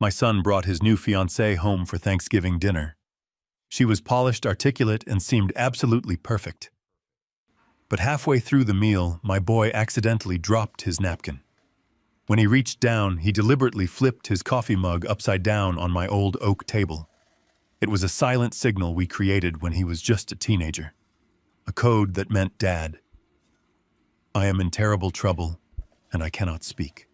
My son brought his new fiancée home for Thanksgiving dinner. She was polished, articulate, and seemed absolutely perfect. But halfway through the meal, my boy accidentally dropped his napkin. When he reached down, he deliberately flipped his coffee mug upside down on my old oak table. It was a silent signal we created when he was just a teenager. A code that meant, "Dad, I am in terrible trouble, and I cannot speak."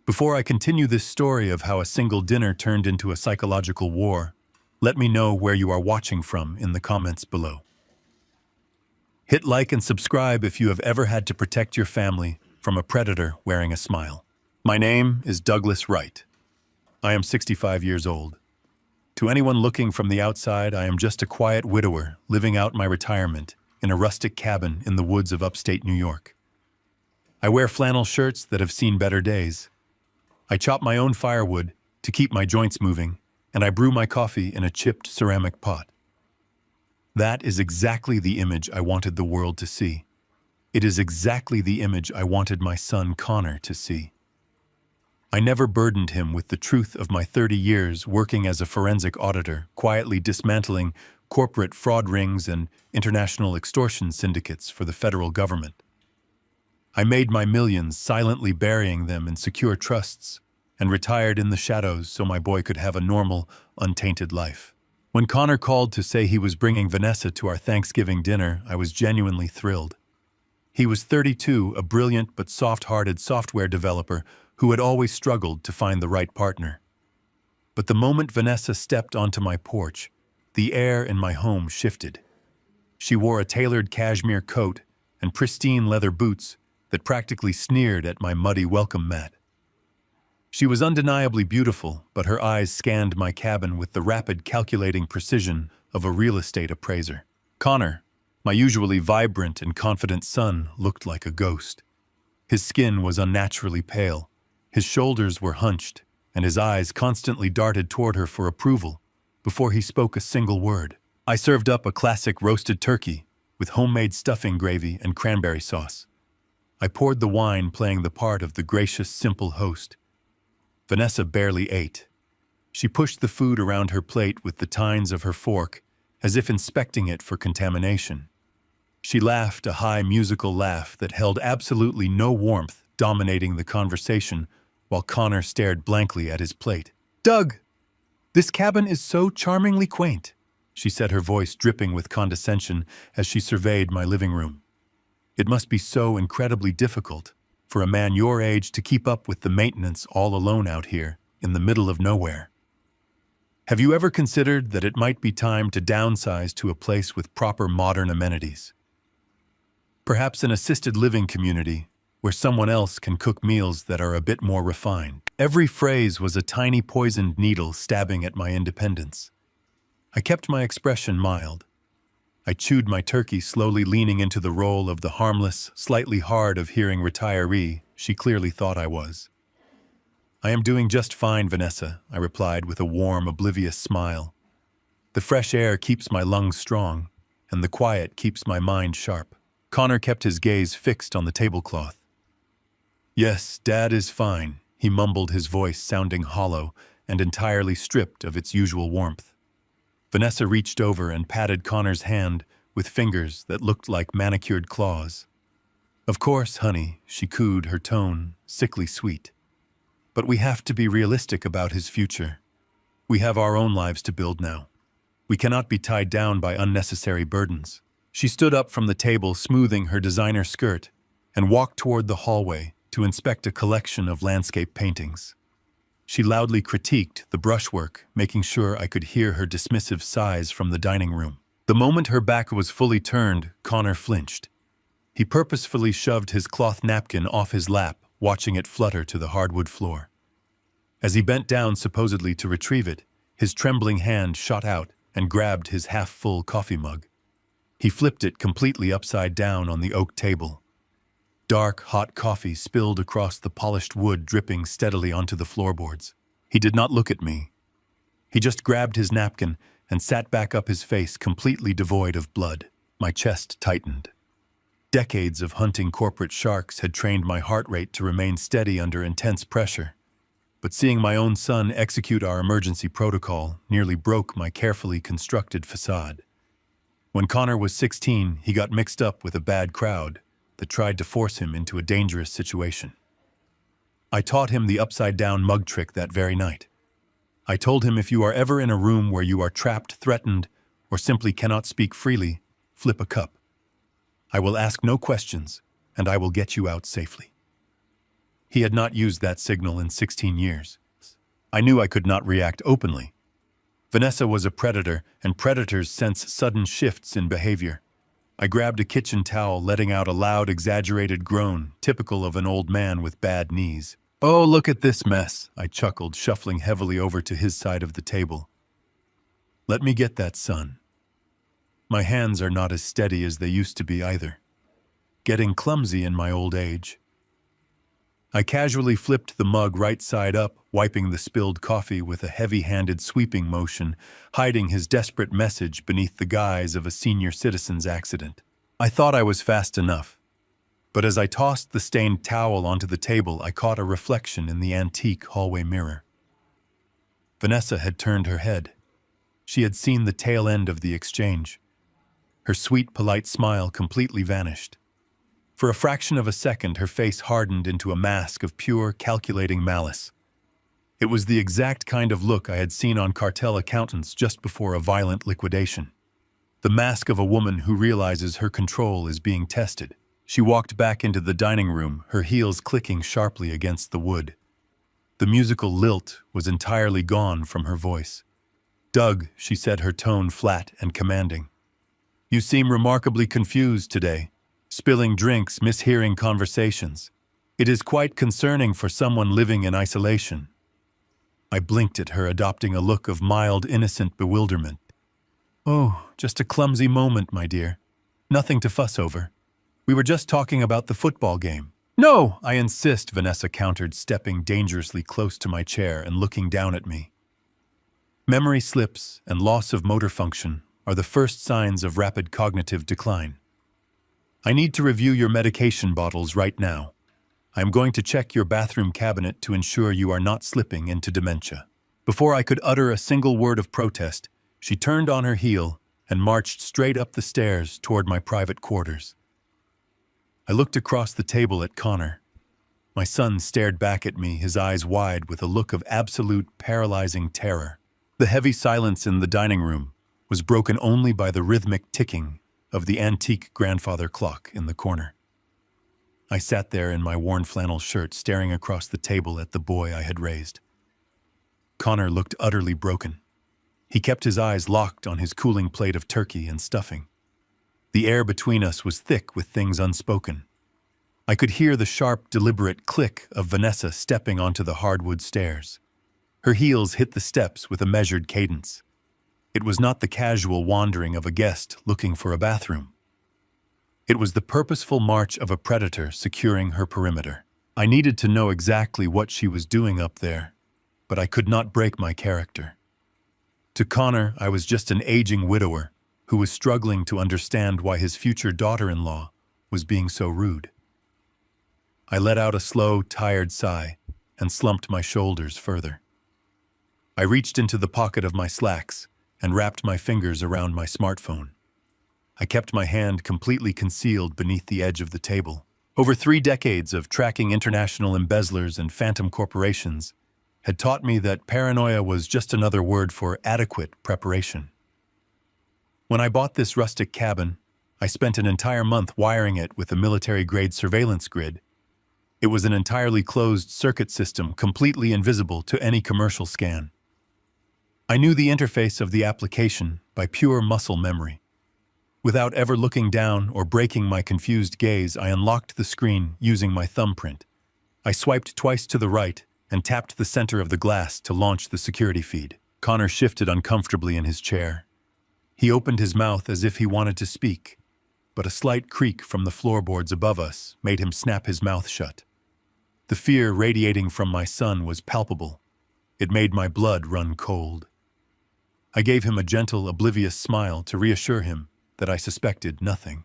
Before I continue this story of how a single dinner turned into a psychological war, let me know where you are watching from in the comments below. Hit like and subscribe if you have ever had to protect your family from a predator wearing a smile. My name is Douglas Wright. I am 65 years old. To anyone looking from the outside, I am just a quiet widower living out my retirement in a rustic cabin in the woods of upstate New York. I wear flannel shirts that have seen better days. I chop my own firewood to keep my joints moving, and I brew my coffee in a chipped ceramic pot. That is exactly the image I wanted the world to see. It is exactly the image I wanted my son Connor to see. I never burdened him with the truth of my 30 years working as a forensic auditor, quietly dismantling corporate fraud rings and international extortion syndicates for the federal government. I made my millions silently burying them in secure trusts and retired in the shadows so my boy could have a normal, untainted life. When Connor called to say he was bringing Vanessa to our Thanksgiving dinner, I was genuinely thrilled. He was 32, a brilliant but soft-hearted software developer who had always struggled to find the right partner. But the moment Vanessa stepped onto my porch, the air in my home shifted. She wore a tailored cashmere coat and pristine leather boots that practically sneered at my muddy welcome mat. She was undeniably beautiful, but her eyes scanned my cabin with the rapid, calculating precision of a real estate appraiser. Connor, my usually vibrant and confident son, looked like a ghost. His skin was unnaturally pale, his shoulders were hunched, and his eyes constantly darted toward her for approval before he spoke a single word. I served up a classic roasted turkey with homemade stuffing gravy and cranberry sauce. I poured the wine, playing the part of the gracious, simple host. Vanessa barely ate. She pushed the food around her plate with the tines of her fork, as if inspecting it for contamination. She laughed a high musical laugh that held absolutely no warmth, dominating the conversation, while Connor stared blankly at his plate. "Doug, this cabin is so charmingly quaint," she said, her voice dripping with condescension as she surveyed my living room. "It must be so incredibly difficult for a man your age to keep up with the maintenance all alone out here in the middle of nowhere. Have you ever considered that it might be time to downsize to a place with proper modern amenities? Perhaps an assisted living community where someone else can cook meals that are a bit more refined." Every phrase was a tiny poisoned needle stabbing at my independence. I kept my expression mild. I chewed my turkey, slowly leaning into the role of the harmless, slightly hard-of-hearing retiree she clearly thought I was. "I am doing just fine, Vanessa," I replied with a warm, oblivious smile. "The fresh air keeps my lungs strong, and the quiet keeps my mind sharp." Connor kept his gaze fixed on the tablecloth. "Yes, Dad is fine," he mumbled, his voice sounding hollow and entirely stripped of its usual warmth. Vanessa reached over and patted Connor's hand with fingers that looked like manicured claws. "Of course, honey," she cooed, her tone sickly sweet. "But we have to be realistic about his future. We have our own lives to build now. We cannot be tied down by unnecessary burdens." She stood up from the table, smoothing her designer skirt, and walked toward the hallway to inspect a collection of landscape paintings. She loudly critiqued the brushwork, making sure I could hear her dismissive sighs from the dining room. The moment her back was fully turned, Connor flinched. He purposefully shoved his cloth napkin off his lap, watching it flutter to the hardwood floor. As he bent down supposedly to retrieve it, his trembling hand shot out and grabbed his half-full coffee mug. He flipped it completely upside down on the oak table. Dark, hot coffee spilled across the polished wood, dripping steadily onto the floorboards. He did not look at me. He just grabbed his napkin and sat back up, his face completely devoid of blood. My chest tightened. Decades of hunting corporate sharks had trained my heart rate to remain steady under intense pressure. but seeing my own son execute our emergency protocol nearly broke my carefully constructed facade. When Connor was 16, he got mixed up with a bad crowd that tried to force him into a dangerous situation. I taught him the upside-down mug trick that very night. I told him if you are ever in a room where you are trapped, threatened, or simply cannot speak freely, flip a cup. I will ask no questions, and I will get you out safely. He had not used that signal in 16 years. I knew I could not react openly. Vanessa was a predator, and predators sense sudden shifts in behavior. I grabbed a kitchen towel, letting out a loud, exaggerated groan, typical of an old man with bad knees. "Oh, look at this mess," I chuckled, shuffling heavily over to his side of the table. "Let me get that, son." My hands are not as steady as they used to be either. Getting clumsy in my old age. I casually flipped the mug right side up, wiping the spilled coffee with a heavy-handed sweeping motion, hiding his desperate message beneath the guise of a senior citizen's accident. I thought I was fast enough, but as I tossed the stained towel onto the table, I caught a reflection in the antique hallway mirror. Vanessa had turned her head. She had seen the tail end of the exchange. Her sweet, polite smile completely vanished. For a fraction of a second, her face hardened into a mask of pure, calculating malice. It was the exact kind of look I had seen on cartel accountants just before a violent liquidation. The mask of a woman who realizes her control is being tested. She walked back into the dining room, her heels clicking sharply against the wood. The musical lilt was entirely gone from her voice. "Doug," she said, her tone flat and commanding. "You seem remarkably confused today. Spilling drinks, mishearing conversations. It is quite concerning for someone living in isolation." I blinked at her, adopting a look of mild, innocent bewilderment. "Oh, just a clumsy moment, my dear. Nothing to fuss over. We were just talking about the football game." "No, I insist," Vanessa countered, stepping dangerously close to my chair and looking down at me. Memory slips and loss of motor function are the first signs of rapid cognitive decline. I need to review your medication bottles right now. I am going to check your bathroom cabinet to ensure you are not slipping into dementia." Before I could utter a single word of protest, she turned on her heel and marched straight up the stairs toward my private quarters. I looked across the table at Connor. My son stared back at me, his eyes wide with a look of absolute, paralyzing terror. The heavy silence in the dining room was broken only by the rhythmic ticking of the antique grandfather clock in the corner. I sat there in my worn flannel shirt, staring across the table at the boy I had raised. Connor looked utterly broken. He kept his eyes locked on his cooling plate of turkey and stuffing. The air between us was thick with things unspoken. I could hear the sharp, deliberate click of Vanessa stepping onto the hardwood stairs. Her heels hit the steps with a measured cadence. It was not the casual wandering of a guest looking for a bathroom. It was the purposeful march of a predator securing her perimeter. I needed to know exactly what she was doing up there, but I could not break my character. To Connor, I was just an aging widower who was struggling to understand why his future daughter-in-law was being so rude. I let out a slow, tired sigh and slumped my shoulders further. I reached into the pocket of my slacks and wrapped my fingers around my smartphone. I kept my hand completely concealed beneath the edge of the table. Over 3 decades of tracking international embezzlers and phantom corporations had taught me that paranoia was just another word for adequate preparation. When I bought this rustic cabin, I spent an entire month wiring it with a military-grade surveillance grid. It was an entirely closed circuit system, completely invisible to any commercial scan. I knew the interface of the application by pure muscle memory. Without ever looking down or breaking my confused gaze, I unlocked the screen using my thumbprint. I swiped twice to the right and tapped the center of the glass to launch the security feed. Connor shifted uncomfortably in his chair. He opened his mouth as if he wanted to speak, but a slight creak from the floorboards above us made him snap his mouth shut. The fear radiating from my son was palpable. It made my blood run cold. I gave him a gentle, oblivious smile to reassure him that I suspected nothing.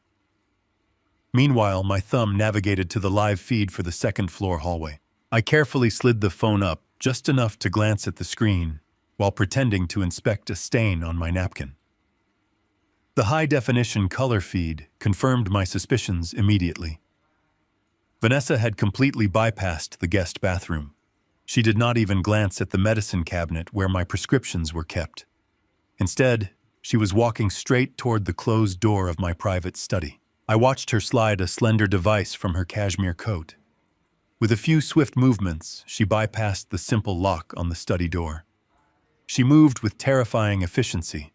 Meanwhile, my thumb navigated to the live feed for the second-floor hallway. I carefully slid the phone up just enough to glance at the screen while pretending to inspect a stain on my napkin. The high-definition color feed confirmed my suspicions immediately. Vanessa had completely bypassed the guest bathroom. She did not even glance at the medicine cabinet where my prescriptions were kept. Instead, she was walking straight toward the closed door of my private study. I watched her slide a slender device from her cashmere coat. With a few swift movements, she bypassed the simple lock on the study door. She moved with terrifying efficiency.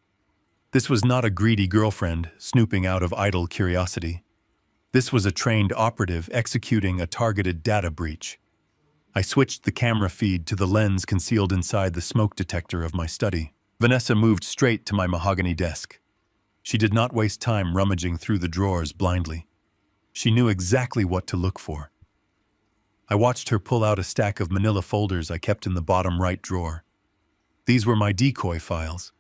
This was not a greedy girlfriend snooping out of idle curiosity. This was a trained operative executing a targeted data breach. I switched the camera feed to the lens concealed inside the smoke detector of my study. Vanessa moved straight to my mahogany desk. She did not waste time rummaging through the drawers blindly. She knew exactly what to look for. I watched her pull out a stack of manila folders I kept in the bottom right drawer. These were my decoy files.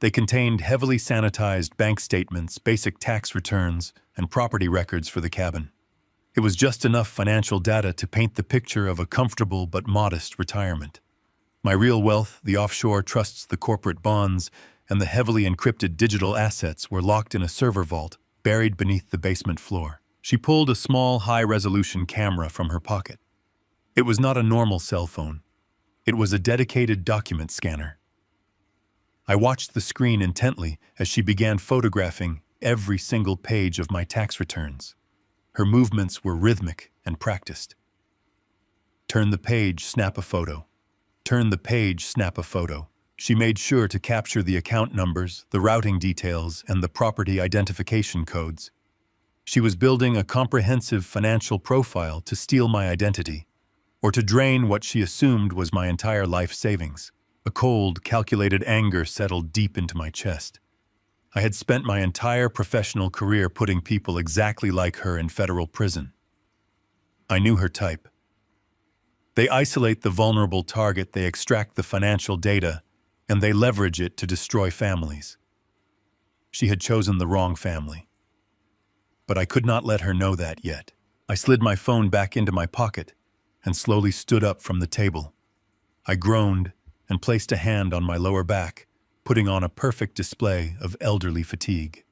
They contained heavily sanitized bank statements, basic tax returns, and property records for the cabin. It was just enough financial data to paint the picture of a comfortable but modest retirement. My real wealth, the offshore trusts, the corporate bonds, and the heavily encrypted digital assets were locked in a server vault, buried beneath the basement floor. She pulled a small, high-resolution camera from her pocket. It was not a normal cell phone. It was a dedicated document scanner. I watched the screen intently as she began photographing every single page of my tax returns. Her movements were rhythmic and practiced. Turn the page, snap a photo. Turn the page, snap a photo. She made sure to capture the account numbers, the routing details, and the property identification codes. She was building a comprehensive financial profile to steal my identity, or to drain what she assumed was my entire life savings. A cold, calculated anger settled deep into my chest. I had spent my entire professional career putting people exactly like her in federal prison. I knew her type. They isolate the vulnerable target, they extract the financial data, and they leverage it to destroy families. She had chosen the wrong family. But I could not let her know that yet. I slid my phone back into my pocket and slowly stood up from the table. I groaned and placed a hand on my lower back, putting on a perfect display of elderly fatigue.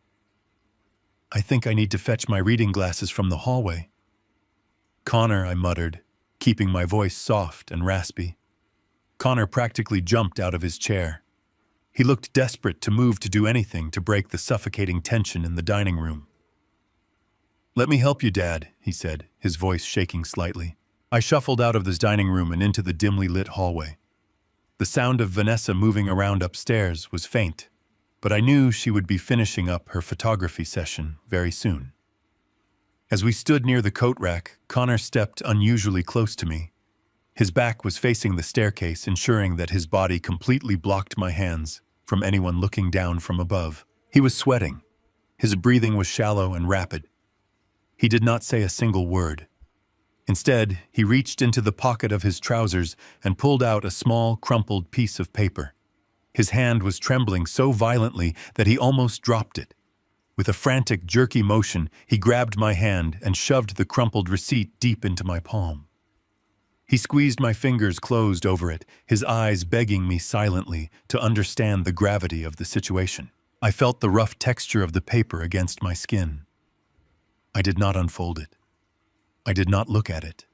I think I need to fetch my reading glasses from the hallway. Connor, I muttered, keeping my voice soft and raspy. Connor practically jumped out of his chair. He looked desperate to move, to do anything to break the suffocating tension in the dining room. "Let me help you, Dad," he said, his voice shaking slightly. I shuffled out of this dining room and into the dimly lit hallway. The sound of Vanessa moving around upstairs was faint, but I knew she would be finishing up her photography session very soon. As we stood near the coat rack, Connor stepped unusually close to me. His back was facing the staircase, ensuring that his body completely blocked my hands from anyone looking down from above. He was sweating. His breathing was shallow and rapid. He did not say a single word. Instead, he reached into the pocket of his trousers and pulled out a small, crumpled piece of paper. His hand was trembling so violently that he almost dropped it. With a frantic, jerky motion, he grabbed my hand and shoved the crumpled receipt deep into my palm. He squeezed my fingers closed over it, his eyes begging me silently to understand the gravity of the situation. I felt the rough texture of the paper against my skin. I did not unfold it. I did not look at it.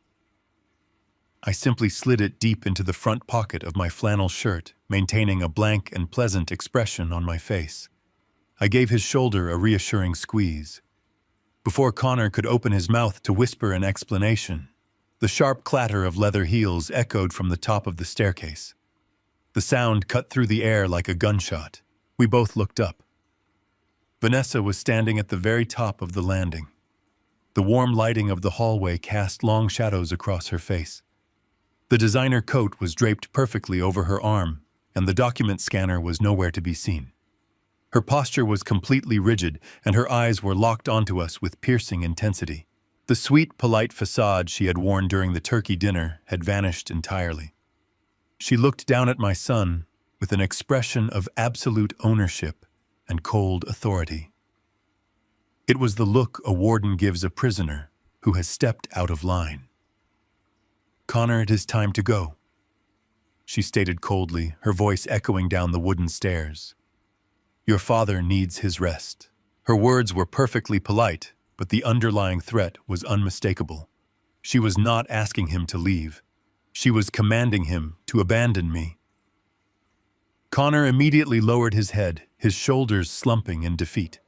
I simply slid it deep into the front pocket of my flannel shirt, maintaining a blank and pleasant expression on my face. I gave his shoulder a reassuring squeeze. Before Connor could open his mouth to whisper an explanation, the sharp clatter of leather heels echoed from the top of the staircase. The sound cut through the air like a gunshot. We both looked up. Vanessa was standing at the very top of the landing. The warm lighting of the hallway cast long shadows across her face. The designer coat was draped perfectly over her arm, and the document scanner was nowhere to be seen. Her posture was completely rigid, and her eyes were locked onto us with piercing intensity. The sweet, polite facade she had worn during the turkey dinner had vanished entirely. She looked down at my son with an expression of absolute ownership and cold authority. It was the look a warden gives a prisoner who has stepped out of line. "Connor, it is time to go." she stated coldly, her voice echoing down the wooden stairs. "Your father needs his rest." Her words were perfectly polite, but the underlying threat was unmistakable. She was not asking him to leave. She was commanding him to abandon me. Connor immediately lowered his head, his shoulders slumping in defeat.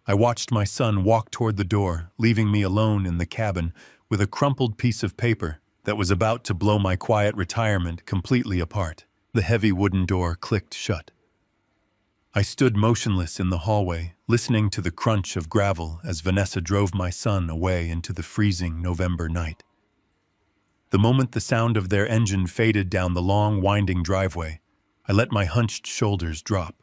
I watched my son walk toward the door, leaving me alone in the cabin with a crumpled piece of paper that was about to blow my quiet retirement completely apart. The heavy wooden door clicked shut. I stood motionless in the hallway, listening to the crunch of gravel as Vanessa drove my son away into the freezing November night. The moment the sound of their engine faded down the long, winding driveway, I let my hunched shoulders drop.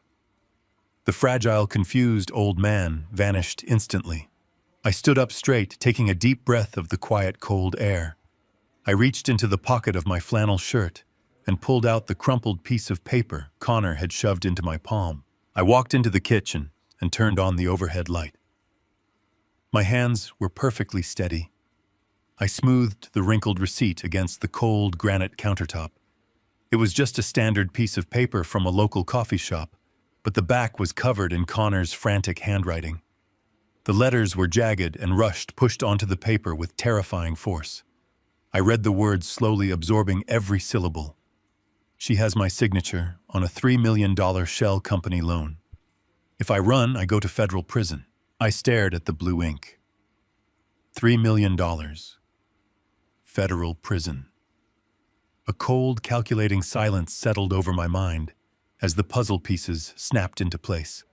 The fragile, confused old man vanished instantly. I stood up straight, taking a deep breath of the quiet, cold air. I reached into the pocket of my flannel shirt and pulled out the crumpled piece of paper Connor had shoved into my palm. I walked into the kitchen and turned on the overhead light. My hands were perfectly steady. I smoothed the wrinkled receipt against the cold granite countertop. It was just a standard piece of paper from a local coffee shop, but the back was covered in Connor's frantic handwriting. The letters were jagged and rushed, pushed onto the paper with terrifying force. I read the words slowly, absorbing every syllable. She has my signature on a $3 million shell company loan. If I run, I go to federal prison. I stared at the blue ink. $3 million. Federal prison. A cold, calculating silence settled over my mind as the puzzle pieces snapped into place.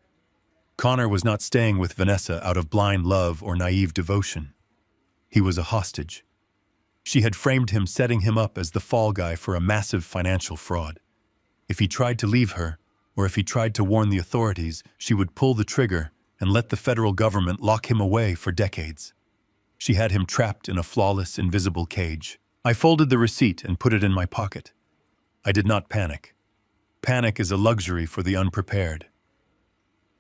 Connor was not staying with Vanessa out of blind love or naive devotion. He was a hostage. She had framed him, setting him up as the fall guy for a massive financial fraud. If he tried to leave her, or if he tried to warn the authorities, she would pull the trigger and let the federal government lock him away for decades. She had him trapped in a flawless, invisible cage. I folded the receipt and put it in my pocket. I did not panic. Panic is a luxury for the unprepared.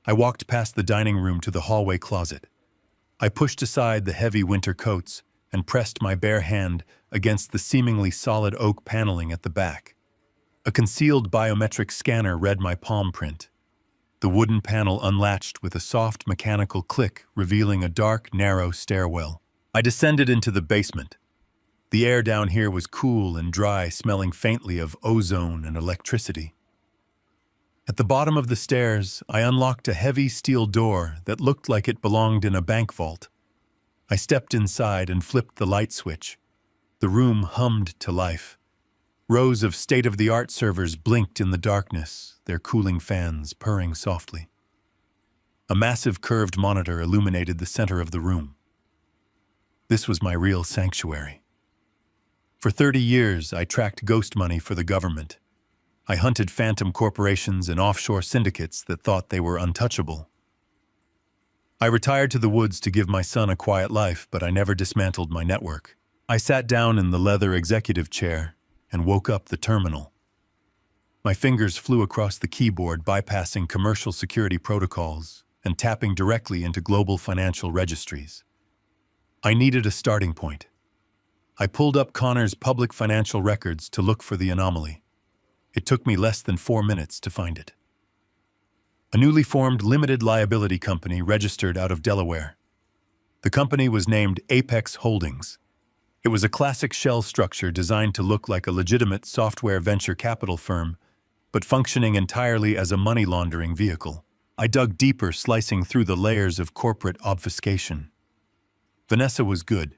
I walked past the dining room to the hallway closet. I pushed aside the heavy winter coats and pressed my bare hand against the seemingly solid oak paneling at the back. A concealed biometric scanner read my palm print. The wooden panel unlatched with a soft mechanical click, revealing a dark, narrow stairwell. I descended into the basement. The air down here was cool and dry, smelling faintly of ozone and electricity. At the bottom of the stairs, I unlocked a heavy steel door that looked like it belonged in a bank vault. I stepped inside and flipped the light switch. The room hummed to life. Rows of state-of-the-art servers blinked in the darkness, their cooling fans purring softly. A massive curved monitor illuminated the center of the room. This was my real sanctuary. For 30 years, I tracked ghost money for the government. I hunted phantom corporations and offshore syndicates that thought they were untouchable. I retired to the woods to give my son a quiet life, but I never dismantled my network. I sat down in the leather executive chair and woke up the terminal. My fingers flew across the keyboard, bypassing commercial security protocols and tapping directly into global financial registries. I needed a starting point. I pulled up Connor's public financial records to look for the anomaly. It took me less than 4 minutes to find it. A newly formed limited liability company registered out of Delaware. The company was named Apex Holdings. It was a classic shell structure designed to look like a legitimate software venture capital firm, but functioning entirely as a money laundering vehicle. I dug deeper, slicing through the layers of corporate obfuscation. Vanessa was good.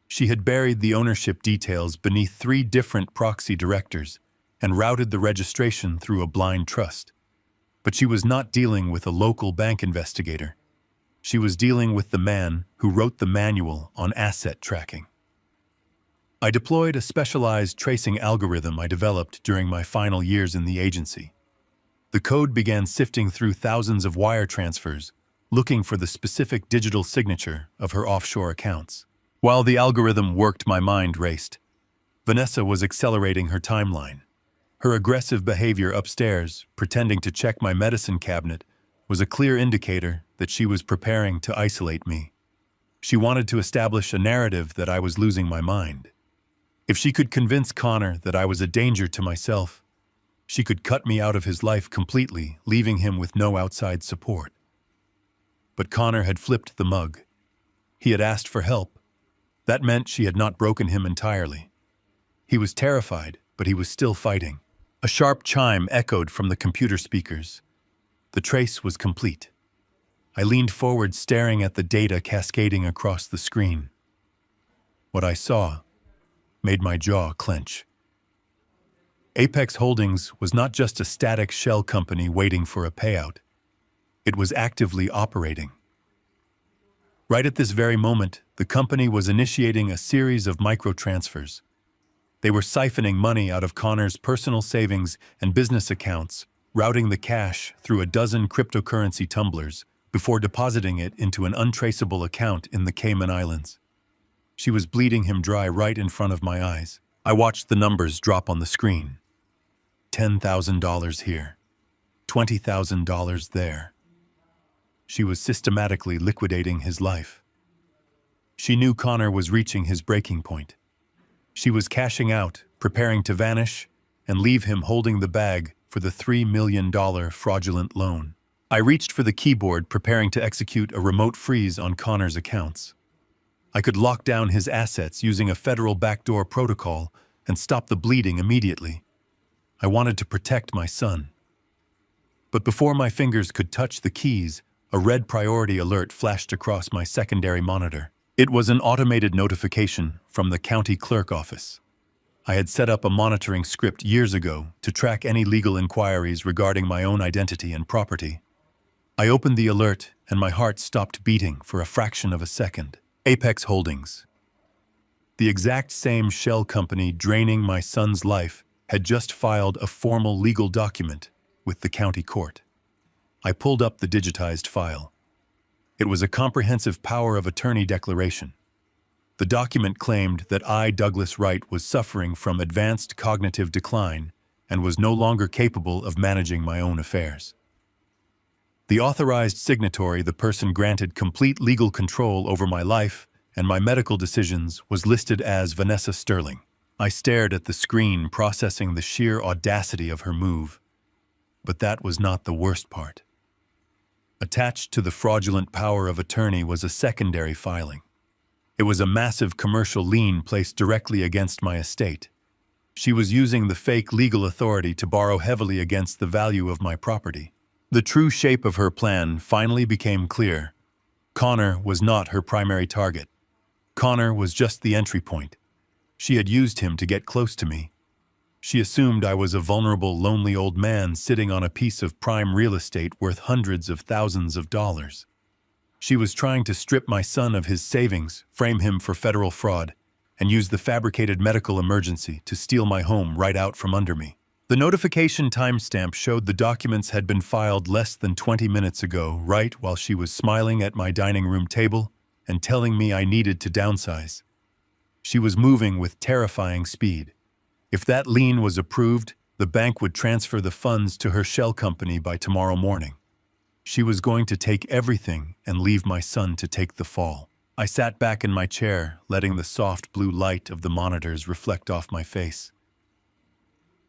She had buried the ownership details beneath 3 different proxy directors and routed the registration through a blind trust. But she was not dealing with a local bank investigator. She was dealing with the man who wrote the manual on asset tracking. I deployed a specialized tracing algorithm I developed during my final years in the agency. The code began sifting through thousands of wire transfers, looking for the specific digital signature of her offshore accounts. While the algorithm worked, my mind raced. Vanessa was accelerating her timeline. Her aggressive behavior upstairs, pretending to check my medicine cabinet, was a clear indicator that she was preparing to isolate me. She wanted to establish a narrative that I was losing my mind. If she could convince Connor that I was a danger to myself, She could cut me out of his life completely, leaving him with no outside support. But Connor had flipped the mug. He had asked for help. That meant she had not broken him entirely. He was terrified, but he was still fighting. A sharp chime echoed from the computer speakers. The trace was complete. I leaned forward, staring at the data cascading across the screen. What I saw made my jaw clench. Apex Holdings was not just a static shell company waiting for a payout. It was actively operating. Right at this very moment, the company was initiating a series of microtransfers. They were siphoning money out of Connor's personal savings and business accounts, routing the cash through a dozen cryptocurrency tumblers before depositing it into an untraceable account in the Cayman Islands. She was bleeding him dry right in front of my eyes. I watched the numbers drop on the screen. $10,000 here, $20,000 there. She was systematically liquidating his life. She knew Connor was reaching his breaking point. She was cashing out, preparing to vanish, and leave him holding the bag for the $3 million fraudulent loan. I reached for the keyboard, preparing to execute a remote freeze on Connor's accounts. I could lock down his assets using a federal backdoor protocol and stop the bleeding immediately. I wanted to protect my son. But before my fingers could touch the keys, a red priority alert flashed across my secondary monitor. It was an automated notification from the county clerk office. I had set up a monitoring script years ago to track any legal inquiries regarding my own identity and property. I opened the alert and my heart stopped beating for a fraction of a second. Apex Holdings. The exact same shell company draining my son's life had just filed a formal legal document with the county court. I pulled up the digitized file. It was a comprehensive power of attorney declaration. The document claimed that I, Douglas Wright, was suffering from advanced cognitive decline and was no longer capable of managing my own affairs. The authorized signatory, the person granted complete legal control over my life and my medical decisions, was listed as Vanessa Sterling. I stared at the screen, processing the sheer audacity of her move. But that was not the worst part. Attached to the fraudulent power of attorney was a secondary filing. It was a massive commercial lien placed directly against my estate. She was using the fake legal authority to borrow heavily against the value of my property. The true shape of her plan finally became clear. Connor was not her primary target. Connor was just the entry point. She had used him to get close to me. She assumed I was a vulnerable, lonely old man sitting on a piece of prime real estate worth hundreds of thousands of dollars. She was trying to strip my son of his savings, frame him for federal fraud, and use the fabricated medical emergency to steal my home right out from under me. The notification timestamp showed the documents had been filed less than 20 minutes ago, right while she was smiling at my dining room table and telling me I needed to downsize. She was moving with terrifying speed. If that lien was approved, the bank would transfer the funds to her shell company by tomorrow morning. She was going to take everything and leave my son to take the fall. I sat back in my chair, letting the soft blue light of the monitors reflect off my face.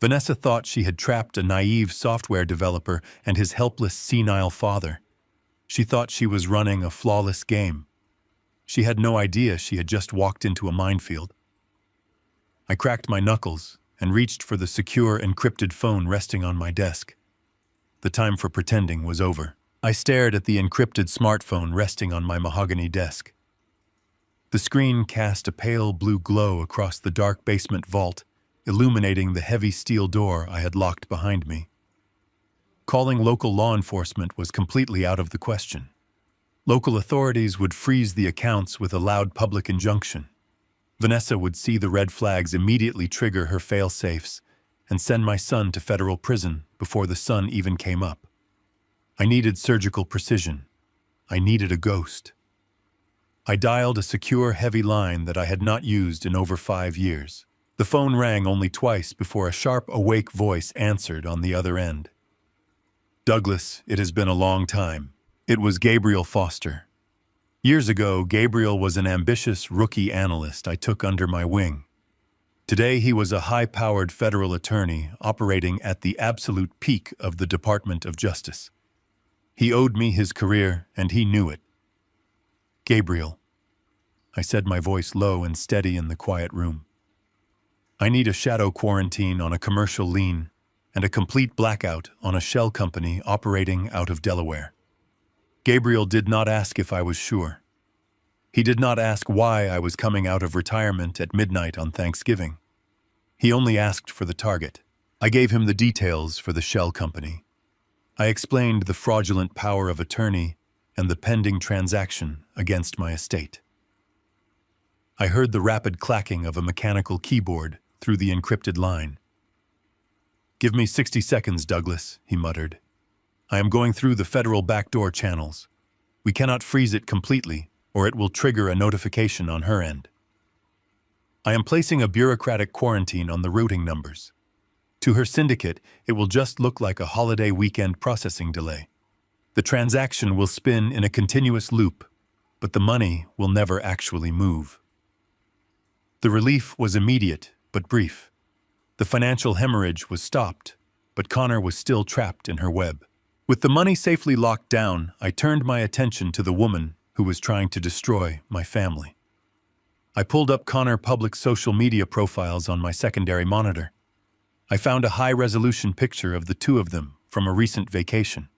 Vanessa thought she had trapped a naive software developer and his helpless, senile father. She thought she was running a flawless game. She had no idea she had just walked into a minefield. I cracked my knuckles and reached for the secure, encrypted phone resting on my desk. The time for pretending was over. I stared at the encrypted smartphone resting on my mahogany desk. The screen cast a pale blue glow across the dark basement vault, illuminating the heavy steel door I had locked behind me. Calling local law enforcement was completely out of the question. Local authorities would freeze the accounts with a loud public injunction. Vanessa would see the red flags immediately trigger her fail-safes and send my son to federal prison before the sun even came up. I needed surgical precision. I needed a ghost. I dialed a secure, heavy line that I had not used in over 5 years. The phone rang only twice before a sharp, awake voice answered on the other end. "Douglas, it has been a long time." It was Gabriel Foster. Years ago, Gabriel was an ambitious rookie analyst I took under my wing. Today he was a high-powered federal attorney operating at the absolute peak of the Department of Justice. He owed me his career, and he knew it. "Gabriel," I said, my voice low and steady in the quiet room. "I need a shadow quarantine on a commercial lien and a complete blackout on a shell company operating out of Delaware." Gabriel did not ask if I was sure. He did not ask why I was coming out of retirement at midnight on Thanksgiving. He only asked for the target. I gave him the details for the shell company. I explained the fraudulent power of attorney and the pending transaction against my estate. I heard the rapid clacking of a mechanical keyboard through the encrypted line. "Give me 60 seconds, Douglas," he muttered. "I am going through the federal backdoor channels. We cannot freeze it completely, or it will trigger a notification on her end. I am placing a bureaucratic quarantine on the routing numbers. To her syndicate, it will just look like a holiday weekend processing delay. The transaction will spin in a continuous loop, but the money will never actually move." The relief was immediate but brief. The financial hemorrhage was stopped, but Connor was still trapped in her web. With the money safely locked down, I turned my attention to the woman who was trying to destroy my family. I pulled up Connor public social media profiles on my secondary monitor. I found a high-resolution picture of the two of them from a recent vacation.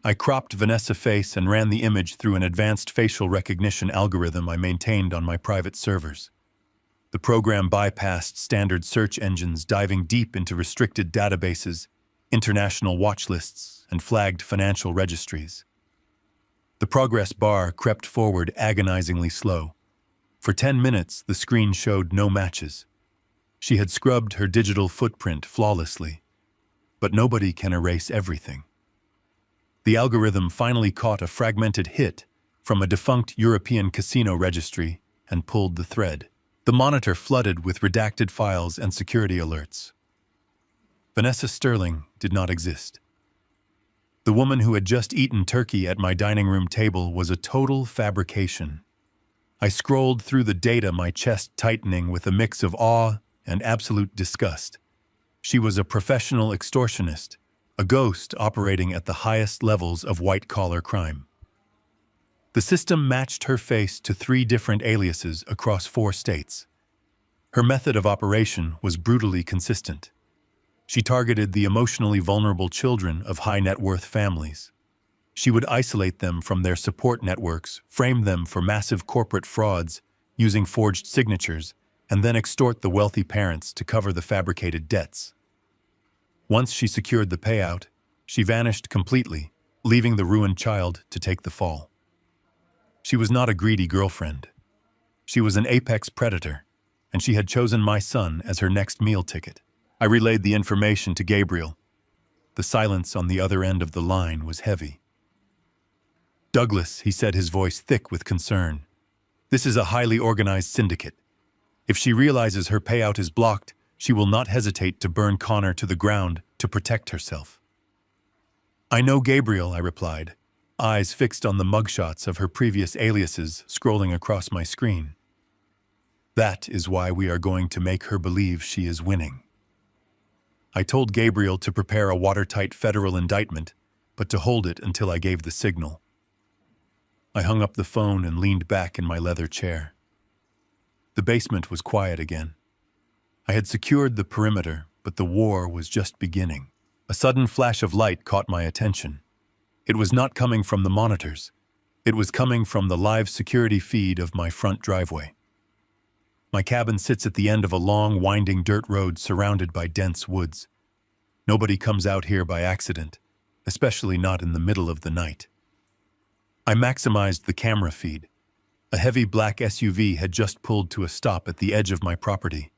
I cropped Vanessa's face and ran the image through an advanced facial recognition algorithm I maintained on my private servers. The program bypassed standard search engines, diving deep into restricted databases, international watch lists, and flagged financial registries. The progress bar crept forward agonizingly slow. For 10 minutes, the screen showed no matches. She had scrubbed her digital footprint flawlessly. But nobody can erase everything. The algorithm finally caught a fragmented hit from a defunct European casino registry and pulled the thread. The monitor flooded with redacted files and security alerts. Vanessa Sterling did not exist. The woman who had just eaten turkey at my dining room table was a total fabrication. I scrolled through the data, my chest tightening with a mix of awe and absolute disgust. She was a professional extortionist, a ghost operating at the highest levels of white-collar crime. The system matched her face to 3 different aliases across 4 states. Her method of operation was brutally consistent. She targeted the emotionally vulnerable children of high-net-worth families. She would isolate them from their support networks, frame them for massive corporate frauds using forged signatures, and then extort the wealthy parents to cover the fabricated debts. Once she secured the payout, she vanished completely, leaving the ruined child to take the fall. She was not a greedy girlfriend. She was an apex predator, and she had chosen my son as her next meal ticket. I relayed the information to Gabriel. The silence on the other end of the line was heavy. "Douglas," he said, his voice thick with concern. "This is a highly organized syndicate. If she realizes her payout is blocked, she will not hesitate to burn Connor to the ground to protect herself." "I know Gabriel," I replied, eyes fixed on the mugshots of her previous aliases scrolling across my screen. "That is why we are going to make her believe she is winning." I told Gabriel to prepare a watertight federal indictment, but to hold it until I gave the signal. I hung up the phone and leaned back in my leather chair. The basement was quiet again. I had secured the perimeter, but the war was just beginning. A sudden flash of light caught my attention. It was not coming from the monitors. It was coming from the live security feed of my front driveway. My cabin sits at the end of a long, winding dirt road surrounded by dense woods. Nobody comes out here by accident, especially not in the middle of the night. I maximized the camera feed. A heavy black SUV had just pulled to a stop at the edge of my property.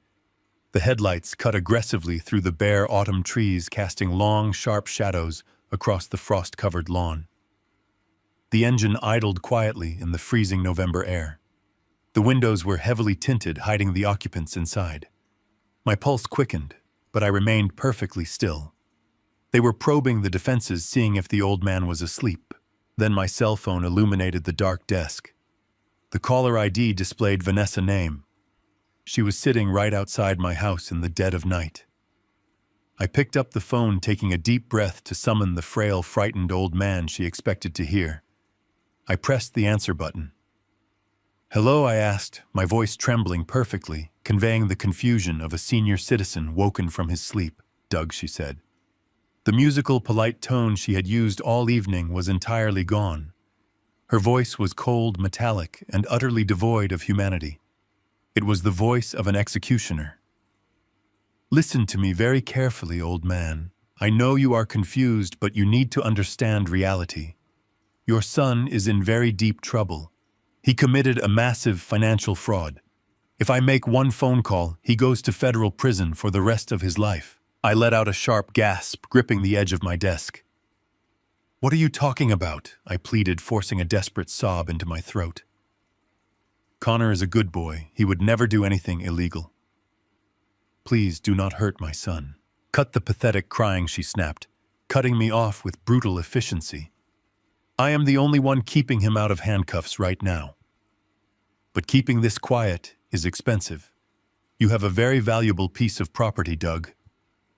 The headlights cut aggressively through the bare autumn trees, casting long, sharp shadows across the frost-covered lawn. The engine idled quietly in the freezing November air. The windows were heavily tinted, hiding the occupants inside. My pulse quickened, but I remained perfectly still. They were probing the defenses, seeing if the old man was asleep. Then my cell phone illuminated the dark desk. The caller ID displayed Vanessa's name. She was sitting right outside my house in the dead of night. I picked up the phone, taking a deep breath to summon the frail, frightened old man she expected to hear. I pressed the answer button. "Hello," I asked, my voice trembling perfectly, conveying the confusion of a senior citizen woken from his sleep. "Doug," she said. The musical, polite tone she had used all evening was entirely gone. Her voice was cold, metallic, and utterly devoid of humanity. It was the voice of an executioner. "Listen to me very carefully, old man. I know you are confused, but you need to understand reality. Your son is in very deep trouble. He committed a massive financial fraud. If I make one phone call, he goes to federal prison for the rest of his life." I let out a sharp gasp, gripping the edge of my desk. "What are you talking about?" I pleaded, forcing a desperate sob into my throat. "Connor is a good boy. He would never do anything illegal. Please do not hurt my son." "Cut the pathetic crying," she snapped, cutting me off with brutal efficiency. "I am the only one keeping him out of handcuffs right now. But keeping this quiet is expensive. You have a very valuable piece of property, Doug.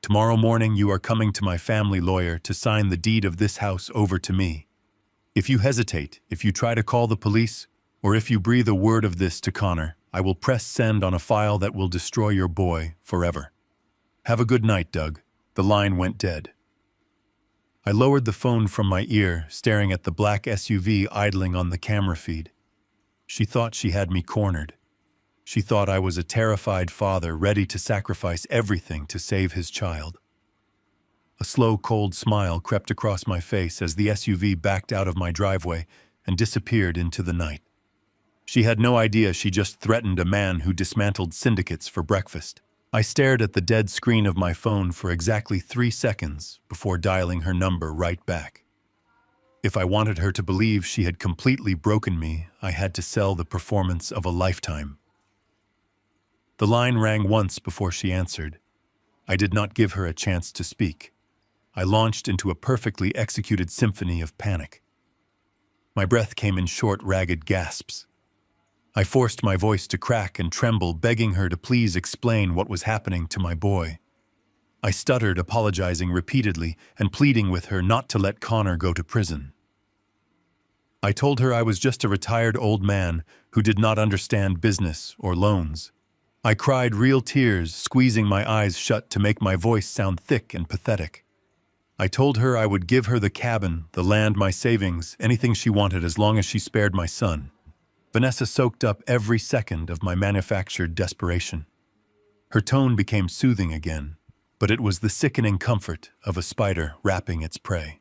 Tomorrow morning you are coming to my family lawyer to sign the deed of this house over to me. If you hesitate, if you try to call the police, or if you breathe a word of this to Connor, I will press send on a file that will destroy your boy forever. Have a good night, Doug." The line went dead. I lowered the phone from my ear, staring at the black SUV idling on the camera feed. She thought she had me cornered. She thought I was a terrified father ready to sacrifice everything to save his child. A slow, cold smile crept across my face as the SUV backed out of my driveway and disappeared into the night. She had no idea she just threatened a man who dismantled syndicates for breakfast. I stared at the dead screen of my phone for exactly 3 seconds before dialing her number right back. If I wanted her to believe she had completely broken me, I had to sell the performance of a lifetime. The line rang once before she answered. I did not give her a chance to speak. I launched into a perfectly executed symphony of panic. My breath came in short, ragged gasps. I forced my voice to crack and tremble, begging her to please explain what was happening to my boy. I stuttered, apologizing repeatedly and pleading with her not to let Connor go to prison. I told her I was just a retired old man who did not understand business or loans. I cried real tears, squeezing my eyes shut to make my voice sound thick and pathetic. I told her I would give her the cabin, the land, my savings, anything she wanted as long as she spared my son. Vanessa soaked up every second of my manufactured desperation. Her tone became soothing again, but it was the sickening comfort of a spider wrapping its prey.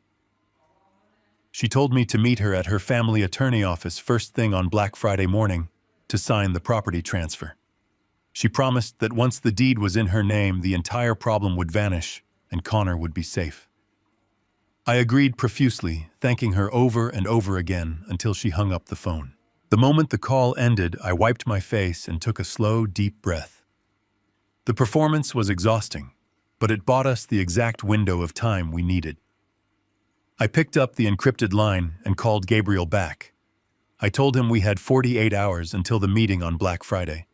She told me to meet her at her family attorney office first thing on Black Friday morning to sign the property transfer. She promised that once the deed was in her name, the entire problem would vanish and Connor would be safe. I agreed profusely, thanking her over and over again until she hung up the phone. The moment the call ended, I wiped my face and took a slow, deep breath. The performance was exhausting, but it bought us the exact window of time we needed. I picked up the encrypted line and called Gabriel back. I told him we had 48 hours until the meeting on Black Friday.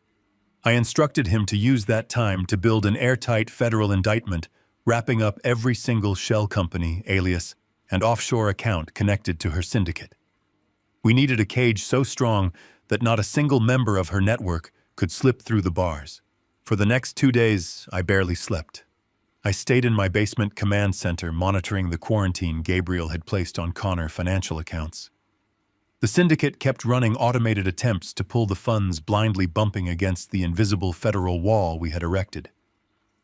I instructed him to use that time to build an airtight federal indictment, wrapping up every single shell company, alias, and offshore account connected to her syndicate. We needed a cage so strong that not a single member of her network could slip through the bars. For the next 2 days, I barely slept. I stayed in my basement command center monitoring the quarantine Gabriel had placed on Connor financial accounts. The syndicate kept running automated attempts to pull the funds, blindly bumping against the invisible federal wall we had erected.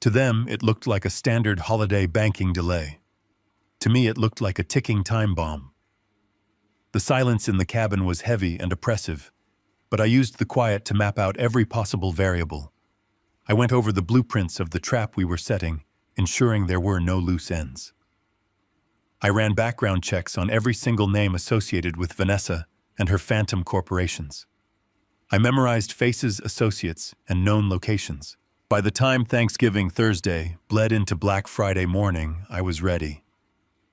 To them, it looked like a standard holiday banking delay. To me, it looked like a ticking time bomb. The silence in the cabin was heavy and oppressive, but I used the quiet to map out every possible variable. I went over the blueprints of the trap we were setting, ensuring there were no loose ends. I ran background checks on every single name associated with Vanessa and her phantom corporations. I memorized faces, associates, and known locations. By the time Thanksgiving Thursday bled into Black Friday morning, I was ready.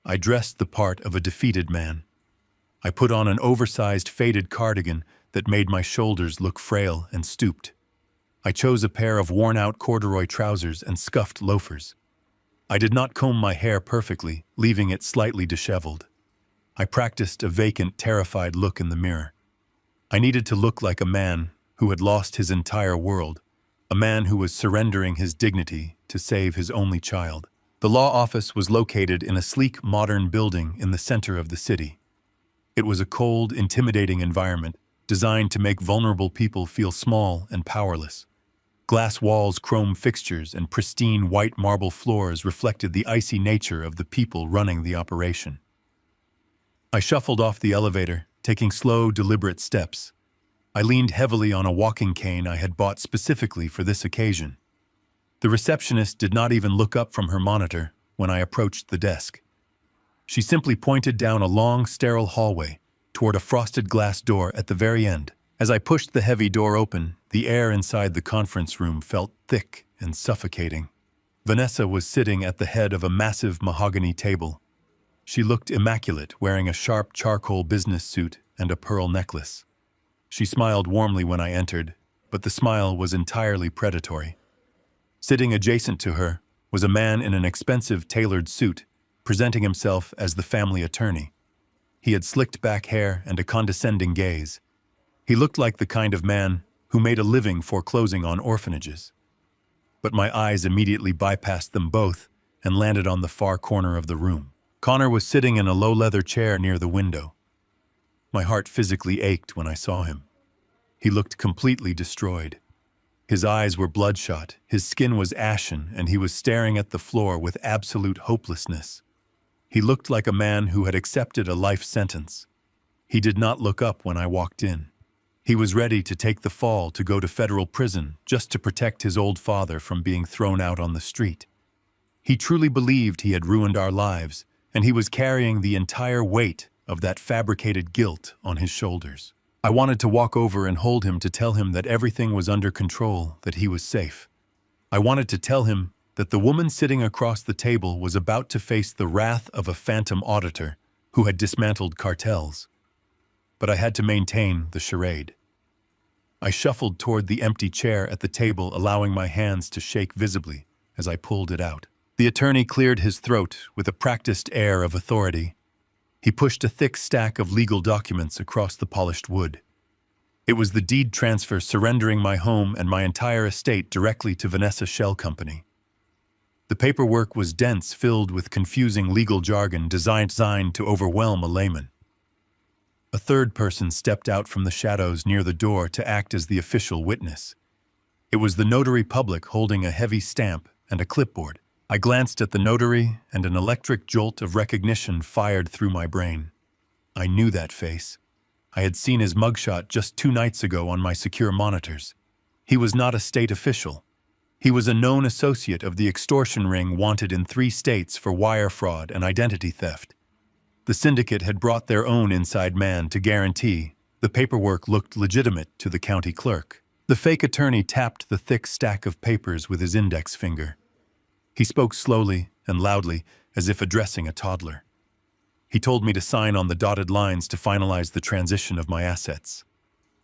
I dressed the part of a defeated man. I put on an oversized faded cardigan that made my shoulders look frail and stooped. I chose a pair of worn-out corduroy trousers and scuffed loafers. I did not comb my hair perfectly, leaving it slightly disheveled. I practiced a vacant, terrified look in the mirror. I needed to look like a man who had lost his entire world, a man who was surrendering his dignity to save his only child. The law office was located in a sleek, modern building in the center of the city. It was a cold, intimidating environment designed to make vulnerable people feel small and powerless. Glass walls, chrome fixtures, and pristine white marble floors reflected the icy nature of the people running the operation. I shuffled off the elevator, taking slow, deliberate steps. I leaned heavily on a walking cane I had bought specifically for this occasion. The receptionist did not even look up from her monitor when I approached the desk. She simply pointed down a long, sterile hallway toward a frosted glass door at the very end. As I pushed the heavy door open, the air inside the conference room felt thick and suffocating. Vanessa was sitting at the head of a massive mahogany table. She looked immaculate, wearing a sharp charcoal business suit and a pearl necklace. She smiled warmly when I entered, but the smile was entirely predatory. Sitting adjacent to her was a man in an expensive tailored suit, presenting himself as the family attorney. He had slicked back hair and a condescending gaze. He looked like the kind of man who made a living foreclosing on orphanages. But my eyes immediately bypassed them both and landed on the far corner of the room. Connor was sitting in a low leather chair near the window. My heart physically ached when I saw him. He looked completely destroyed. His eyes were bloodshot, his skin was ashen, and he was staring at the floor with absolute hopelessness. He looked like a man who had accepted a life sentence. He did not look up when I walked in. He was ready to take the fall to go to federal prison just to protect his old father from being thrown out on the street. He truly believed he had ruined our lives, and he was carrying the entire weight of that fabricated guilt on his shoulders. I wanted to walk over and hold him to tell him that everything was under control, that he was safe. I wanted to tell him that the woman sitting across the table was about to face the wrath of a phantom auditor who had dismantled cartels. But I had to maintain the charade. I shuffled toward the empty chair at the table, allowing my hands to shake visibly as I pulled it out. The attorney cleared his throat with a practiced air of authority. He pushed a thick stack of legal documents across the polished wood. It was the deed transfer surrendering my home and my entire estate directly to Vanessa Shell Company. The paperwork was dense, filled with confusing legal jargon designed to overwhelm a layman. A third person stepped out from the shadows near the door to act as the official witness. It was the notary public holding a heavy stamp and a clipboard. I glanced at the notary, and an electric jolt of recognition fired through my brain. I knew that face. I had seen his mugshot just 2 nights ago on my secure monitors. He was not a state official. He was a known associate of the extortion ring wanted in 3 states for wire fraud and identity theft. The syndicate had brought their own inside man to guarantee the paperwork looked legitimate to the county clerk. The fake attorney tapped the thick stack of papers with his index finger. He spoke slowly and loudly, as if addressing a toddler. He told me to sign on the dotted lines to finalize the transition of my assets.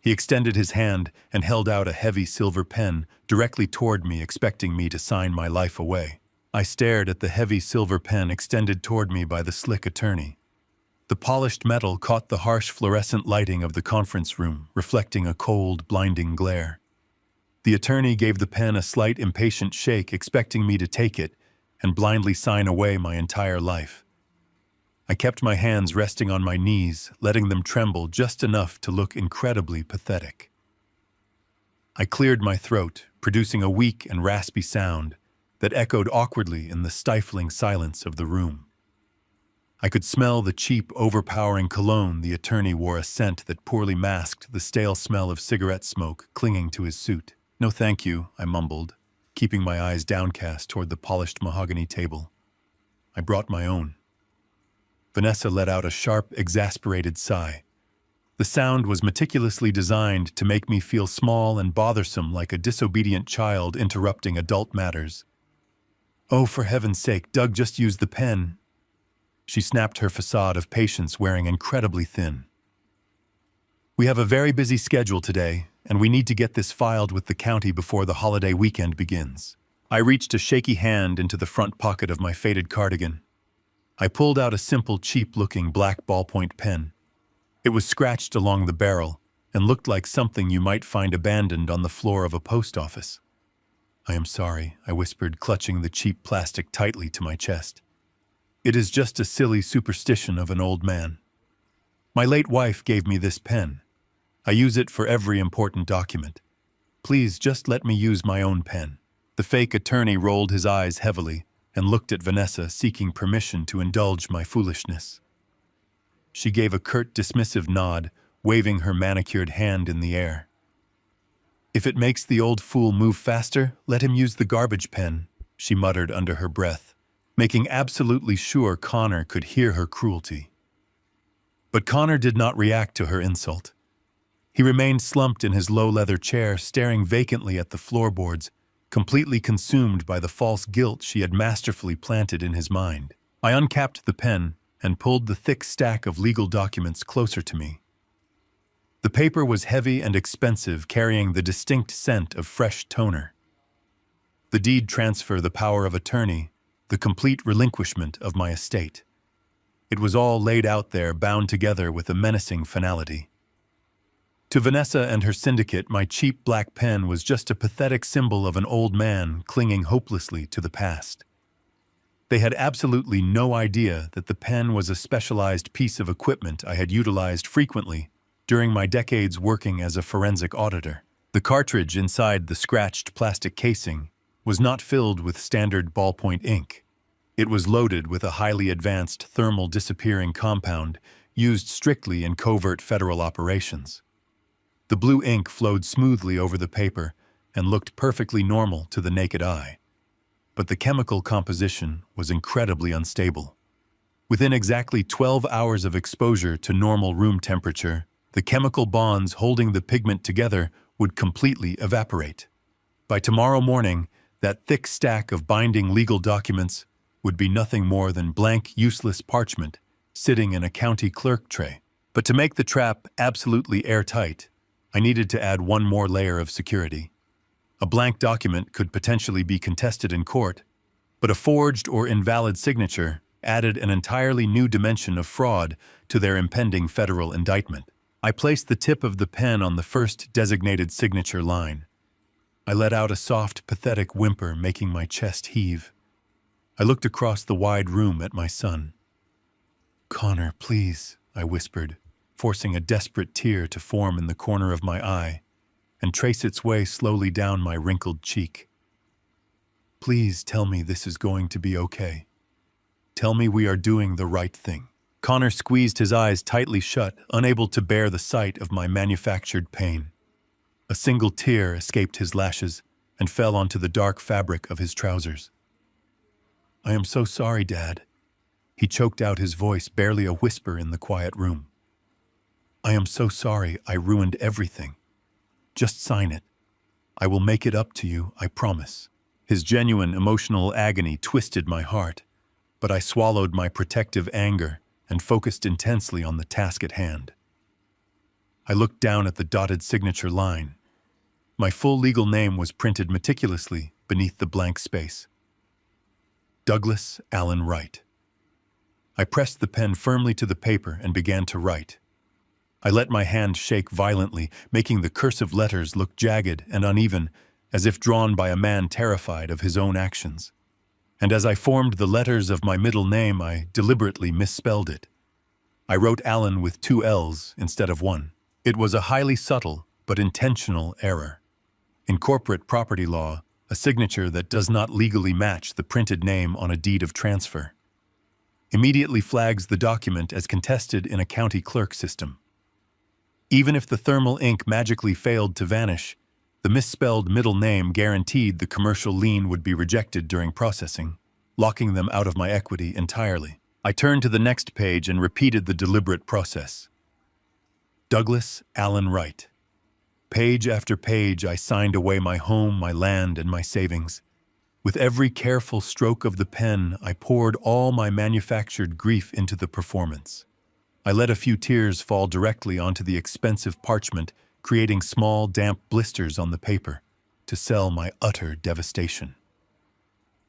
He extended his hand and held out a heavy silver pen directly toward me, expecting me to sign my life away. I stared at the heavy silver pen extended toward me by the slick attorney. The polished metal caught the harsh fluorescent lighting of the conference room, reflecting a cold, blinding glare. The attorney gave the pen a slight, impatient shake, expecting me to take it and blindly sign away my entire life. I kept my hands resting on my knees, letting them tremble just enough to look incredibly pathetic. I cleared my throat, producing a weak and raspy sound that echoed awkwardly in the stifling silence of the room. I could smell the cheap, overpowering cologne the attorney wore, a scent that poorly masked the stale smell of cigarette smoke clinging to his suit. "No, thank you," I mumbled, keeping my eyes downcast toward the polished mahogany table. I brought my own. Vanessa let out a sharp, exasperated sigh. The sound was meticulously designed to make me feel small and bothersome, like a disobedient child interrupting adult matters. "Oh, for heaven's sake, Doug just used the pen." She snapped her facade of patience, wearing incredibly thin. "We have a very busy schedule today, and we need to get this filed with the county before the holiday weekend begins. I reached a shaky hand into the front pocket of my faded cardigan. I pulled out a simple, cheap-looking black ballpoint pen. It was scratched along the barrel and looked like something you might find abandoned on the floor of a post office. "I am sorry," I whispered, clutching the cheap plastic tightly to my chest. "It is just a silly superstition of an old man. My late wife gave me this pen. I use it for every important document. Please just let me use my own pen." The fake attorney rolled his eyes heavily and looked at Vanessa, seeking permission to indulge my foolishness. She gave a curt, dismissive nod, waving her manicured hand in the air. "If it makes the old fool move faster, let him use the garbage pen," she muttered under her breath, making absolutely sure Connor could hear her cruelty. But Connor did not react to her insult. He remained slumped in his low leather chair, staring vacantly at the floorboards, completely consumed by the false guilt she had masterfully planted in his mind. I uncapped the pen and pulled the thick stack of legal documents closer to me. The paper was heavy and expensive, carrying the distinct scent of fresh toner. The deed transfer, the power of attorney, the complete relinquishment of my estate. It was all laid out there, bound together with a menacing finality. To Vanessa and her syndicate, my cheap black pen was just a pathetic symbol of an old man clinging hopelessly to the past. They had absolutely no idea that the pen was a specialized piece of equipment I had utilized frequently during my decades working as a forensic auditor. The cartridge inside the scratched plastic casing was not filled with standard ballpoint ink. It was loaded with a highly advanced thermal disappearing compound used strictly in covert federal operations. The blue ink flowed smoothly over the paper and looked perfectly normal to the naked eye. But the chemical composition was incredibly unstable. Within exactly 12 hours of exposure to normal room temperature, the chemical bonds holding the pigment together would completely evaporate. By tomorrow morning, that thick stack of binding legal documents would be nothing more than blank, useless parchment sitting in a county clerk tray. But to make the trap absolutely airtight, I needed to add one more layer of security. A blank document could potentially be contested in court, but a forged or invalid signature added an entirely new dimension of fraud to their impending federal indictment. I placed the tip of the pen on the first designated signature line. I let out a soft, pathetic whimper, making my chest heave. I looked across the wide room at my son. "Connor, please," I whispered, forcing a desperate tear to form in the corner of my eye and trace its way slowly down my wrinkled cheek. "Please tell me this is going to be okay. Tell me we are doing the right thing." Connor squeezed his eyes tightly shut, unable to bear the sight of my manufactured pain. A single tear escaped his lashes and fell onto the dark fabric of his trousers. "I am so sorry, Dad." He choked out, his voice barely a whisper in the quiet room. "I am so sorry I ruined everything. Just sign it. I will make it up to you, I promise." His genuine emotional agony twisted my heart, but I swallowed my protective anger and focused intensely on the task at hand. I looked down at the dotted signature line. My full legal name was printed meticulously beneath the blank space. Douglas Allen Wright. I pressed the pen firmly to the paper and began to write. I let my hand shake violently, making the cursive letters look jagged and uneven, as if drawn by a man terrified of his own actions. And as I formed the letters of my middle name, I deliberately misspelled it. I wrote Allen with 2 L's instead of 1. It was a highly subtle but intentional error. In corporate property law, a signature that does not legally match the printed name on a deed of transfer immediately flags the document as contested in a county clerk system. Even if the thermal ink magically failed to vanish, the misspelled middle name guaranteed the commercial lien would be rejected during processing, locking them out of my equity entirely. I turned to the next page and repeated the deliberate process. Douglas Allen Wright. Page after page, I signed away my home, my land, and my savings. With every careful stroke of the pen, I poured all my manufactured grief into the performance. I let a few tears fall directly onto the expensive parchment creating small, damp blisters on the paper to sell my utter devastation.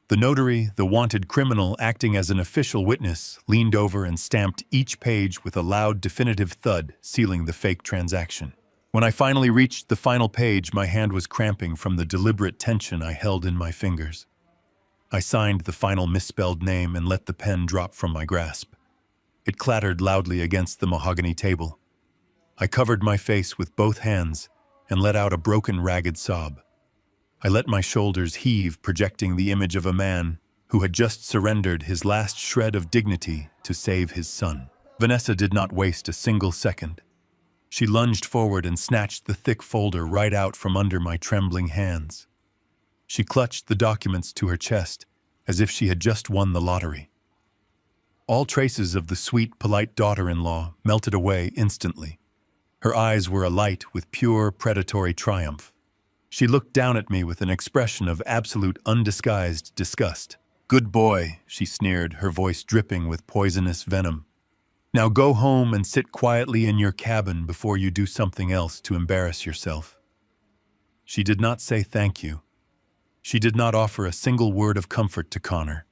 The notary, the wanted criminal acting as an official witness, leaned over and stamped each page with a loud, definitive thud, sealing the fake transaction. When I finally reached the final page, my hand was cramping from the deliberate tension I held in my fingers. I signed the final misspelled name and let the pen drop from my grasp. It clattered loudly against the mahogany table. I covered my face with both hands and let out a broken, ragged sob. I let my shoulders heave, projecting the image of a man who had just surrendered his last shred of dignity to save his son. Vanessa did not waste a single second. She lunged forward and snatched the thick folder right out from under my trembling hands. She clutched the documents to her chest as if she had just won the lottery. All traces of the sweet, polite daughter-in-law melted away instantly. Her eyes were alight with pure, predatory triumph. She looked down at me with an expression of absolute, undisguised disgust. "Good boy," she sneered, her voice dripping with poisonous venom. "Now go home and sit quietly in your cabin before you do something else to embarrass yourself." She did not say thank you. She did not offer a single word of comfort to Connor.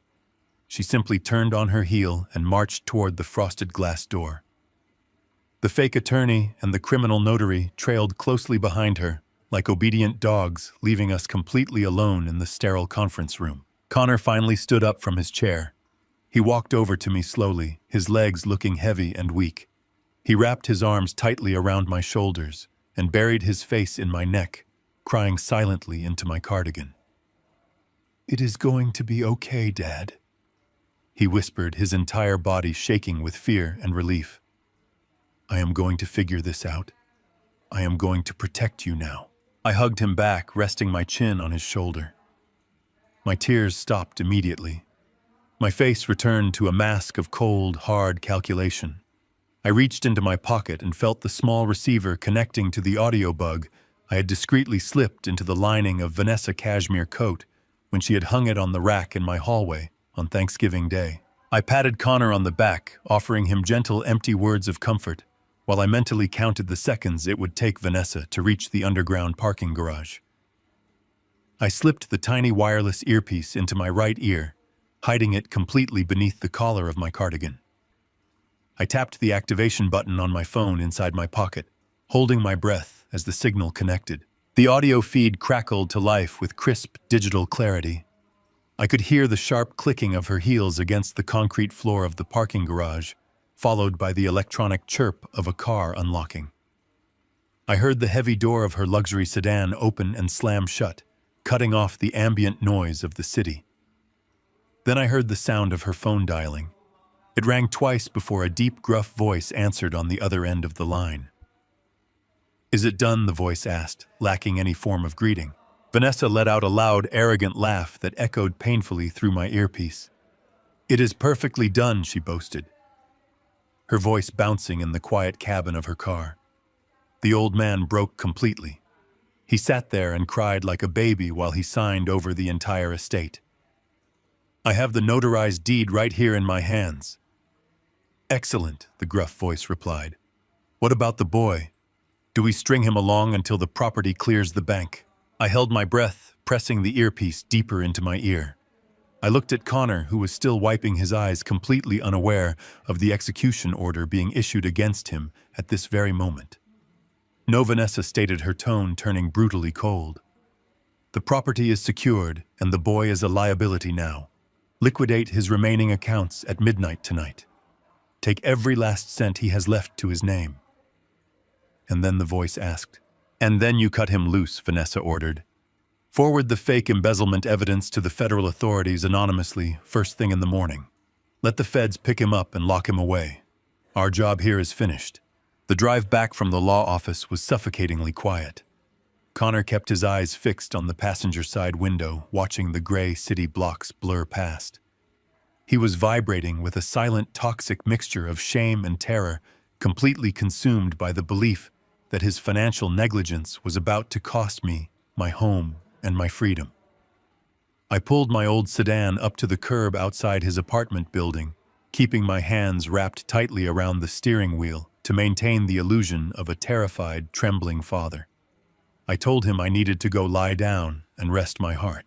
She simply turned on her heel and marched toward the frosted glass door. The fake attorney and the criminal notary trailed closely behind her, like obedient dogs, leaving us completely alone in the sterile conference room. Connor finally stood up from his chair. He walked over to me slowly, his legs looking heavy and weak. He wrapped his arms tightly around my shoulders and buried his face in my neck, crying silently into my cardigan. "It is going to be okay, Dad," he whispered, his entire body shaking with fear and relief. "I am going to figure this out. I am going to protect you now." I hugged him back, resting my chin on his shoulder. My tears stopped immediately. My face returned to a mask of cold, hard calculation. I reached into my pocket and felt the small receiver connecting to the audio bug I had discreetly slipped into the lining of Vanessa's cashmere coat when she had hung it on the rack in my hallway on Thanksgiving Day. I patted Connor on the back, offering him gentle, empty words of comfort, while I mentally counted the seconds it would take Vanessa to reach the underground parking garage. I slipped the tiny wireless earpiece into my right ear, hiding it completely beneath the collar of my cardigan. I tapped the activation button on my phone inside my pocket, holding my breath as the signal connected. The audio feed crackled to life with crisp digital clarity. I could hear the sharp clicking of her heels against the concrete floor of the parking garage, followed by the electronic chirp of a car unlocking. I heard the heavy door of her luxury sedan open and slam shut, cutting off the ambient noise of the city. Then I heard the sound of her phone dialing. It rang twice before a deep, gruff voice answered on the other end of the line. "Is it done?" the voice asked, lacking any form of greeting. Vanessa let out a loud, arrogant laugh that echoed painfully through my earpiece. "It is perfectly done," she boasted, her voice bouncing in the quiet cabin of her car. The old man broke completely. He sat there and cried like a baby while he signed over the entire estate. "I have the notarized deed right here in my hands." "Excellent," the gruff voice replied. "What about the boy? Do we string him along until the property clears the bank?" I held my breath, pressing the earpiece deeper into my ear. I looked at Connor, who was still wiping his eyes, completely unaware of the execution order being issued against him at this very moment. "No," Vanessa stated, her tone turning brutally cold. "The property is secured, and the boy is a liability now. Liquidate his remaining accounts at midnight tonight. Take every last cent he has left to his name." And then the voice asked, "And then you cut him loose," Vanessa ordered. "Forward the fake embezzlement evidence to the federal authorities anonymously first thing in the morning. Let the feds pick him up and lock him away. Our job here is finished." The drive back from the law office was suffocatingly quiet. Connor kept his eyes fixed on the passenger side window, watching the gray city blocks blur past. He was vibrating with a silent, toxic mixture of shame and terror, completely consumed by the belief that his financial negligence was about to cost me my home and my freedom. I pulled my old sedan up to the curb outside his apartment building, keeping my hands wrapped tightly around the steering wheel to maintain the illusion of a terrified, trembling father. I told him I needed to go lie down and rest my heart.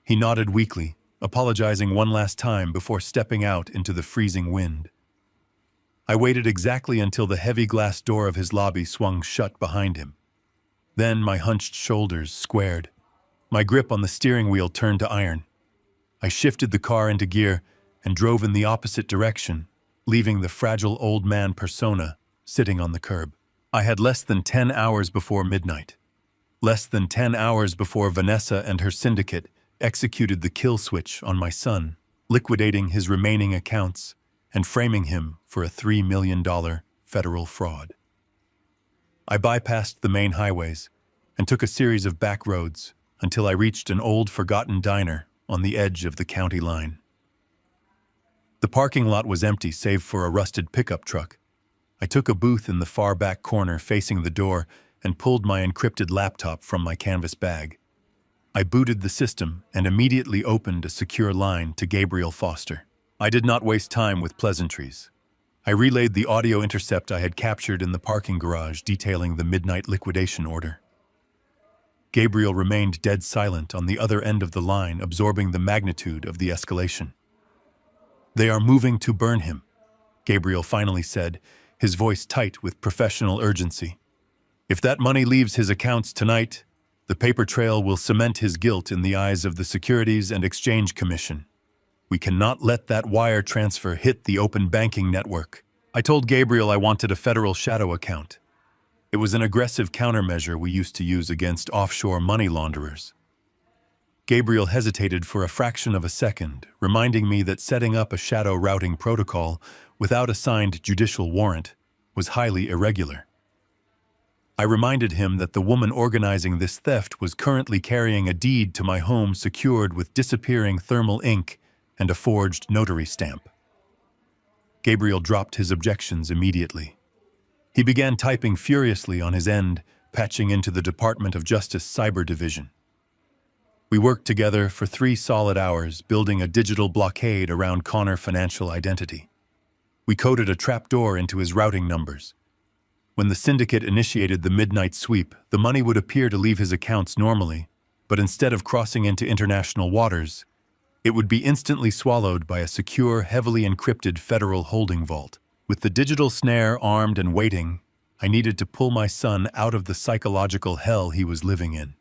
He nodded weakly, apologizing one last time before stepping out into the freezing wind. I waited exactly until the heavy glass door of his lobby swung shut behind him. Then my hunched shoulders squared. My grip on the steering wheel turned to iron. I shifted the car into gear and drove in the opposite direction, leaving the fragile old man persona sitting on the curb. I had less than 10 hours before midnight. Less than 10 hours before Vanessa and her syndicate executed the kill switch on my son, liquidating his remaining accounts and framing him for a $3 million federal fraud. I bypassed the main highways and took a series of back roads until I reached an old forgotten diner on the edge of the county line. The parking lot was empty save for a rusted pickup truck. I took a booth in the far back corner facing the door and pulled my encrypted laptop from my canvas bag. I booted the system and immediately opened a secure line to Gabriel Foster. I did not waste time with pleasantries. I relayed the audio intercept I had captured in the parking garage detailing the midnight liquidation order. Gabriel remained dead silent on the other end of the line, absorbing the magnitude of the escalation. "They are moving to burn him," Gabriel finally said, his voice tight with professional urgency. "If that money leaves his accounts tonight, the paper trail will cement his guilt in the eyes of the Securities and Exchange Commission. We cannot let that wire transfer hit the open banking network." I told Gabriel I wanted a federal shadow account. It was an aggressive countermeasure we used to use against offshore money launderers. Gabriel hesitated for a fraction of a second, reminding me that setting up a shadow routing protocol without a signed judicial warrant was highly irregular. I reminded him that the woman organizing this theft was currently carrying a deed to my home secured with disappearing thermal ink and a forged notary stamp. Gabriel dropped his objections immediately. He began typing furiously on his end, patching into the Department of Justice Cyber Division. We worked together for 3 solid hours, building a digital blockade around Connor financial identity. We coded a trapdoor into his routing numbers. When the syndicate initiated the midnight sweep, the money would appear to leave his accounts normally, but instead of crossing into international waters, it would be instantly swallowed by a secure, heavily encrypted federal holding vault. With the digital snare armed and waiting, I needed to pull my son out of the psychological hell he was living in.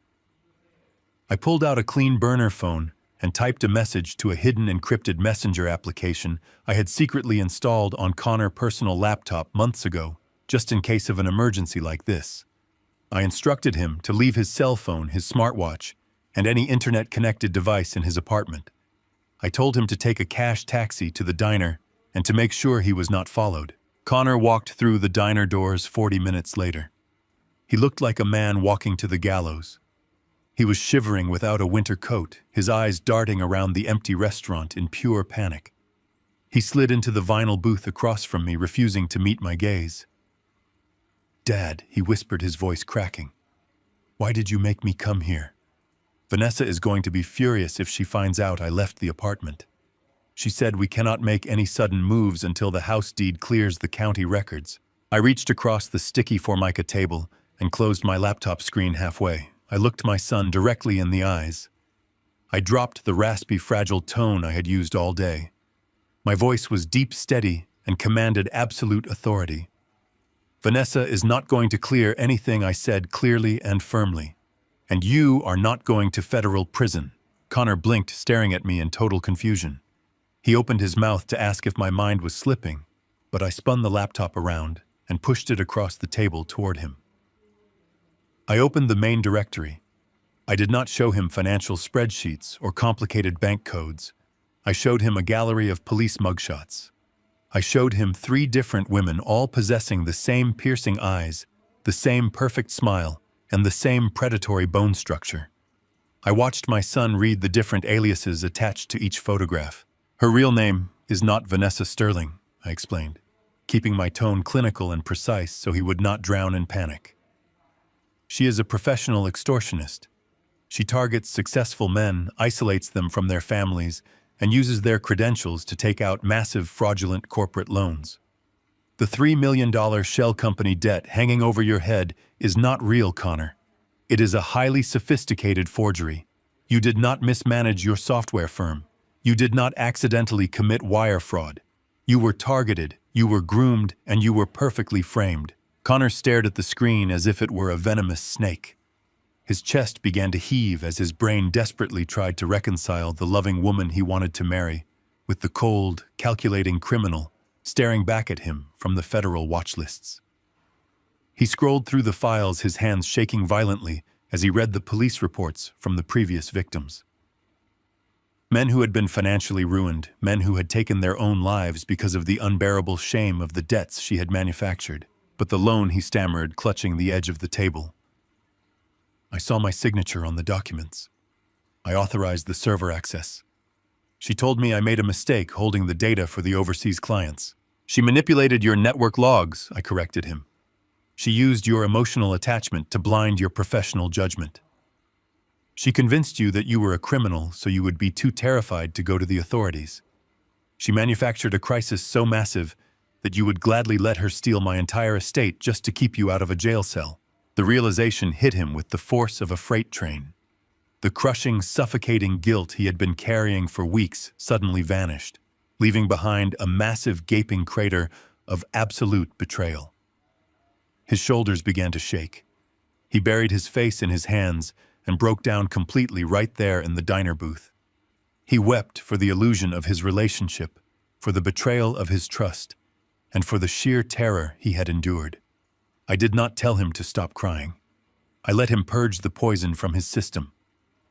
I pulled out a clean burner phone and typed a message to a hidden encrypted messenger application I had secretly installed on Connor's personal laptop months ago, just in case of an emergency like this. I instructed him to leave his cell phone, his smartwatch, and any internet-connected device in his apartment. I told him to take a cash taxi to the diner and to make sure he was not followed. Connor walked through the diner doors 40 minutes later. He looked like a man walking to the gallows. He was shivering without a winter coat, his eyes darting around the empty restaurant in pure panic. He slid into the vinyl booth across from me, refusing to meet my gaze. "Dad," he whispered, his voice cracking. "Why did you make me come here? Vanessa is going to be furious if she finds out I left the apartment. She said we cannot make any sudden moves until the house deed clears the county records." I reached across the sticky Formica table and closed my laptop screen halfway. I looked my son directly in the eyes. I dropped the raspy, fragile tone I had used all day. My voice was deep, steady, and commanded absolute authority. "Vanessa is not going to clear anything I said clearly and firmly. And you are not going to federal prison." Connor blinked, staring at me in total confusion. He opened his mouth to ask if my mind was slipping, but I spun the laptop around and pushed it across the table toward him. I opened the main directory. I did not show him financial spreadsheets or complicated bank codes. I showed him a gallery of police mugshots. I showed him 3 different women, all possessing the same piercing eyes, the same perfect smile, and the same predatory bone structure. I watched my son read the different aliases attached to each photograph. "Her real name is not Vanessa Sterling," I explained, keeping my tone clinical and precise so he would not drown in panic. "She is a professional extortionist. She targets successful men, isolates them from their families, and uses their credentials to take out massive fraudulent corporate loans. The $3 million shell company debt hanging over your head is not real, Connor. It is a highly sophisticated forgery. You did not mismanage your software firm. You did not accidentally commit wire fraud. You were targeted, you were groomed, and you were perfectly framed. Connor stared at the screen as if it were a venomous snake. His chest began to heave as his brain desperately tried to reconcile the loving woman he wanted to marry with the cold, calculating criminal staring back at him from the federal watch lists. He scrolled through the files, his hands shaking violently as he read the police reports from the previous victims. Men who had been financially ruined, men who had taken their own lives because of the unbearable shame of the debts she had manufactured. But the loan, he stammered, clutching the edge of the table. I saw my signature on the documents. I authorized the server access. She told me I made a mistake holding the data for the overseas clients. She manipulated your network logs, I corrected him. She used your emotional attachment to blind your professional judgment. She convinced you that you were a criminal so you would be too terrified to go to the authorities. She manufactured a crisis so massive that you would gladly let her steal my entire estate just to keep you out of a jail cell. The realization hit him with the force of a freight train. The crushing, suffocating guilt he had been carrying for weeks suddenly vanished, leaving behind a massive gaping crater of absolute betrayal. His shoulders began to shake. He buried his face in his hands and broke down completely right there in the diner booth. He wept for the illusion of his relationship, for the betrayal of his trust, and for the sheer terror he had endured. I did not tell him to stop crying. I let him purge the poison from his system.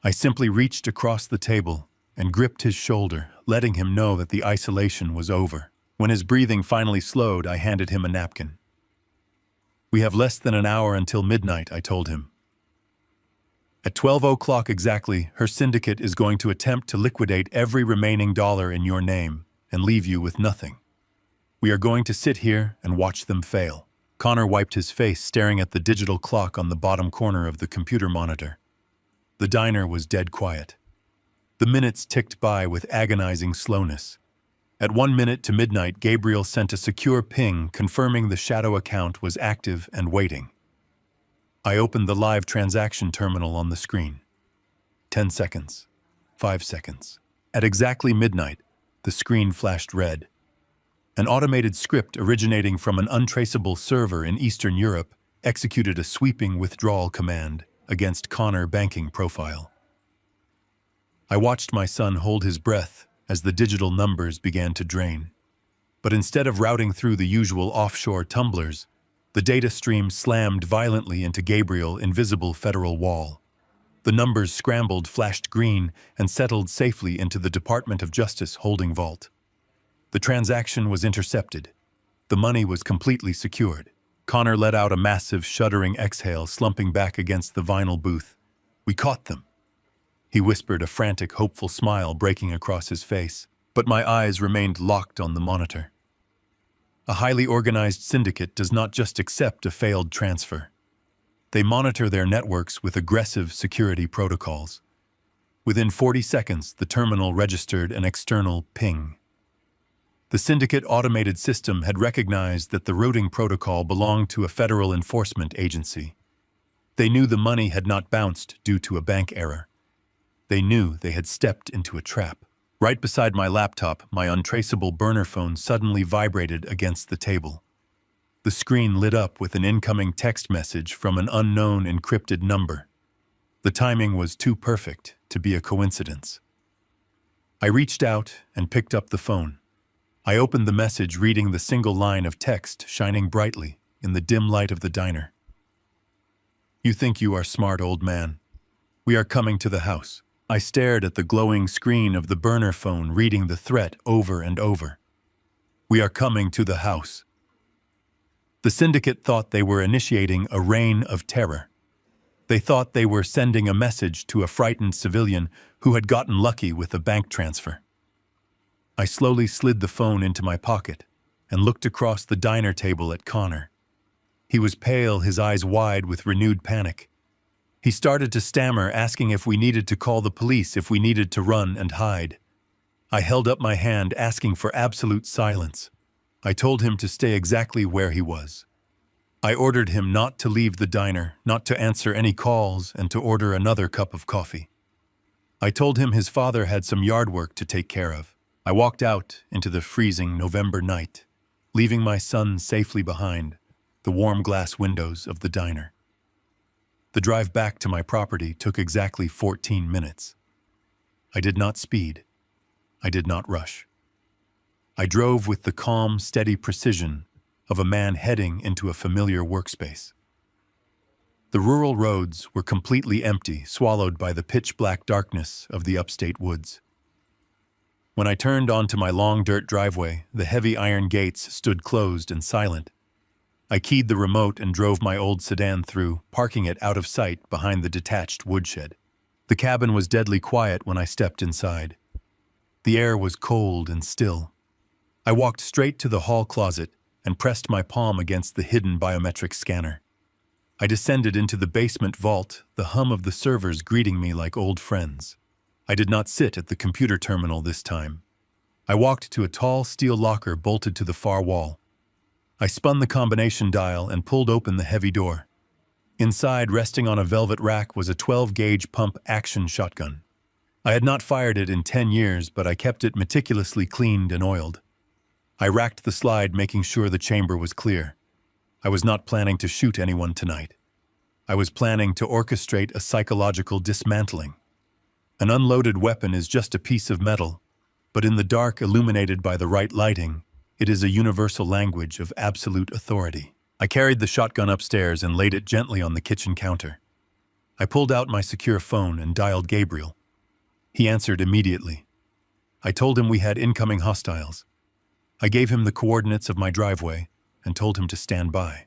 I simply reached across the table and gripped his shoulder, letting him know that the isolation was over. When his breathing finally slowed, I handed him a napkin. We have less than an hour until midnight, I told him. At 12 o'clock exactly, her syndicate is going to attempt to liquidate every remaining dollar in your name and leave you with nothing. We are going to sit here and watch them fail. Connor wiped his face, staring at the digital clock on the bottom corner of the computer monitor. The diner was dead quiet. The minutes ticked by with agonizing slowness. At 1 minute to midnight, Gabriel sent a secure ping confirming the shadow account was active and waiting. I opened the live transaction terminal on the screen. 10 seconds. 5 seconds. At exactly midnight, the screen flashed red. An automated script originating from an untraceable server in Eastern Europe executed a sweeping withdrawal command against Connor banking profile. I watched my son hold his breath as the digital numbers began to drain. But instead of routing through the usual offshore tumblers, the data stream slammed violently into Gabriel's invisible federal wall. The numbers scrambled, flashed green, and settled safely into the Department of Justice holding vault. The transaction was intercepted. The money was completely secured. Connor let out a massive, shuddering exhale, slumping back against the vinyl booth. We caught them. He whispered, a frantic, hopeful smile breaking across his face. But my eyes remained locked on the monitor. A highly organized syndicate does not just accept a failed transfer. They monitor their networks with aggressive security protocols. Within 40 seconds, the terminal registered an external ping. The syndicate automated system had recognized that the routing protocol belonged to a federal enforcement agency. They knew the money had not bounced due to a bank error. They knew they had stepped into a trap. Right beside my laptop, my untraceable burner phone suddenly vibrated against the table. The screen lit up with an incoming text message from an unknown encrypted number. The timing was too perfect to be a coincidence. I reached out and picked up the phone. I opened the message, reading the single line of text shining brightly in the dim light of the diner. You think you are smart, old man. We are coming to the house. I stared at the glowing screen of the burner phone, reading the threat over and over. We are coming to the house. The syndicate thought they were initiating a reign of terror. They thought they were sending a message to a frightened civilian who had gotten lucky with a bank transfer. I slowly slid the phone into my pocket and looked across the diner table at Connor. He was pale, his eyes wide with renewed panic. He started to stammer, asking if we needed to call the police, if we needed to run and hide. I held up my hand, asking for absolute silence. I told him to stay exactly where he was. I ordered him not to leave the diner, not to answer any calls, and to order another cup of coffee. I told him his father had some yard work to take care of. I walked out into the freezing November night, leaving my son safely behind the warm glass windows of the diner. The drive back to my property took exactly 14 minutes. I did not speed. I did not rush. I drove with the calm, steady precision of a man heading into a familiar workspace. The rural roads were completely empty, swallowed by the pitch-black darkness of the upstate woods. When I turned onto my long dirt driveway, the heavy iron gates stood closed and silent. I keyed the remote and drove my old sedan through, parking it out of sight behind the detached woodshed. The cabin was deadly quiet when I stepped inside. The air was cold and still. I walked straight to the hall closet and pressed my palm against the hidden biometric scanner. I descended into the basement vault, the hum of the servers greeting me like old friends. I did not sit at the computer terminal this time. I walked to a tall steel locker bolted to the far wall. I spun the combination dial and pulled open the heavy door. Inside, resting on a velvet rack, was a 12-gauge pump-action shotgun. I had not fired it in 10 years, but I kept it meticulously cleaned and oiled. I racked the slide, making sure the chamber was clear. I was not planning to shoot anyone tonight. I was planning to orchestrate a psychological dismantling. An unloaded weapon is just a piece of metal, but in the dark, illuminated by the right lighting, it is a universal language of absolute authority. I carried the shotgun upstairs and laid it gently on the kitchen counter. I pulled out my secure phone and dialed Gabriel. He answered immediately. I told him we had incoming hostiles. I gave him the coordinates of my driveway and told him to stand by.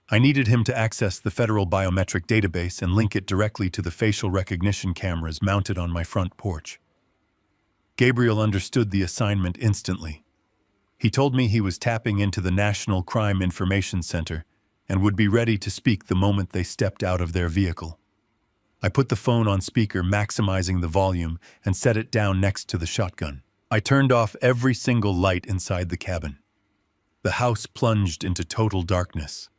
I needed him to access the federal biometric database and link it directly to the facial recognition cameras mounted on my front porch. Gabriel understood the assignment instantly. He told me he was tapping into the National Crime Information Center and would be ready to speak the moment they stepped out of their vehicle. I put the phone on speaker, maximizing the volume, and set it down next to the shotgun. I turned off every single light inside the cabin. The house plunged into total darkness.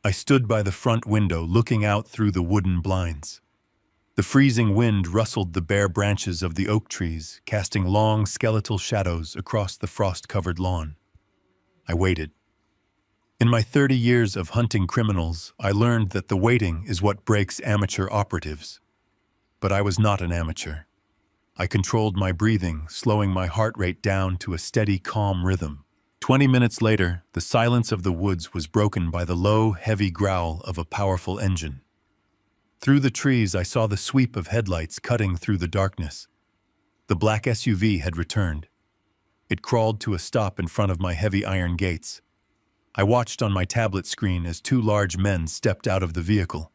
I stood by the front window, looking out through the wooden blinds. The freezing wind rustled the bare branches of the oak trees, casting long skeletal shadows across the frost-covered lawn. I waited. In my 30 years of hunting criminals, I learned that the waiting is what breaks amateur operatives. But I was not an amateur. I controlled my breathing, slowing my heart rate down to a steady, calm rhythm. 20 minutes later, the silence of the woods was broken by the low, heavy growl of a powerful engine. Through the trees, I saw the sweep of headlights cutting through the darkness. The black SUV had returned. It crawled to a stop in front of my heavy iron gates. I watched on my tablet screen as two large men stepped out of the vehicle.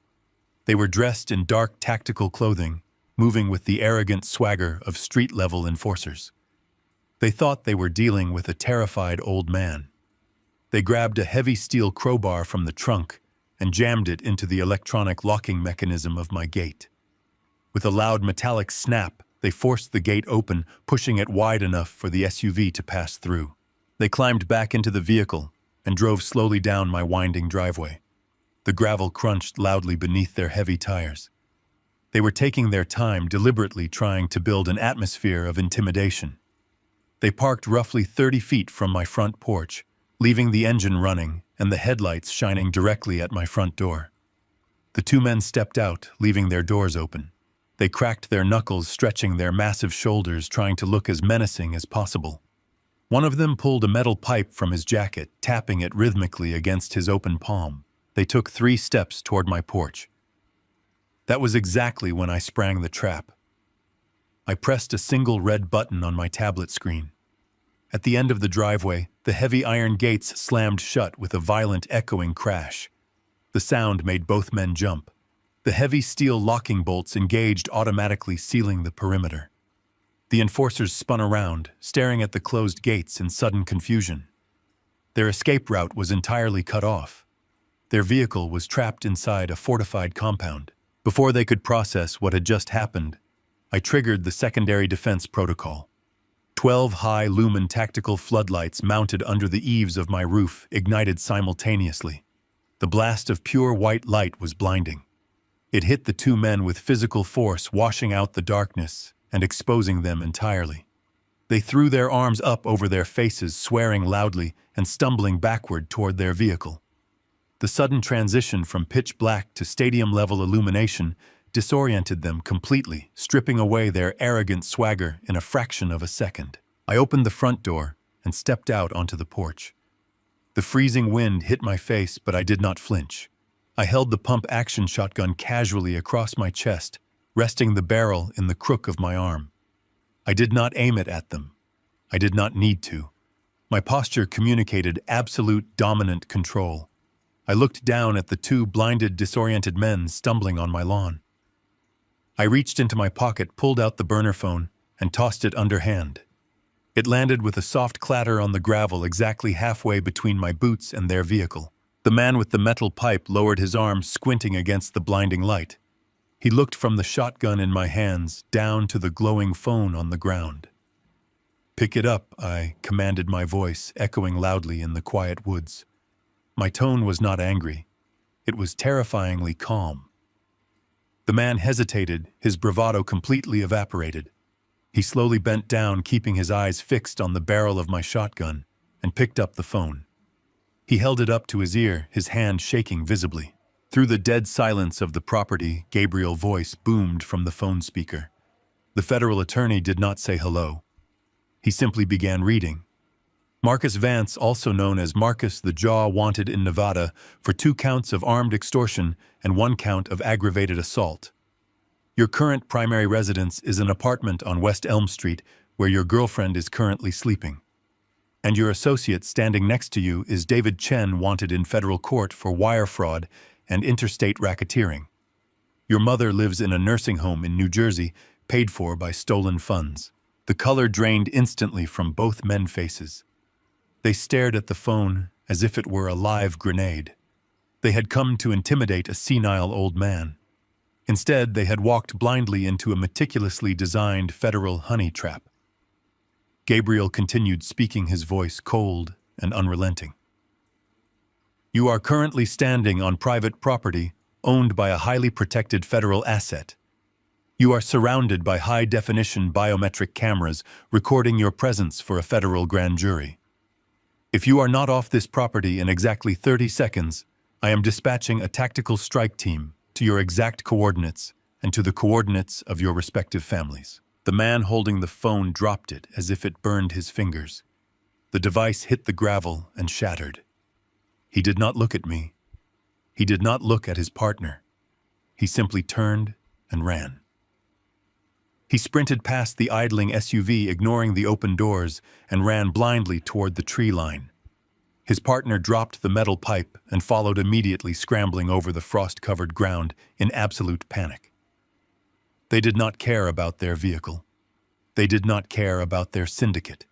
They were dressed in dark tactical clothing, moving with the arrogant swagger of street-level enforcers. They thought they were dealing with a terrified old man. They grabbed a heavy steel crowbar from the trunk and jammed it into the electronic locking mechanism of my gate. With a loud metallic snap, they forced the gate open, pushing it wide enough for the SUV to pass through. They climbed back into the vehicle and drove slowly down my winding driveway. The gravel crunched loudly beneath their heavy tires. They were taking their time, deliberately trying to build an atmosphere of intimidation. They parked roughly 30 feet from my front porch, leaving the engine running and the headlights shining directly at my front door. The two men stepped out, leaving their doors open. They cracked their knuckles, stretching their massive shoulders, trying to look as menacing as possible. One of them pulled a metal pipe from his jacket, tapping it rhythmically against his open palm. They took 3 steps toward my porch. That was exactly when I sprang the trap. I pressed a single red button on my tablet screen. At the end of the driveway, the heavy iron gates slammed shut with a violent echoing crash. The sound made both men jump. The heavy steel locking bolts engaged, automatically sealing the perimeter. The enforcers spun around, staring at the closed gates in sudden confusion. Their escape route was entirely cut off. Their vehicle was trapped inside a fortified compound. Before they could process what had just happened, I triggered the secondary defense protocol. 12 high-lumen tactical floodlights mounted under the eaves of my roof ignited simultaneously. The blast of pure white light was blinding. It hit the two men with physical force, washing out the darkness and exposing them entirely. They threw their arms up over their faces, swearing loudly and stumbling backward toward their vehicle. The sudden transition from pitch black to stadium-level illumination disoriented them completely, stripping away their arrogant swagger in a fraction of a second. I opened the front door and stepped out onto the porch. The freezing wind hit my face, but I did not flinch. I held the pump-action shotgun casually across my chest, resting the barrel in the crook of my arm. I did not aim it at them. I did not need to. My posture communicated absolute dominant control. I looked down at the two blinded, disoriented men stumbling on my lawn. I reached into my pocket, pulled out the burner phone, and tossed it underhand. It landed with a soft clatter on the gravel exactly halfway between my boots and their vehicle. The man with the metal pipe lowered his arm, squinting against the blinding light. He looked from the shotgun in my hands down to the glowing phone on the ground. "Pick it up," I commanded, my voice echoing loudly in the quiet woods. My tone was not angry. It was terrifyingly calm. The man hesitated, his bravado completely evaporated. He slowly bent down, keeping his eyes fixed on the barrel of my shotgun, and picked up the phone. He held it up to his ear, his hand shaking visibly. Through the dead silence of the property, Gabriel's voice boomed from the phone speaker. The federal attorney did not say hello. He simply began reading. Marcus Vance, also known as Marcus the Jaw, wanted in Nevada for 2 counts of armed extortion and 1 count of aggravated assault. Your current primary residence is an apartment on West Elm Street where your girlfriend is currently sleeping. And your associate standing next to you is David Chen, wanted in federal court for wire fraud and interstate racketeering. Your mother lives in a nursing home in New Jersey, paid for by stolen funds. The color drained instantly from both men's faces. They stared at the phone as if it were a live grenade. They had come to intimidate a senile old man. Instead, they had walked blindly into a meticulously designed federal honey trap. Gabriel continued, speaking, his voice cold and unrelenting. You are currently standing on private property owned by a highly protected federal asset. You are surrounded by high-definition biometric cameras recording your presence for a federal grand jury. If you are not off this property in exactly 30 seconds, I am dispatching a tactical strike team to your exact coordinates and to the coordinates of your respective families. The man holding the phone dropped it as if it burned his fingers. The device hit the gravel and shattered. He did not look at me. He did not look at his partner. He simply turned and ran. He sprinted past the idling SUV, ignoring the open doors, and ran blindly toward the tree line. His partner dropped the metal pipe and followed immediately, scrambling over the frost-covered ground in absolute panic. They did not care about their vehicle. They did not care about their syndicate.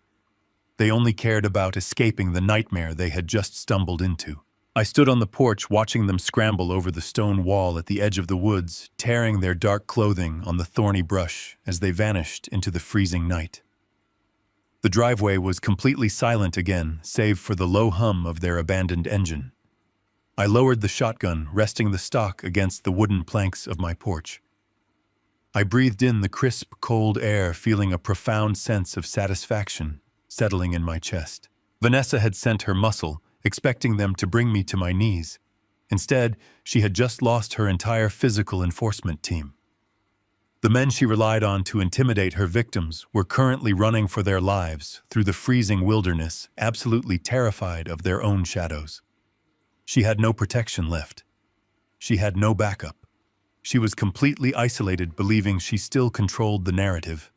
They only cared about escaping the nightmare they had just stumbled into. I stood on the porch watching them scramble over the stone wall at the edge of the woods, tearing their dark clothing on the thorny brush as they vanished into the freezing night. The driveway was completely silent again, save for the low hum of their abandoned engine. I lowered the shotgun, resting the stock against the wooden planks of my porch. I breathed in the crisp, cold air, feeling a profound sense of satisfaction settling in my chest. Vanessa had sent her muscle, expecting them to bring me to my knees. Instead, she had just lost her entire physical enforcement team. The men she relied on to intimidate her victims were currently running for their lives through the freezing wilderness, absolutely terrified of their own shadows. She had no protection left. She had no backup. She was completely isolated, believing she still controlled the narrative.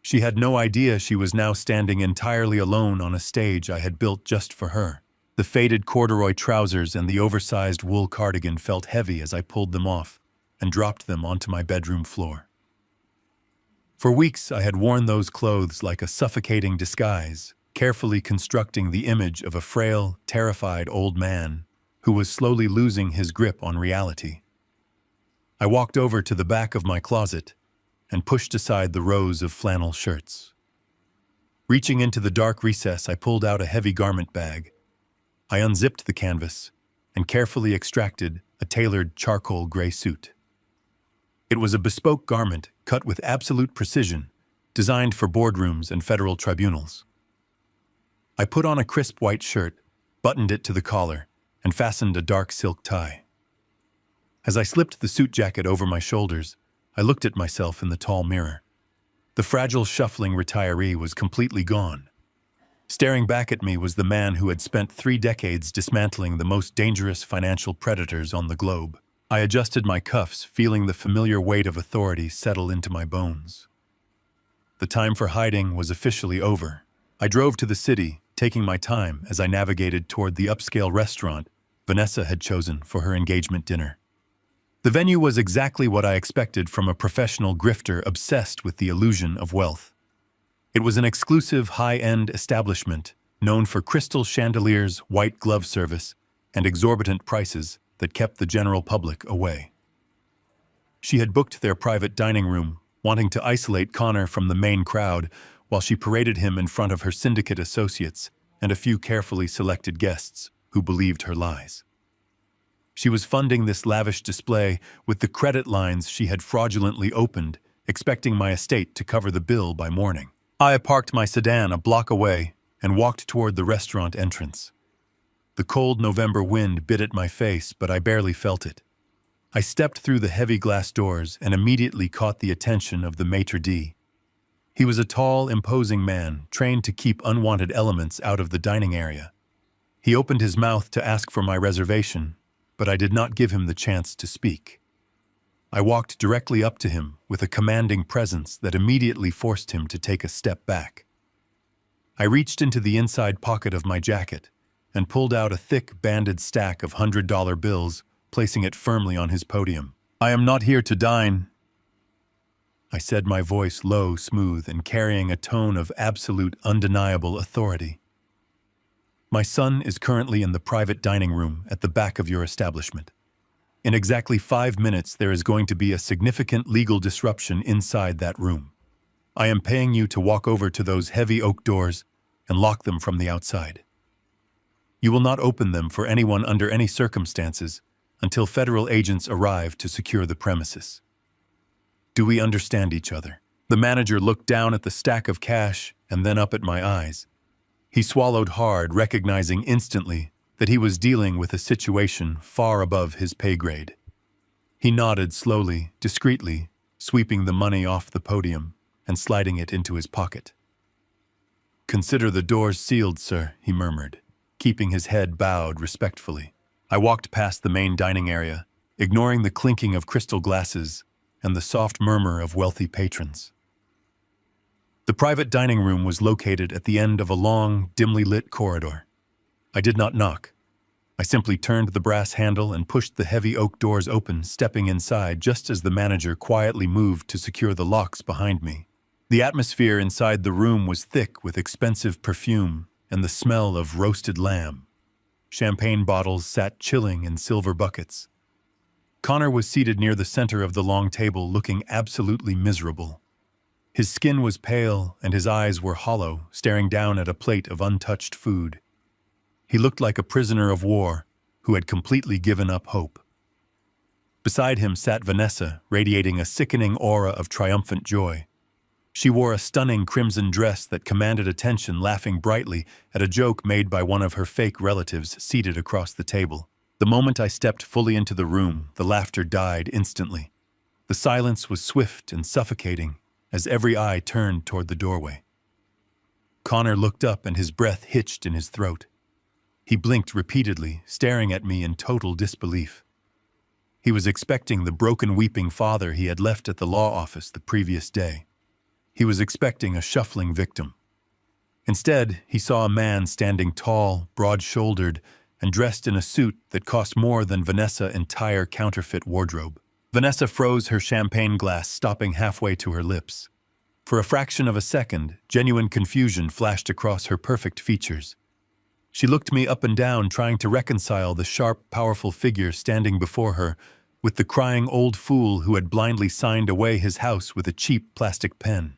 She had no idea she was now standing entirely alone on a stage I had built just for her. The faded corduroy trousers and the oversized wool cardigan felt heavy as I pulled them off and dropped them onto my bedroom floor. For weeks, I had worn those clothes like a suffocating disguise, carefully constructing the image of a frail, terrified old man who was slowly losing his grip on reality. I walked over to the back of my closet and pushed aside the rows of flannel shirts. Reaching into the dark recess, I pulled out a heavy garment bag. I unzipped the canvas and carefully extracted a tailored charcoal gray suit. It was a bespoke garment cut with absolute precision, designed for boardrooms and federal tribunals. I put on a crisp white shirt, buttoned it to the collar, and fastened a dark silk tie. As I slipped the suit jacket over my shoulders, I looked at myself in the tall mirror. The fragile, shuffling retiree was completely gone. Staring back at me was the man who had spent 3 decades dismantling the most dangerous financial predators on the globe. I adjusted my cuffs, feeling the familiar weight of authority settle into my bones. The time for hiding was officially over. I drove to the city, taking my time as I navigated toward the upscale restaurant Vanessa had chosen for her engagement dinner. The venue was exactly what I expected from a professional grifter obsessed with the illusion of wealth. It was an exclusive, high-end establishment known for crystal chandeliers, white glove service, and exorbitant prices that kept the general public away. She had booked their private dining room, wanting to isolate Connor from the main crowd while she paraded him in front of her syndicate associates and a few carefully selected guests who believed her lies. She was funding this lavish display with the credit lines she had fraudulently opened, expecting my estate to cover the bill by morning. I parked my sedan a block away and walked toward the restaurant entrance. The cold November wind bit at my face, but I barely felt it. I stepped through the heavy glass doors and immediately caught the attention of the maitre d'. He was a tall, imposing man, trained to keep unwanted elements out of the dining area. He opened his mouth to ask for my reservation, but I did not give him the chance to speak. I walked directly up to him with a commanding presence that immediately forced him to take a step back. I reached into the inside pocket of my jacket and pulled out a thick, banded stack of $100 bills, placing it firmly on his podium. "I am not here to dine," I said, my voice low, smooth, and carrying a tone of absolute, undeniable authority. "My son is currently in the private dining room at the back of your establishment. In exactly 5 minutes, there is going to be a significant legal disruption inside that room. I am paying you to walk over to those heavy oak doors and lock them from the outside. You will not open them for anyone under any circumstances until federal agents arrive to secure the premises. Do we understand each other?" The manager looked down at the stack of cash and then up at my eyes. He swallowed hard, recognizing instantly that he was dealing with a situation far above his pay grade. He nodded slowly, discreetly, sweeping the money off the podium and sliding it into his pocket. "Consider the doors sealed, sir," he murmured, keeping his head bowed respectfully. I walked past the main dining area, ignoring the clinking of crystal glasses and the soft murmur of wealthy patrons. The private dining room was located at the end of a long, dimly lit corridor. I did not knock. I simply turned the brass handle and pushed the heavy oak doors open, stepping inside just as the manager quietly moved to secure the locks behind me. The atmosphere inside the room was thick with expensive perfume and the smell of roasted lamb. Champagne bottles sat chilling in silver buckets. Connor was seated near the center of the long table, looking absolutely miserable. His skin was pale and his eyes were hollow, staring down at a plate of untouched food. He looked like a prisoner of war who had completely given up hope. Beside him sat Vanessa, radiating a sickening aura of triumphant joy. She wore a stunning crimson dress that commanded attention, laughing brightly at a joke made by one of her fake relatives seated across the table. The moment I stepped fully into the room, the laughter died instantly. The silence was swift and suffocating as every eye turned toward the doorway. Connor looked up and his breath hitched in his throat. He blinked repeatedly, staring at me in total disbelief. He was expecting the broken, weeping father he had left at the law office the previous day. He was expecting a shuffling victim. Instead, he saw a man standing tall, broad-shouldered, and dressed in a suit that cost more than Vanessa's entire counterfeit wardrobe. Vanessa froze her champagne glass, stopping halfway to her lips. For a fraction of a second, genuine confusion flashed across her perfect features. She looked me up and down, trying to reconcile the sharp, powerful figure standing before her with the crying old fool who had blindly signed away his house with a cheap plastic pen.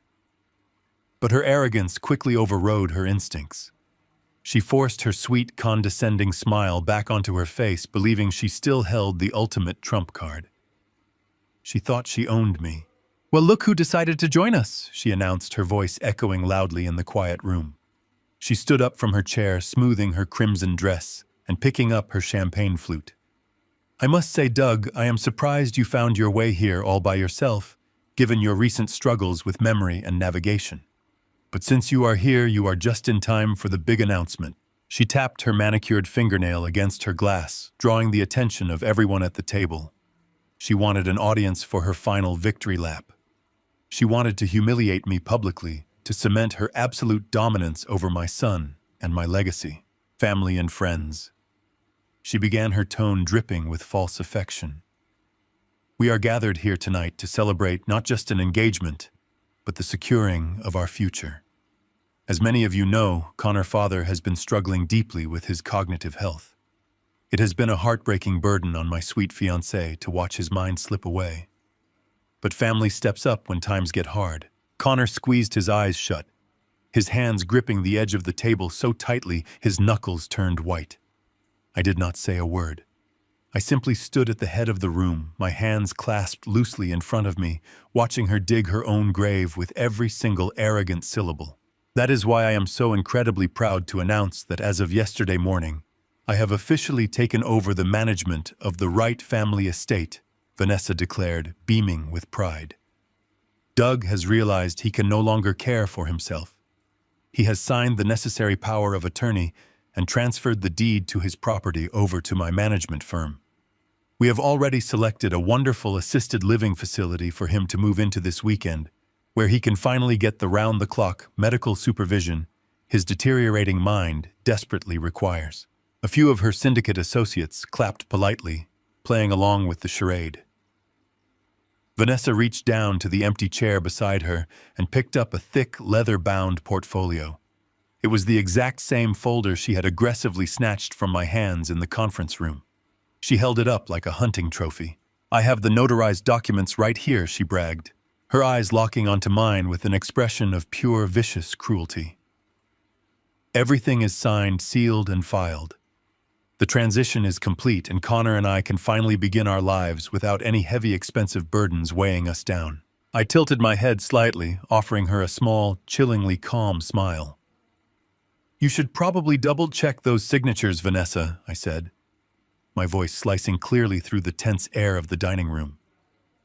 But her arrogance quickly overrode her instincts. She forced her sweet, condescending smile back onto her face, believing she still held the ultimate trump card. She thought she owned me. "Well, look who decided to join us," she announced, her voice echoing loudly in the quiet room. She stood up from her chair, smoothing her crimson dress and picking up her champagne flute. "I must say, Doug, I am surprised you found your way here all by yourself, given your recent struggles with memory and navigation. But since you are here, you are just in time for the big announcement." She tapped her manicured fingernail against her glass, drawing the attention of everyone at the table. She wanted an audience for her final victory lap. She wanted to humiliate me publicly, to cement her absolute dominance over my son and my legacy, family and friends. She began, her tone dripping with false affection. "We are gathered here tonight to celebrate not just an engagement, but the securing of our future. As many of you know, Connor father has been struggling deeply with his cognitive health. It has been a heartbreaking burden on my sweet fiancée to watch his mind slip away. But family steps up when times get hard." Connor squeezed his eyes shut, his hands gripping the edge of the table so tightly his knuckles turned white. I did not say a word. I simply stood at the head of the room, my hands clasped loosely in front of me, watching her dig her own grave with every single arrogant syllable. That is why I am so incredibly proud to announce that as of yesterday morning, I have officially taken over the management of the Wright family estate, Vanessa declared, beaming with pride. Doug has realized he can no longer care for himself. He has signed the necessary power of attorney and transferred the deed to his property over to my management firm. We have already selected a wonderful assisted living facility for him to move into this weekend, where he can finally get the round-the-clock medical supervision his deteriorating mind desperately requires. A few of her syndicate associates clapped politely, playing along with the charade. Vanessa reached down to the empty chair beside her and picked up a thick, leather-bound portfolio. It was the exact same folder she had aggressively snatched from my hands in the conference room. She held it up like a hunting trophy. "I have the notarized documents right here," she bragged, her eyes locking onto mine with an expression of pure vicious cruelty. "Everything is signed, sealed, and filed. The transition is complete, and Connor and I can finally begin our lives without any heavy, expensive burdens weighing us down." I tilted my head slightly, offering her a small, chillingly calm smile. "You should probably double-check those signatures, Vanessa," I said, my voice slicing clearly through the tense air of the dining room.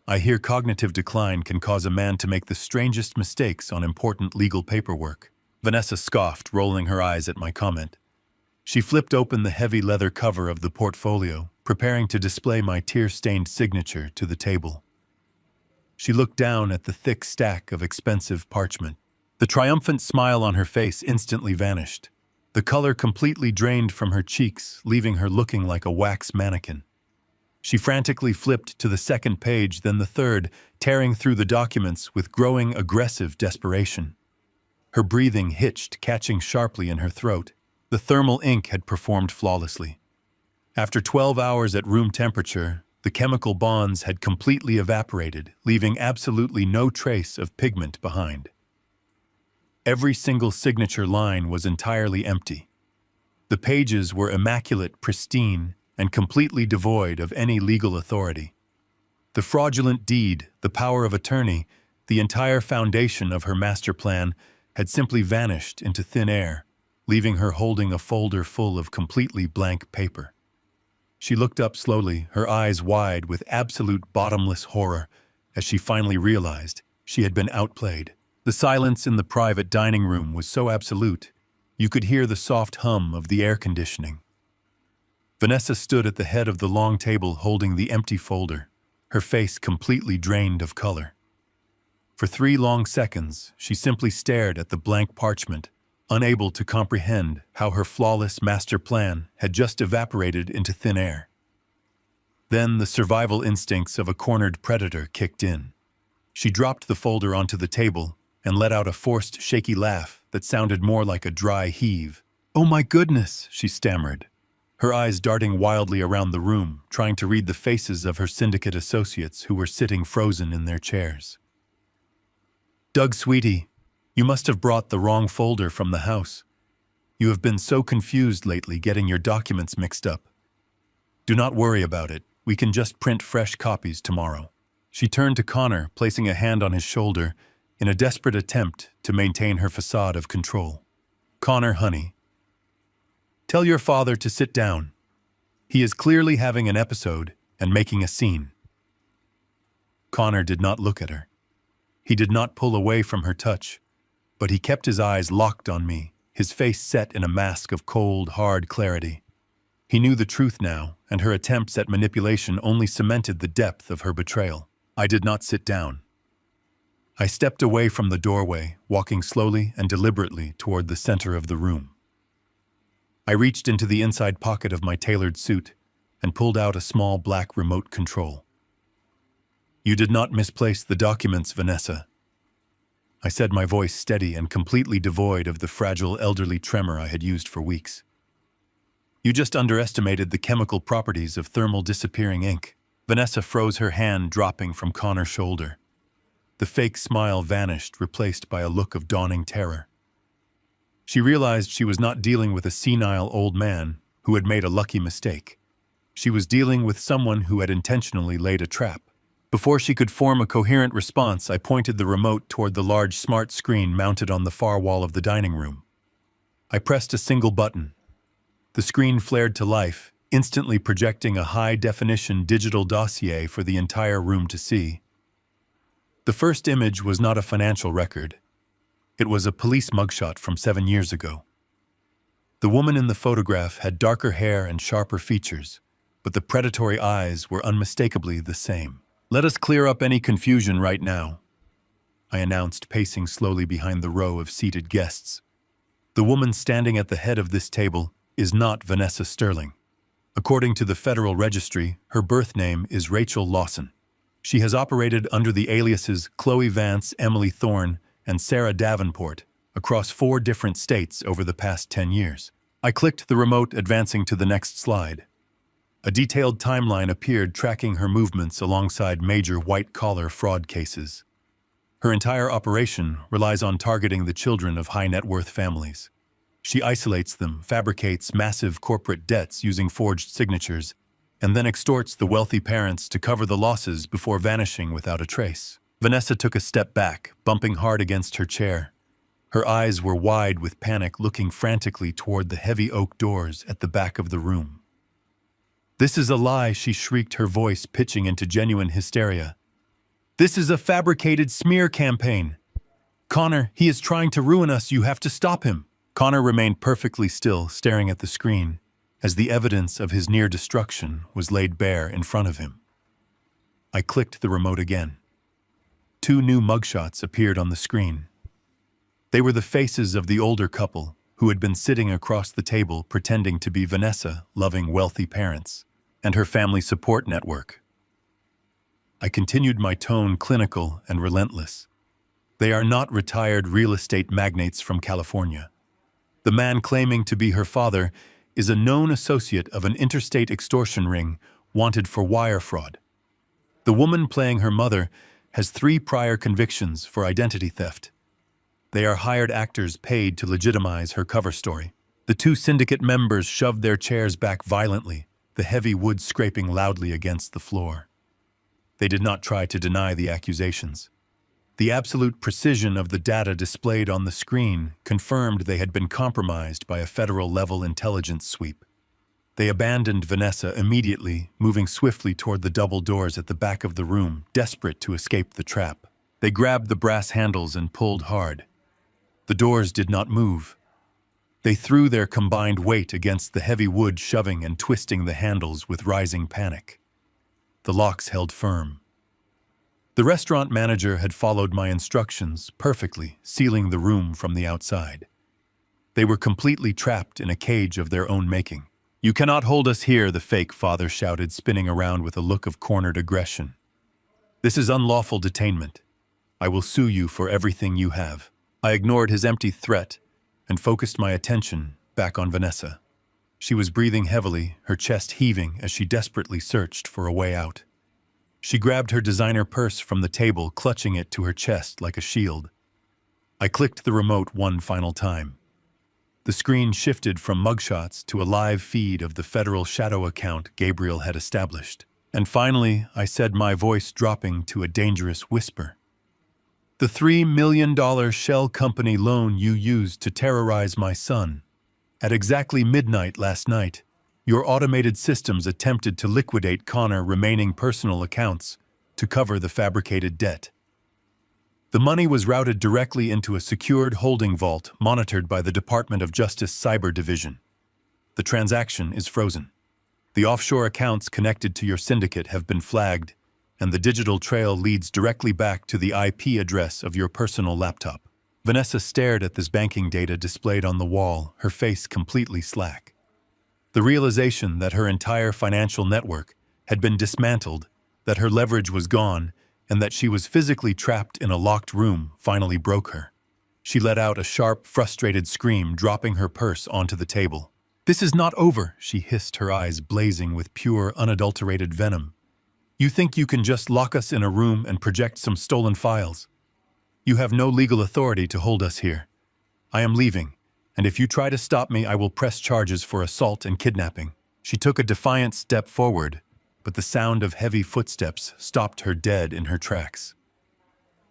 "I hear cognitive decline can cause a man to make the strangest mistakes on important legal paperwork." Vanessa scoffed, rolling her eyes at my comment. She flipped open the heavy leather cover of the portfolio, preparing to display my tear-stained signature to the table. She looked down at the thick stack of expensive parchment. The triumphant smile on her face instantly vanished. The color completely drained from her cheeks, leaving her looking like a wax mannequin. She frantically flipped to the second page, then the third, tearing through the documents with growing aggressive desperation. Her breathing hitched, catching sharply in her throat. The thermal ink had performed flawlessly. After 12 hours at room temperature, the chemical bonds had completely evaporated, leaving absolutely no trace of pigment behind. Every single signature line was entirely empty. The pages were immaculate, pristine, and completely devoid of any legal authority. The fraudulent deed, the power of attorney, the entire foundation of her master plan had simply vanished into thin air, leaving her holding a folder full of completely blank paper. She looked up slowly, her eyes wide with absolute bottomless horror, as she finally realized she had been outplayed. The silence in the private dining room was so absolute, you could hear the soft hum of the air conditioning. Vanessa stood at the head of the long table holding the empty folder, her face completely drained of color. For 3 long seconds, she simply stared at the blank parchment, unable to comprehend how her flawless master plan had just evaporated into thin air. Then the survival instincts of a cornered predator kicked in. She dropped the folder onto the table and let out a forced, shaky laugh that sounded more like a dry heave. "Oh my goodness," she stammered, her eyes darting wildly around the room, trying to read the faces of her syndicate associates who were sitting frozen in their chairs. "Doug, sweetie, You must have brought the wrong folder from the house. You have been so confused lately getting your documents mixed up. Do not worry about it. We can just print fresh copies tomorrow." She turned to Connor, placing a hand on his shoulder in a desperate attempt to maintain her facade of control. "Connor, honey, tell your father to sit down. He is clearly having an episode and making a scene." Connor did not look at her. He did not pull away from her touch, but he kept his eyes locked on me, his face set in a mask of cold, hard clarity. He knew the truth now, and her attempts at manipulation only cemented the depth of her betrayal. I did not sit down. I stepped away from the doorway, walking slowly and deliberately toward the center of the room. I reached into the inside pocket of my tailored suit and pulled out a small black remote control. "You did not misplace the documents, Vanessa," I said, my voice steady and completely devoid of the fragile elderly tremor I had used for weeks. "You just underestimated the chemical properties of thermal disappearing ink." Vanessa froze, her hand dropping from Connor's shoulder. The fake smile vanished, replaced by a look of dawning terror. She realized she was not dealing with a senile old man who had made a lucky mistake. She was dealing with someone who had intentionally laid a trap. Before she could form a coherent response, I pointed the remote toward the large smart screen mounted on the far wall of the dining room. I pressed a single button. The screen flared to life, instantly projecting a high-definition digital dossier for the entire room to see. The first image was not a financial record. It was a police mugshot from 7 years ago. The woman in the photograph had darker hair and sharper features, but the predatory eyes were unmistakably the same. "Let us clear up any confusion right now," I announced, pacing slowly behind the row of seated guests. "The woman standing at the head of this table is not Vanessa Sterling. According to the Federal Registry, her birth name is Rachel Lawson. She has operated under the aliases Chloe Vance, Emily Thorne, and Sarah Davenport across 4 different states over the past 10 years. I clicked the remote, advancing to the next slide. A detailed timeline appeared, tracking her movements alongside major white-collar fraud cases. Her entire operation relies on targeting the children of high-net-worth families. She isolates them, fabricates massive corporate debts using forged signatures, and then extorts the wealthy parents to cover the losses before vanishing without a trace. Vanessa took a step back, bumping hard against her chair. Her eyes were wide with panic, looking frantically toward the heavy oak doors at the back of the room. "This is a lie," she shrieked, her voice pitching into genuine hysteria. "This is a fabricated smear campaign. Connor, he is trying to ruin us. You have to stop him." Connor remained perfectly still, staring at the screen, as the evidence of his near destruction was laid bare in front of him. I clicked the remote again. 2 new mugshots appeared on the screen. They were the faces of the older couple who had been sitting across the table pretending to be Vanessa, loving wealthy parents, and her family support network. I continued, my tone clinical and relentless. They are not retired real estate magnates from California. The man claiming to be her father is a known associate of an interstate extortion ring wanted for wire fraud. The woman playing her mother has 3 prior convictions for identity theft. They are hired actors paid to legitimize her cover story. The 2 syndicate members shoved their chairs back violently, the heavy wood scraping loudly against the floor. They did not try to deny the accusations. The absolute precision of the data displayed on the screen confirmed they had been compromised by a federal-level intelligence sweep. They abandoned Vanessa immediately, moving swiftly toward the double doors at the back of the room, desperate to escape the trap. They grabbed the brass handles and pulled hard. The doors did not move. They threw their combined weight against the heavy wood, shoving and twisting the handles with rising panic. The locks held firm. The restaurant manager had followed my instructions perfectly, sealing the room from the outside. They were completely trapped in a cage of their own making. "You cannot hold us here," the fake father shouted, spinning around with a look of cornered aggression. "This is unlawful detainment. I will sue you for everything you have." I ignored his empty threat and focused my attention back on Vanessa. She was breathing heavily, her chest heaving as she desperately searched for a way out. She grabbed her designer purse from the table, clutching it to her chest like a shield. I clicked the remote one final time. The screen shifted from mugshots to a live feed of the federal shadow account Gabriel had established. And finally, I said, my voice dropping to a dangerous whisper. The $3 million shell company loan you used to terrorize my son. At exactly midnight last night, your automated systems attempted to liquidate Connor's remaining personal accounts to cover the fabricated debt. The money was routed directly into a secured holding vault monitored by the Department of Justice Cyber Division. The transaction is frozen. The offshore accounts connected to your syndicate have been flagged, and the digital trail leads directly back to the IP address of your personal laptop. Vanessa stared at this banking data displayed on the wall, her face completely slack. The realization that her entire financial network had been dismantled, that her leverage was gone, and that she was physically trapped in a locked room finally broke her. She let out a sharp, frustrated scream, dropping her purse onto the table. "This is not over," she hissed, her eyes blazing with pure, unadulterated venom. "You think you can just lock us in a room and project some stolen files? You have no legal authority to hold us here. I am leaving, and if you try to stop me, I will press charges for assault and kidnapping." She took a defiant step forward, but the sound of heavy footsteps stopped her dead in her tracks.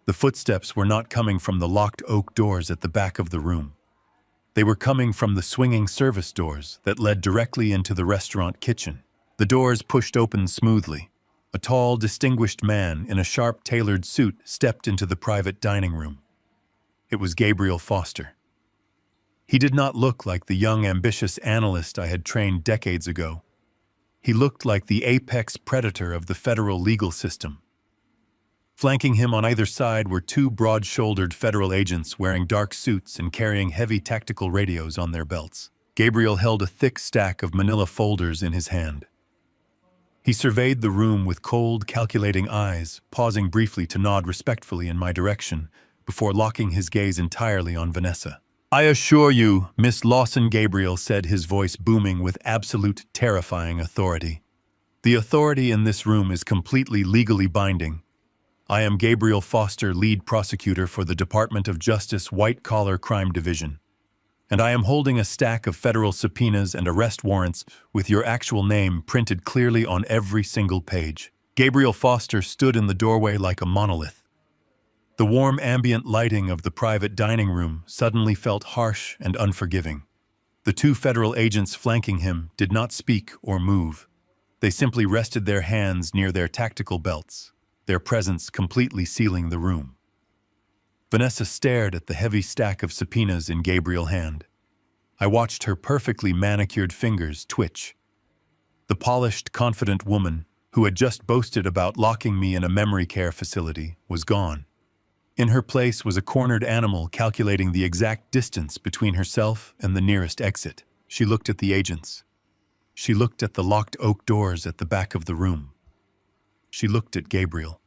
The footsteps were not coming from the locked oak doors at the back of the room. They were coming from the swinging service doors that led directly into the restaurant kitchen. The doors pushed open smoothly. A tall, distinguished man in a sharp, tailored suit stepped into the private dining room. It was Gabriel Foster. He did not look like the young, ambitious analyst I had trained decades ago. He looked like the apex predator of the federal legal system. Flanking him on either side were two broad-shouldered federal agents wearing dark suits and carrying heavy tactical radios on their belts. Gabriel held a thick stack of manila folders in his hand. He surveyed the room with cold, calculating eyes, pausing briefly to nod respectfully in my direction before locking his gaze entirely on Vanessa. "I assure you, Miss Lawson," Gabriel said, his voice booming with absolute, terrifying authority. "The authority in this room is completely legally binding. I am Gabriel Foster, lead prosecutor for the Department of Justice White-Collar Crime Division, and I am holding a stack of federal subpoenas and arrest warrants with your actual name printed clearly on every single page." Gabriel Foster stood in the doorway like a monolith. The warm ambient lighting of the private dining room suddenly felt harsh and unforgiving. The two federal agents flanking him did not speak or move. They simply rested their hands near their tactical belts, their presence completely sealing the room. Vanessa stared at the heavy stack of subpoenas in Gabriel's hand. I watched her perfectly manicured fingers twitch. The polished, confident woman, who had just boasted about locking me in a memory care facility, was gone. In her place was a cornered animal calculating the exact distance between herself and the nearest exit. She looked at the agents. She looked at the locked oak doors at the back of the room. She looked at Gabriel.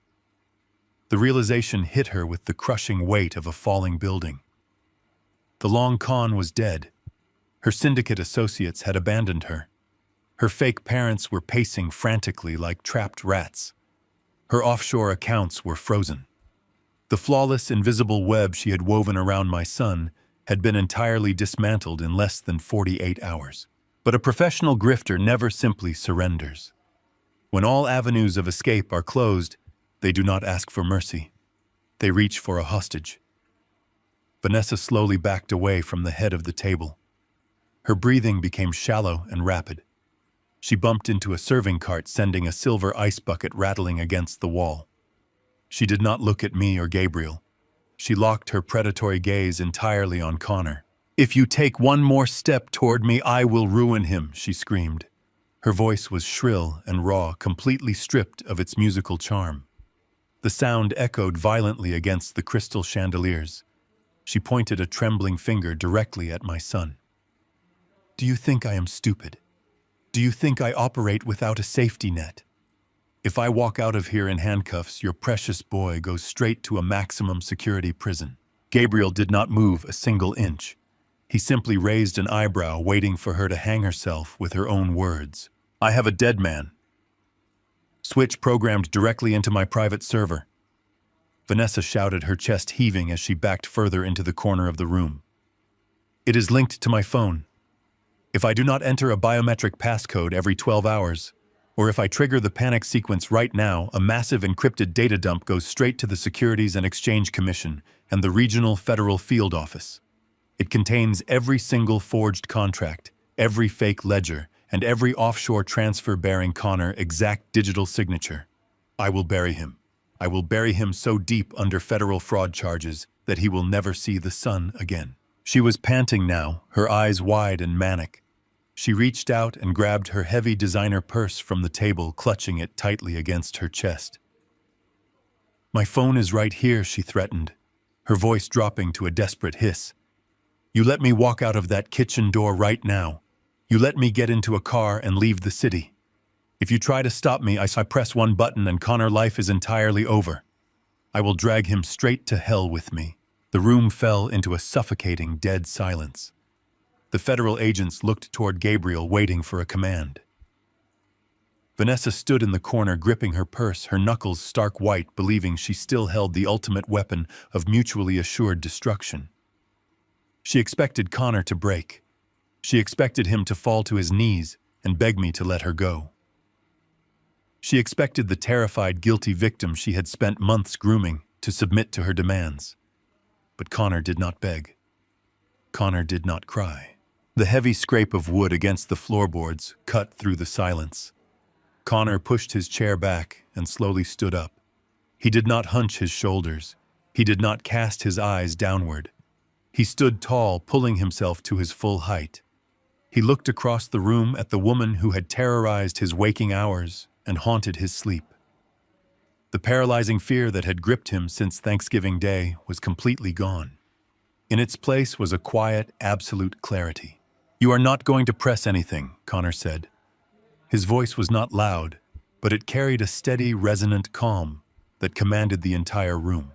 The realization hit her with the crushing weight of a falling building. The long con was dead. Her syndicate associates had abandoned her. Her fake parents were pacing frantically like trapped rats. Her offshore accounts were frozen. The flawless, invisible web she had woven around my son had been entirely dismantled in less than 48 hours. But a professional grifter never simply surrenders. When all avenues of escape are closed, they do not ask for mercy. They reach for a hostage. Vanessa slowly backed away from the head of the table. Her breathing became shallow and rapid. She bumped into a serving cart, sending a silver ice bucket rattling against the wall. She did not look at me or Gabriel. She locked her predatory gaze entirely on Connor. "If you take one more step toward me, I will ruin him," she screamed. Her voice was shrill and raw, completely stripped of its musical charm. The sound echoed violently against the crystal chandeliers. She pointed a trembling finger directly at my son. "Do you think I am stupid? Do you think I operate without a safety net? If I walk out of here in handcuffs, your precious boy goes straight to a maximum security prison." Gabriel did not move a single inch. He simply raised an eyebrow, waiting for her to hang herself with her own words. "I have a dead man. Switch programmed directly into my private server." Vanessa shouted, her chest heaving as she backed further into the corner of the room. It is linked to my phone. If I do not enter a biometric passcode every 12 hours, or if I trigger the panic sequence right now, a massive encrypted data dump goes straight to the Securities and Exchange Commission and the Regional Federal Field Office. It contains every single forged contract, every fake ledger, and every offshore transfer bearing Connor exact digital signature. I will bury him. I will bury him so deep under federal fraud charges that he will never see the sun again. She was panting now, her eyes wide and manic. She reached out and grabbed her heavy designer purse from the table, clutching it tightly against her chest. My phone is right here, she threatened, her voice dropping to a desperate hiss. You let me walk out of that kitchen door right now. You let me get into a car and leave the city. If you try to stop me, I press one button and Connor's life is entirely over. I will drag him straight to hell with me. The room fell into a suffocating, dead silence. The federal agents looked toward Gabriel, waiting for a command. Vanessa stood in the corner, gripping her purse, her knuckles stark white, believing she still held the ultimate weapon of mutually assured destruction. She expected Connor to break. She expected him to fall to his knees and beg me to let her go. She expected the terrified, guilty victim she had spent months grooming to submit to her demands. But Connor did not beg. Connor did not cry. The heavy scrape of wood against the floorboards cut through the silence. Connor pushed his chair back and slowly stood up. He did not hunch his shoulders. He did not cast his eyes downward. He stood tall, pulling himself to his full height. He looked across the room at the woman who had terrorized his waking hours and haunted his sleep. The paralyzing fear that had gripped him since Thanksgiving Day was completely gone. In its place was a quiet, absolute clarity. You are not going to press anything, Connor said. His voice was not loud, but it carried a steady, resonant calm that commanded the entire room.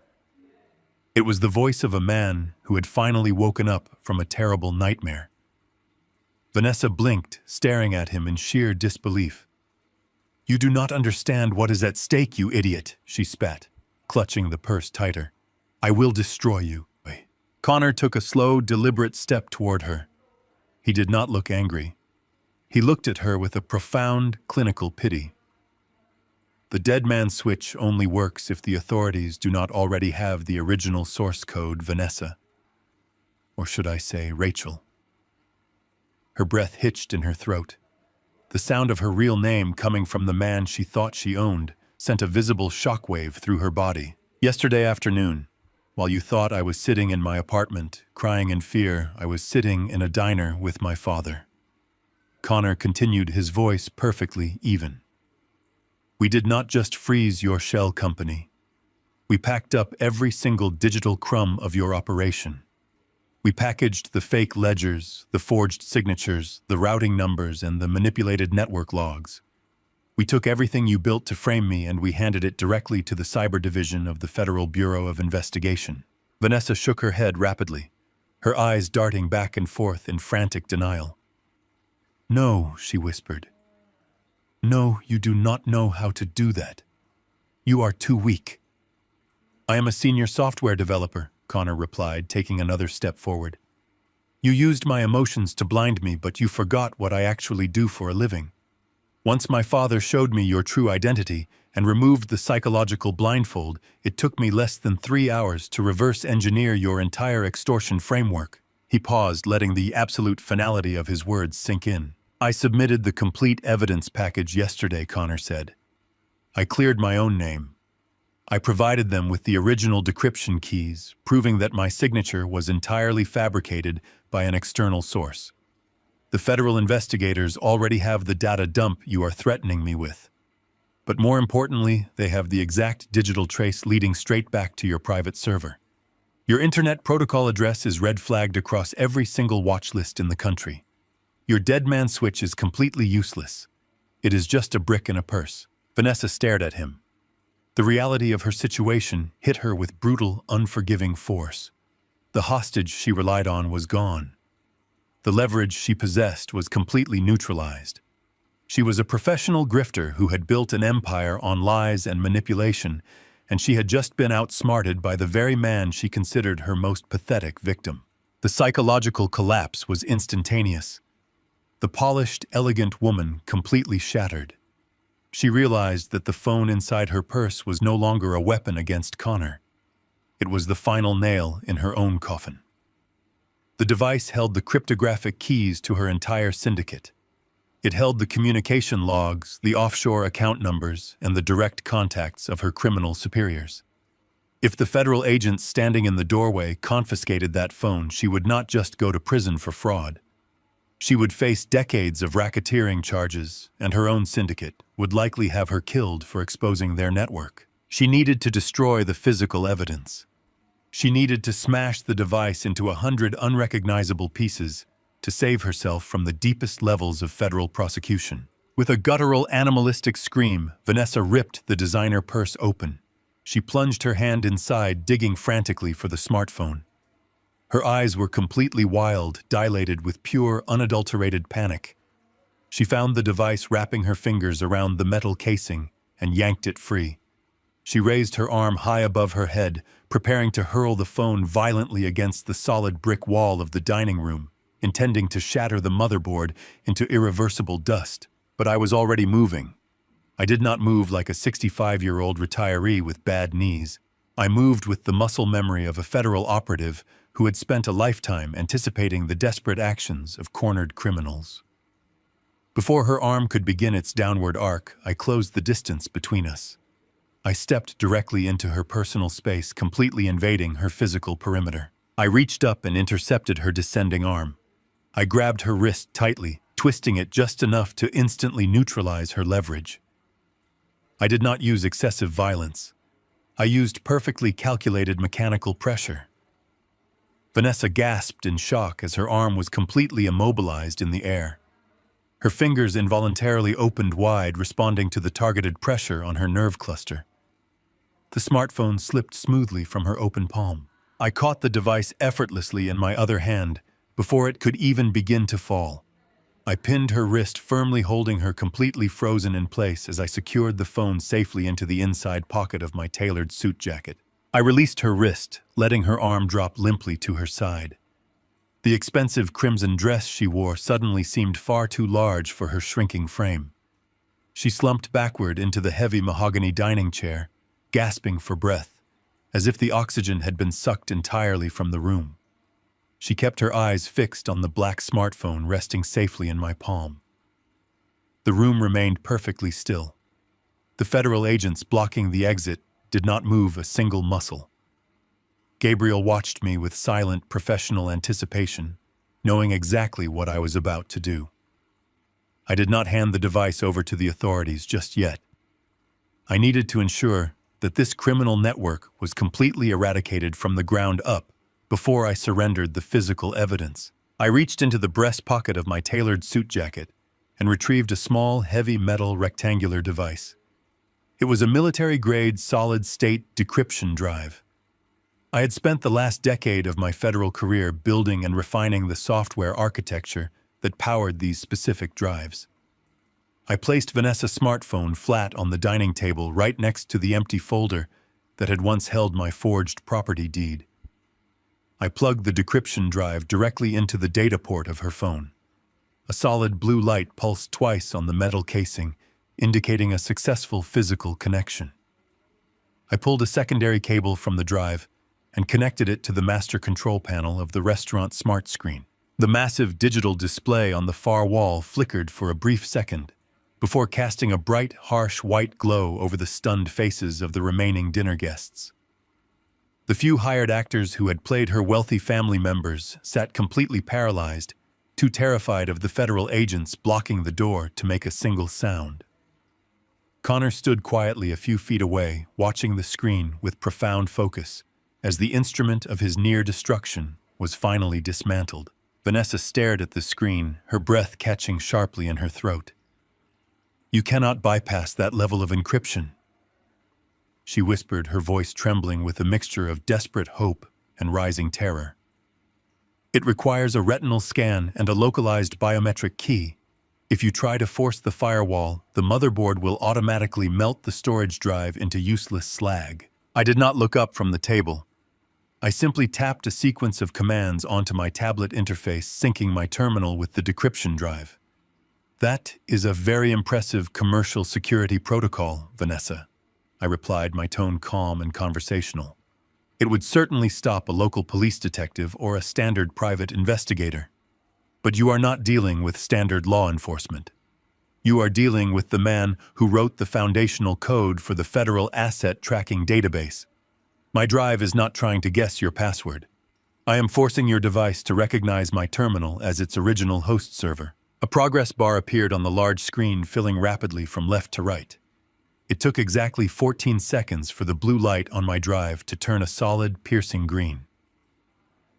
It was the voice of a man who had finally woken up from a terrible nightmare. Vanessa blinked, staring at him in sheer disbelief. You do not understand what is at stake, you idiot, she spat, clutching the purse tighter. I will destroy you. Connor took a slow, deliberate step toward her. He did not look angry. He looked at her with a profound, clinical pity. The dead man switch only works if the authorities do not already have the original source code, Vanessa. Or should I say, Rachel. Her breath hitched in her throat. The sound of her real name coming from the man she thought she owned sent a visible shockwave through her body. Yesterday afternoon, while you thought I was sitting in my apartment, crying in fear, I was sitting in a diner with my father. Connor continued, his voice perfectly even. We did not just freeze your shell company. We packed up every single digital crumb of your operation. We packaged the fake ledgers, the forged signatures, the routing numbers, and the manipulated network logs. We took everything you built to frame me and we handed it directly to the cyber division of the Federal Bureau of Investigation. Vanessa shook her head rapidly, her eyes darting back and forth in frantic denial. No, she whispered. No, you do not know how to do that. You are too weak. I am a senior software developer, Connor replied, taking another step forward. You used my emotions to blind me, but you forgot what I actually do for a living. Once my father showed me your true identity and removed the psychological blindfold, it took me less than 3 hours to reverse engineer your entire extortion framework. He paused, letting the absolute finality of his words sink in. I submitted the complete evidence package yesterday, Connor said. I cleared my own name. I provided them with the original decryption keys, proving that my signature was entirely fabricated by an external source. The federal investigators already have the data dump you are threatening me with. But more importantly, they have the exact digital trace leading straight back to your private server. Your internet protocol address is red flagged across every single watch list in the country. Your dead man switch is completely useless. It is just a brick in a purse. Vanessa stared at him. The reality of her situation hit her with brutal, unforgiving force. The hostage she relied on was gone. The leverage she possessed was completely neutralized. She was a professional grifter who had built an empire on lies and manipulation, and she had just been outsmarted by the very man she considered her most pathetic victim. The psychological collapse was instantaneous. The polished, elegant woman completely shattered. She realized that the phone inside her purse was no longer a weapon against Connor. It was the final nail in her own coffin. The device held the cryptographic keys to her entire syndicate. It held the communication logs, the offshore account numbers, and the direct contacts of her criminal superiors. If the federal agents standing in the doorway confiscated that phone, she would not just go to prison for fraud. She would face decades of racketeering charges, and her own syndicate would likely have her killed for exposing their network. She needed to destroy the physical evidence. She needed to smash the device into 100 unrecognizable pieces to save herself from the deepest levels of federal prosecution. With a guttural, animalistic scream, Vanessa ripped the designer purse open. She plunged her hand inside, digging frantically for the smartphone. Her eyes were completely wild, dilated with pure, unadulterated panic. She found the device wrapping her fingers around the metal casing and yanked it free. She raised her arm high above her head, preparing to hurl the phone violently against the solid brick wall of the dining room, intending to shatter the motherboard into irreversible dust. But I was already moving. I did not move like a 65-year-old retiree with bad knees. I moved with the muscle memory of a federal operative who had spent a lifetime anticipating the desperate actions of cornered criminals. Before her arm could begin its downward arc, I closed the distance between us. I stepped directly into her personal space, completely invading her physical perimeter. I reached up and intercepted her descending arm. I grabbed her wrist tightly, twisting it just enough to instantly neutralize her leverage. I did not use excessive violence. I used perfectly calculated mechanical pressure. Vanessa gasped in shock as her arm was completely immobilized in the air. Her fingers involuntarily opened wide, responding to the targeted pressure on her nerve cluster. The smartphone slipped smoothly from her open palm. I caught the device effortlessly in my other hand before it could even begin to fall. I pinned her wrist, firmly holding her completely frozen in place as I secured the phone safely into the inside pocket of my tailored suit jacket. I released her wrist, letting her arm drop limply to her side. The expensive crimson dress she wore suddenly seemed far too large for her shrinking frame. She slumped backward into the heavy mahogany dining chair, gasping for breath, as if the oxygen had been sucked entirely from the room. She kept her eyes fixed on the black smartphone resting safely in my palm. The room remained perfectly still. The federal agents blocking the exit did not move a single muscle. Gabriel watched me with silent, professional anticipation, knowing exactly what I was about to do. I did not hand the device over to the authorities just yet. I needed to ensure that this criminal network was completely eradicated from the ground up before I surrendered the physical evidence. I reached into the breast pocket of my tailored suit jacket and retrieved a small, heavy metal rectangular device. It was a military-grade, solid-state decryption drive. I had spent the last decade of my federal career building and refining the software architecture that powered these specific drives. I placed Vanessa's smartphone flat on the dining table right next to the empty folder that had once held my forged property deed. I plugged the decryption drive directly into the data port of her phone. A solid blue light pulsed twice on the metal casing, indicating a successful physical connection. I pulled a secondary cable from the drive and connected it to the master control panel of the restaurant smart screen. The massive digital display on the far wall flickered for a brief second before casting a bright, harsh white glow over the stunned faces of the remaining dinner guests. The few hired actors who had played her wealthy family members sat completely paralyzed, too terrified of the federal agents blocking the door to make a single sound. Connor stood quietly a few feet away, watching the screen with profound focus as the instrument of his near destruction was finally dismantled. Vanessa stared at the screen, her breath catching sharply in her throat. "You cannot bypass that level of encryption," she whispered, her voice trembling with a mixture of desperate hope and rising terror. "It requires a retinal scan and a localized biometric key. If you try to force the firewall, the motherboard will automatically melt the storage drive into useless slag." I did not look up from the table. I simply tapped a sequence of commands onto my tablet interface, syncing my terminal with the decryption drive. "That is a very impressive commercial security protocol, Vanessa," I replied, my tone calm and conversational. "It would certainly stop a local police detective or a standard private investigator. But you are not dealing with standard law enforcement. You are dealing with the man who wrote the foundational code for the Federal Asset Tracking Database. My drive is not trying to guess your password. I am forcing your device to recognize my terminal as its original host server." A progress bar appeared on the large screen, filling rapidly from left to right. It took exactly 14 seconds for the blue light on my drive to turn a solid, piercing green.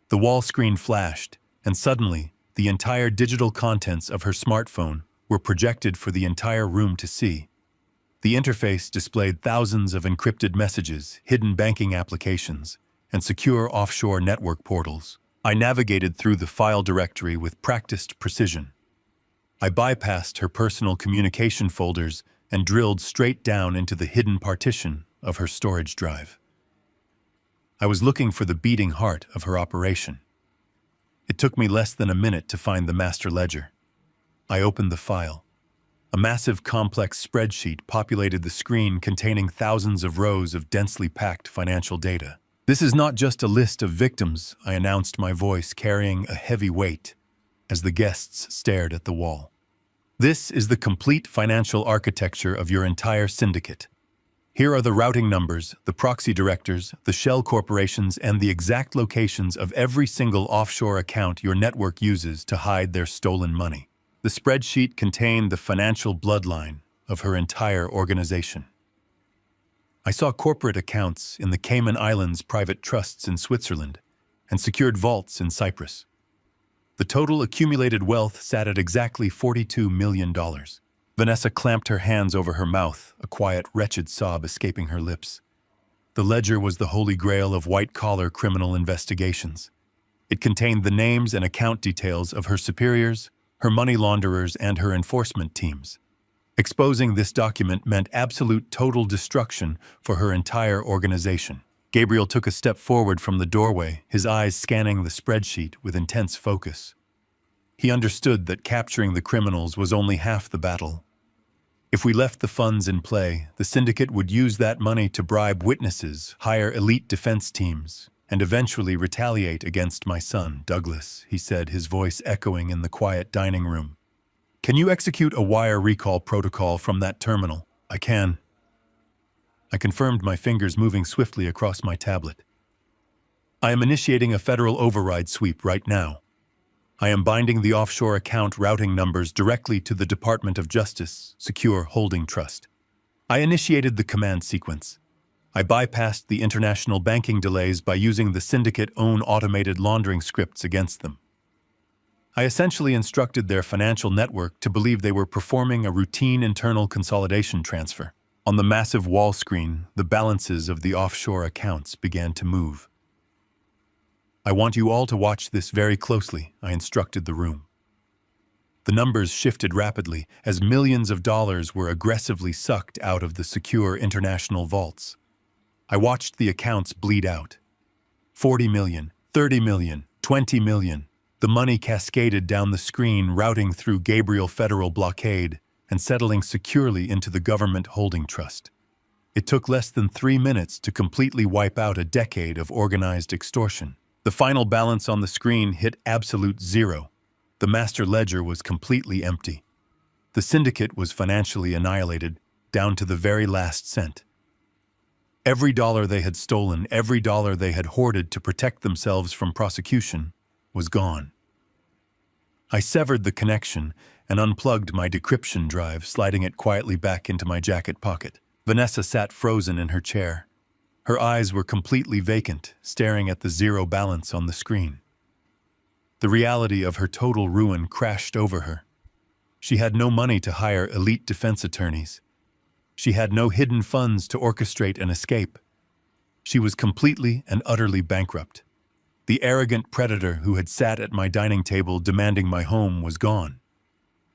The wall screen flashed, and suddenly, the entire digital contents of her smartphone were projected for the entire room to see. The interface displayed thousands of encrypted messages, hidden banking applications, and secure offshore network portals. I navigated through the file directory with practiced precision. I bypassed her personal communication folders and drilled straight down into the hidden partition of her storage drive. I was looking for the beating heart of her operation. It took me less than a minute to find the master ledger. I opened the file. A massive, complex spreadsheet populated the screen, containing thousands of rows of densely packed financial data. "This is not just a list of victims," I announced, my voice carrying a heavy weight as the guests stared at the wall. "This is the complete financial architecture of your entire syndicate. Here are the routing numbers, the proxy directors, the shell corporations, and the exact locations of every single offshore account your network uses to hide their stolen money." The spreadsheet contained the financial bloodline of her entire organization. I saw corporate accounts in the Cayman Islands, private trusts in Switzerland, and secured vaults in Cyprus. The total accumulated wealth sat at exactly $42 million. Vanessa clamped her hands over her mouth, a quiet, wretched sob escaping her lips. The ledger was the holy grail of white-collar criminal investigations. It contained the names and account details of her superiors, her money launderers, and her enforcement teams. Exposing this document meant absolute total destruction for her entire organization. Gabriel took a step forward from the doorway, his eyes scanning the spreadsheet with intense focus. He understood that capturing the criminals was only half the battle. If we left the funds in play, the syndicate would use that money to bribe witnesses, hire elite defense teams, and eventually retaliate against my son, Douglas, he said, his voice echoing in the quiet dining room. "Can you execute a wire recall protocol from that terminal?" "I can." I confirmed, my fingers moving swiftly across my tablet. "I am initiating a federal override sweep right now. I am binding the offshore account routing numbers directly to the Department of Justice Secure Holding Trust." I initiated the command sequence. I bypassed the international banking delays by using the syndicate-owned automated laundering scripts against them. I essentially instructed their financial network to believe they were performing a routine internal consolidation transfer. On the massive wall screen, the balances of the offshore accounts began to move. "I want you all to watch this very closely," I instructed the room. The numbers shifted rapidly as millions of dollars were aggressively sucked out of the secure international vaults. I watched the accounts bleed out. 40 million, 30 million, 20 million. The money cascaded down the screen, routing through Gabriel Federal blockade and settling securely into the government holding trust. It took less than 3 minutes to completely wipe out a decade of organized extortion. The final balance on the screen hit absolute zero. The master ledger was completely empty. The syndicate was financially annihilated, down to the very last cent. Every dollar they had stolen, every dollar they had hoarded to protect themselves from prosecution, was gone. I severed the connection and unplugged my decryption drive, sliding it quietly back into my jacket pocket. Vanessa sat frozen in her chair. Her eyes were completely vacant, staring at the zero balance on the screen. The reality of her total ruin crashed over her. She had no money to hire elite defense attorneys. She had no hidden funds to orchestrate an escape. She was completely and utterly bankrupt. The arrogant predator who had sat at my dining table demanding my home was gone.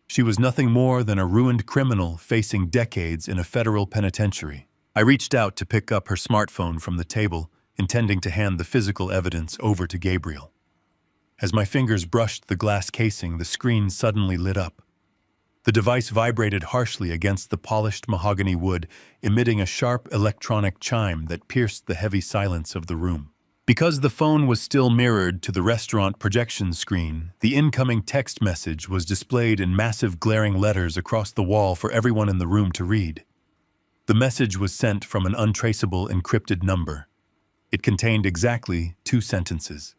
She was nothing more than a ruined criminal facing decades in a federal penitentiary. I reached out to pick up her smartphone from the table, intending to hand the physical evidence over to Gabriel. As my fingers brushed the glass casing, the screen suddenly lit up. The device vibrated harshly against the polished mahogany wood, emitting a sharp electronic chime that pierced the heavy silence of the room. Because the phone was still mirrored to the restaurant projection screen, the incoming text message was displayed in massive glaring letters across the wall for everyone in the room to read. The message was sent from an untraceable encrypted number. It contained exactly 2 sentences.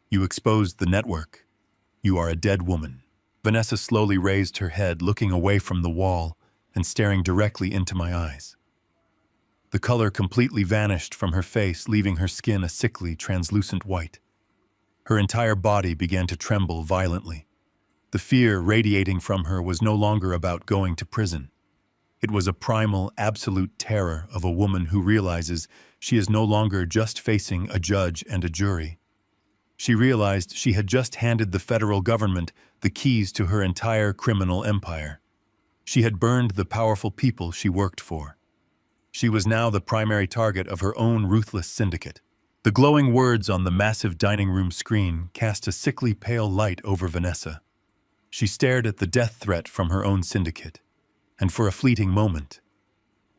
"You exposed the network. You are a dead woman." Vanessa slowly raised her head, looking away from the wall and staring directly into my eyes. The color completely vanished from her face, leaving her skin a sickly, translucent white. Her entire body began to tremble violently. The fear radiating from her was no longer about going to prison. It was a primal, absolute terror of a woman who realizes she is no longer just facing a judge and a jury. She realized she had just handed the federal government the keys to her entire criminal empire. She had burned the powerful people she worked for. She was now the primary target of her own ruthless syndicate. The glowing words on the massive dining room screen cast a sickly pale light over Vanessa. She stared at the death threat from her own syndicate, and for a fleeting moment,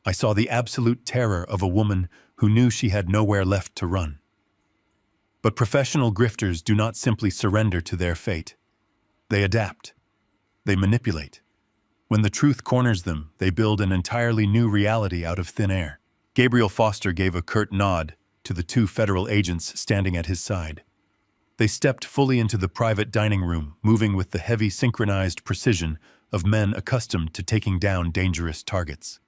I saw the absolute terror of a woman who knew she had nowhere left to run. But professional grifters do not simply surrender to their fate. They adapt. They manipulate. When the truth corners them, they build an entirely new reality out of thin air. Gabriel Foster gave a curt nod to the 2 federal agents standing at his side. They stepped fully into the private dining room, moving with the heavy, synchronized precision of men accustomed to taking down dangerous targets.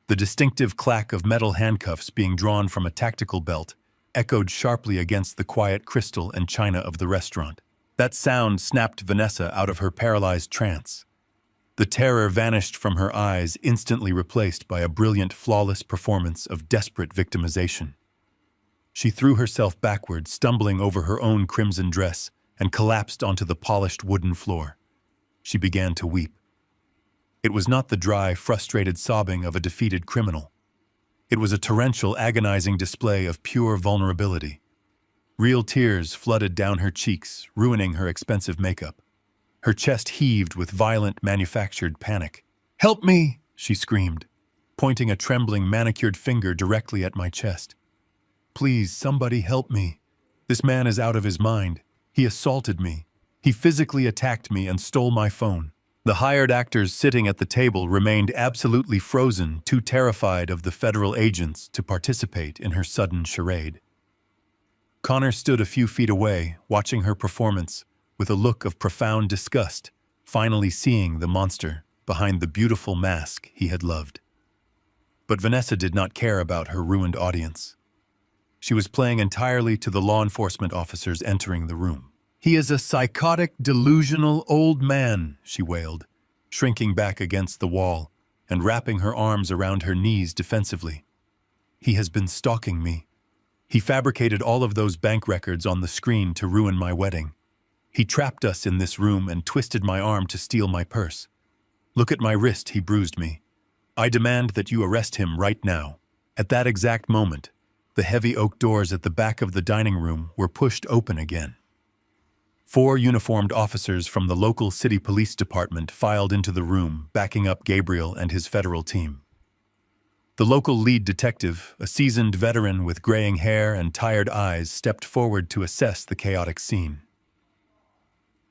The distinctive clack of metal handcuffs being drawn from a tactical belt echoed sharply against the quiet crystal and china of the restaurant. That sound snapped Vanessa out of her paralyzed trance. The terror vanished from her eyes, instantly replaced by a brilliant, flawless performance of desperate victimization. She threw herself backward, stumbling over her own crimson dress, and collapsed onto the polished wooden floor. She began to weep. It was not the dry, frustrated sobbing of a defeated criminal. It was a torrential, agonizing display of pure vulnerability. Real tears flooded down her cheeks, ruining her expensive makeup. Her chest heaved with violent, manufactured panic. "Help me!" she screamed, pointing a trembling, manicured finger directly at my chest. "Please, somebody help me. This man is out of his mind. He assaulted me. He physically attacked me and stole my phone." The hired actors sitting at the table remained absolutely frozen, too terrified of the federal agents to participate in her sudden charade. Connor stood a few feet away, watching her performance, with a look of profound disgust, finally seeing the monster behind the beautiful mask he had loved. But Vanessa did not care about her ruined audience. She was playing entirely to the law enforcement officers entering the room. "He is a psychotic, delusional old man," she wailed, shrinking back against the wall and wrapping her arms around her knees defensively. "He has been stalking me. He fabricated all of those bank records on the screen to ruin my wedding. He trapped us in this room and twisted my arm to steal my purse. Look at my wrist, he bruised me. I demand that you arrest him right now." At that exact moment, the heavy oak doors at the back of the dining room were pushed open again. 4 uniformed officers from the local city police department filed into the room, backing up Gabriel and his federal team. The local lead detective, a seasoned veteran with graying hair and tired eyes, stepped forward to assess the chaotic scene.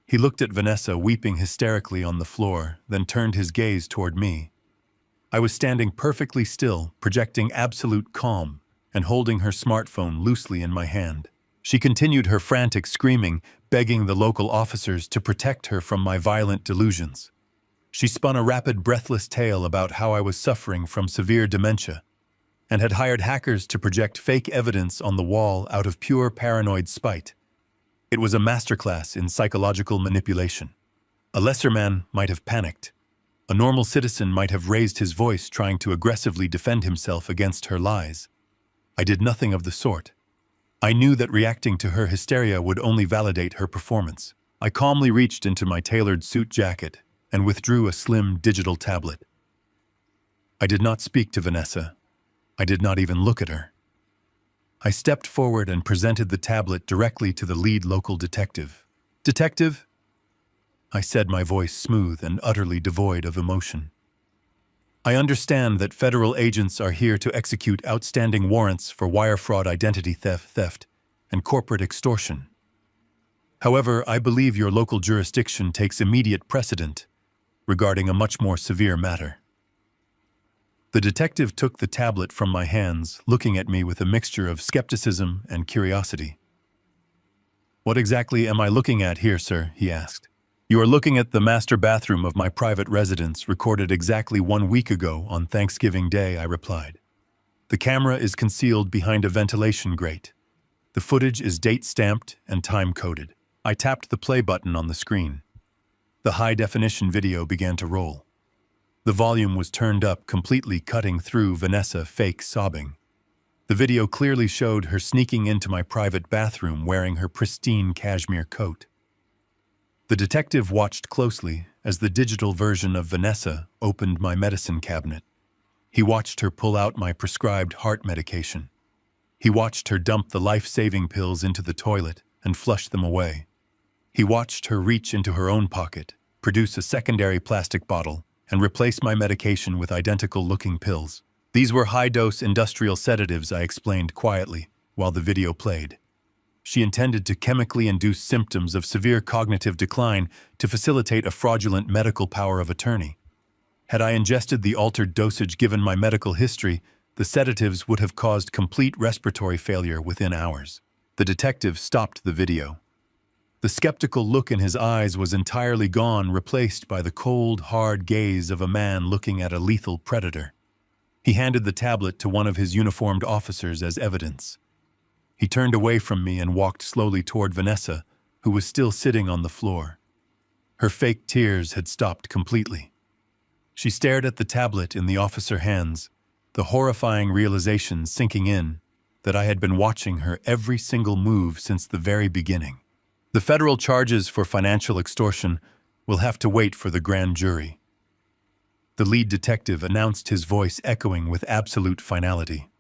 He looked at Vanessa weeping hysterically on the floor, then turned his gaze toward me. I was standing perfectly still, projecting absolute calm, and holding her smartphone loosely in my hand. She continued her frantic screaming, begging the local officers to protect her from my violent delusions. She spun a rapid, breathless tale about how I was suffering from severe dementia and had hired hackers to project fake evidence on the wall out of pure paranoid spite. It was a masterclass in psychological manipulation. A lesser man might have panicked. A normal citizen might have raised his voice trying to aggressively defend himself against her lies. I did nothing of the sort. I knew that reacting to her hysteria would only validate her performance. I calmly reached into my tailored suit jacket and withdrew a slim digital tablet. I did not speak to Vanessa. I did not even look at her. I stepped forward and presented the tablet directly to the lead local detective. "Detective?" I said, my voice smooth and utterly devoid of emotion. "I understand that federal agents are here to execute outstanding warrants for wire fraud, identity theft, and corporate extortion. However, I believe your local jurisdiction takes immediate precedent regarding a much more severe matter." The detective took the tablet from my hands, looking at me with a mixture of skepticism and curiosity. "What exactly am I looking at here, sir?" he asked. "You are looking at the master bathroom of my private residence, recorded exactly 1 week ago on Thanksgiving Day," I replied. "The camera is concealed behind a ventilation grate. The footage is date-stamped and time-coded." I tapped the play button on the screen. The high-definition video began to roll. The volume was turned up, completely cutting through Vanessa fake sobbing. The video clearly showed her sneaking into my private bathroom wearing her pristine cashmere coat. The detective watched closely as the digital version of Vanessa opened my medicine cabinet. He watched her pull out my prescribed heart medication. He watched her dump the life-saving pills into the toilet and flush them away. He watched her reach into her own pocket, produce a secondary plastic bottle, and replace my medication with identical-looking pills. "These were high-dose industrial sedatives," I explained quietly, while the video played. "She intended to chemically induce symptoms of severe cognitive decline to facilitate a fraudulent medical power of attorney. Had I ingested the altered dosage given my medical history, the sedatives would have caused complete respiratory failure within hours." The detective stopped the video. The skeptical look in his eyes was entirely gone, replaced by the cold, hard gaze of a man looking at a lethal predator. He handed the tablet to one of his uniformed officers as evidence. He turned away from me and walked slowly toward Vanessa, who was still sitting on the floor. Her fake tears had stopped completely. She stared at the tablet in the officer's hands, the horrifying realization sinking in that I had been watching her every single move since the very beginning. "The federal charges for financial extortion will have to wait for the grand jury," the lead detective announced, his voice echoing with absolute finality.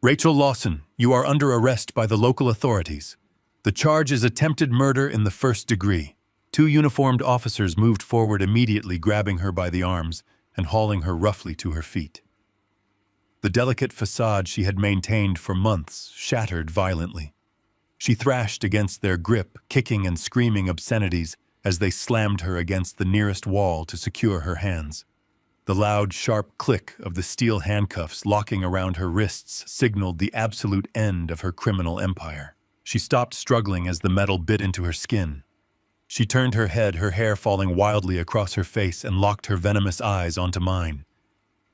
"Rachel Lawson, you are under arrest by the local authorities. The charge is attempted murder in the first degree." 2 uniformed officers moved forward immediately, grabbing her by the arms and hauling her roughly to her feet. The delicate facade she had maintained for months shattered violently. She thrashed against their grip, kicking and screaming obscenities as they slammed her against the nearest wall to secure her hands. The loud, sharp click of the steel handcuffs locking around her wrists signaled the absolute end of her criminal empire. She stopped struggling as the metal bit into her skin. She turned her head, her hair falling wildly across her face, and locked her venomous eyes onto mine.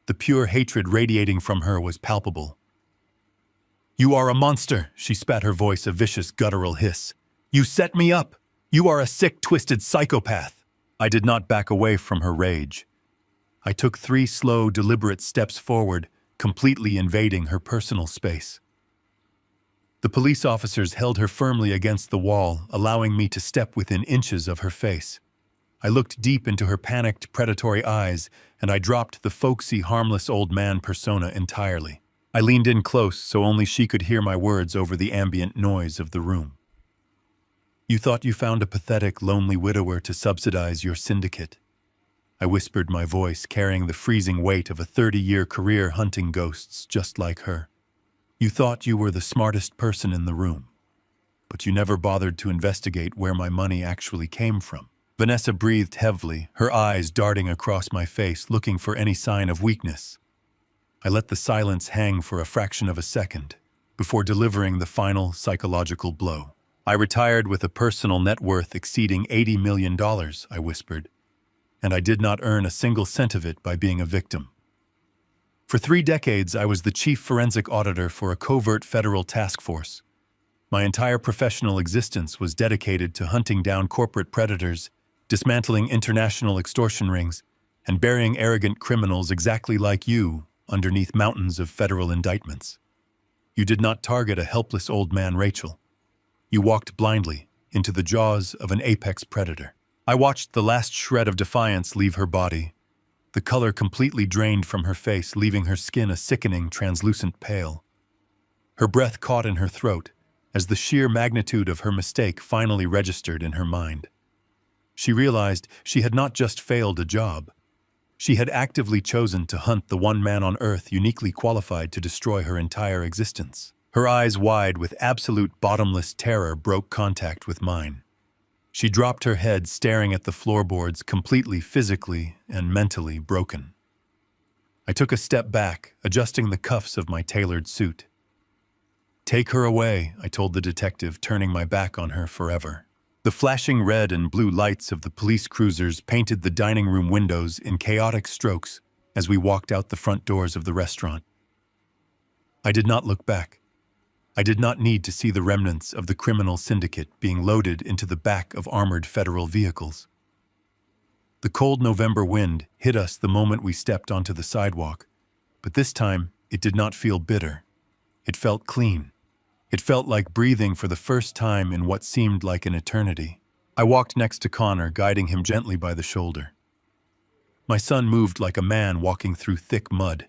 The pure hatred radiating from her was palpable. "You are a monster," she spat, her voice a vicious, guttural hiss. "You set me up. You are a sick, twisted psychopath." I did not back away from her rage. I took 3 slow, deliberate steps forward, completely invading her personal space. The police officers held her firmly against the wall, allowing me to step within inches of her face. I looked deep into her panicked, predatory eyes, and I dropped the folksy, harmless old man persona entirely. I leaned in close so only she could hear my words over the ambient noise of the room. "You thought you found a pathetic, lonely widower to subsidize your syndicate," I whispered, my voice carrying the freezing weight of a 30-year career hunting ghosts just like her. "You thought you were the smartest person in the room, but you never bothered to investigate where my money actually came from." Vanessa breathed heavily, her eyes darting across my face, looking for any sign of weakness. I let the silence hang for a fraction of a second before delivering the final psychological blow. "I retired with a personal net worth exceeding $80 million, I whispered, "and I did not earn a single cent of it by being a victim. For 3 decades, I was the chief forensic auditor for a covert federal task force. My entire professional existence was dedicated to hunting down corporate predators, dismantling international extortion rings, and burying arrogant criminals exactly like you underneath mountains of federal indictments. You did not target a helpless old man, Rachel. You walked blindly into the jaws of an apex predator." I watched the last shred of defiance leave her body, The color completely drained from her face, leaving her skin a sickening, translucent pale. Her breath caught in her throat as the sheer magnitude of her mistake finally registered in her mind. She realized she had not just failed a job. She had actively chosen to hunt the one man on Earth uniquely qualified to destroy her entire existence. Her eyes, wide with absolute bottomless terror, broke contact with mine. She dropped her head, staring at the floorboards, completely physically and mentally broken. I took a step back, adjusting the cuffs of my tailored suit. "Take her away," I told the detective, turning my back on her forever. The flashing red and blue lights of the police cruisers painted the dining room windows in chaotic strokes as we walked out the front doors of the restaurant. I did not look back. I did not need to see the remnants of the criminal syndicate being loaded into the back of armored federal vehicles. The cold November wind hit us the moment we stepped onto the sidewalk, but this time it did not feel bitter. It felt clean. It felt like breathing for the first time in what seemed like an eternity. I walked next to Connor, guiding him gently by the shoulder. My son moved like a man walking through thick mud.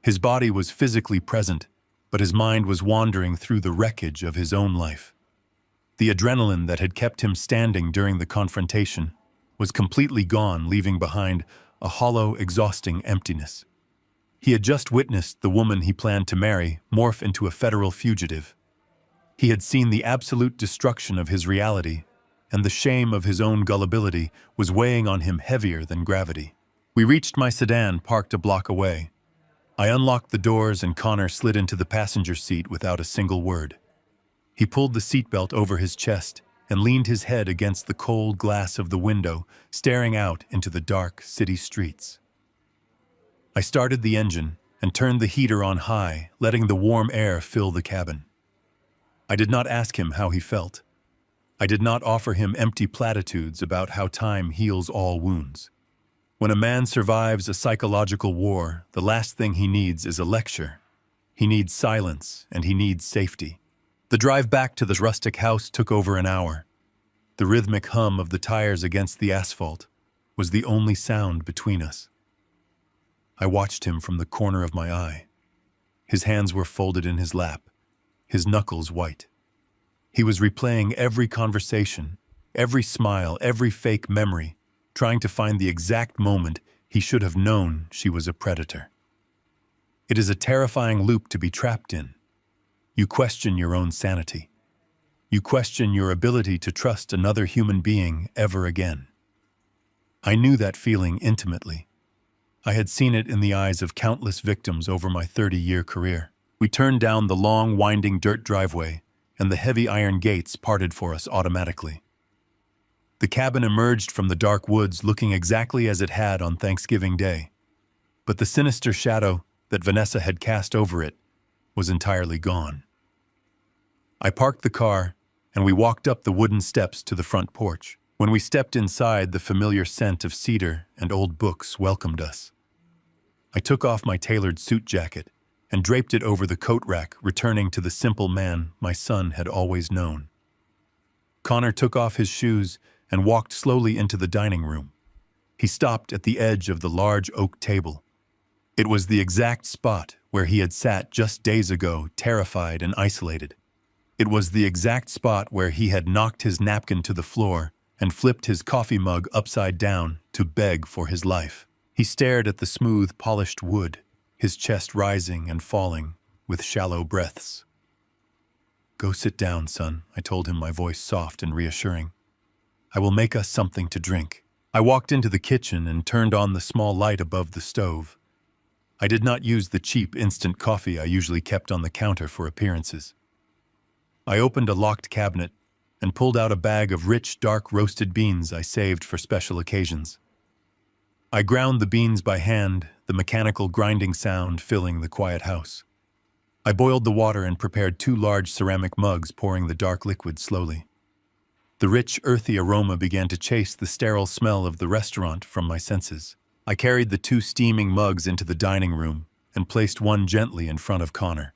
His body was physically present, but his mind was wandering through the wreckage of his own life. The adrenaline that had kept him standing during the confrontation was completely gone, leaving behind a hollow, exhausting emptiness. He had just witnessed the woman he planned to marry morph into a federal fugitive. He had seen the absolute destruction of his reality, and the shame of his own gullibility was weighing on him heavier than gravity. We reached my sedan, parked a block away. I unlocked the doors and Connor slid into the passenger seat without a single word. He pulled the seatbelt over his chest and leaned his head against the cold glass of the window, staring out into the dark city streets. I started the engine and turned the heater on high, letting the warm air fill the cabin. I did not ask him how he felt. I did not offer him empty platitudes about how time heals all wounds. When a man survives a psychological war, the last thing he needs is a lecture. He needs silence, and he needs safety. The drive back to the rustic house took over an hour. The rhythmic hum of the tires against the asphalt was the only sound between us. I watched him from the corner of my eye. His hands were folded in his lap, his knuckles white. He was replaying every conversation, every smile, every fake memory, trying to find the exact moment he should have known she was a predator. It is a terrifying loop to be trapped in. You question your own sanity. You question your ability to trust another human being ever again. I knew that feeling intimately. I had seen it in the eyes of countless victims over my 30-year career. We turned down the long, winding dirt driveway, and the heavy iron gates parted for us automatically. The cabin emerged from the dark woods looking exactly as it had on Thanksgiving Day, but the sinister shadow that Vanessa had cast over it was entirely gone. I parked the car, and we walked up the wooden steps to the front porch. When we stepped inside, the familiar scent of cedar and old books welcomed us. I took off my tailored suit jacket and draped it over the coat rack, returning to the simple man my son had always known. Connor took off his shoes and walked slowly into the dining room. He stopped at the edge of the large oak table. It was the exact spot where he had sat just days ago, terrified and isolated. It was the exact spot where he had knocked his napkin to the floor and flipped his coffee mug upside down to beg for his life. He stared at the smooth, polished wood, his chest rising and falling with shallow breaths. "Go sit down, son," I told him, my voice soft and reassuring. "I will make us something to drink." I walked into the kitchen and turned on the small light above the stove. I did not use the cheap instant coffee I usually kept on the counter for appearances. I opened a locked cabinet and pulled out a bag of rich, dark roasted beans I saved for special occasions. I ground the beans by hand, the mechanical grinding sound filling the quiet house. I boiled the water and prepared 2 large ceramic mugs, pouring the dark liquid slowly. The rich, earthy aroma began to chase the sterile smell of the restaurant from my senses. I carried the 2 steaming mugs into the dining room and placed one gently in front of Connor.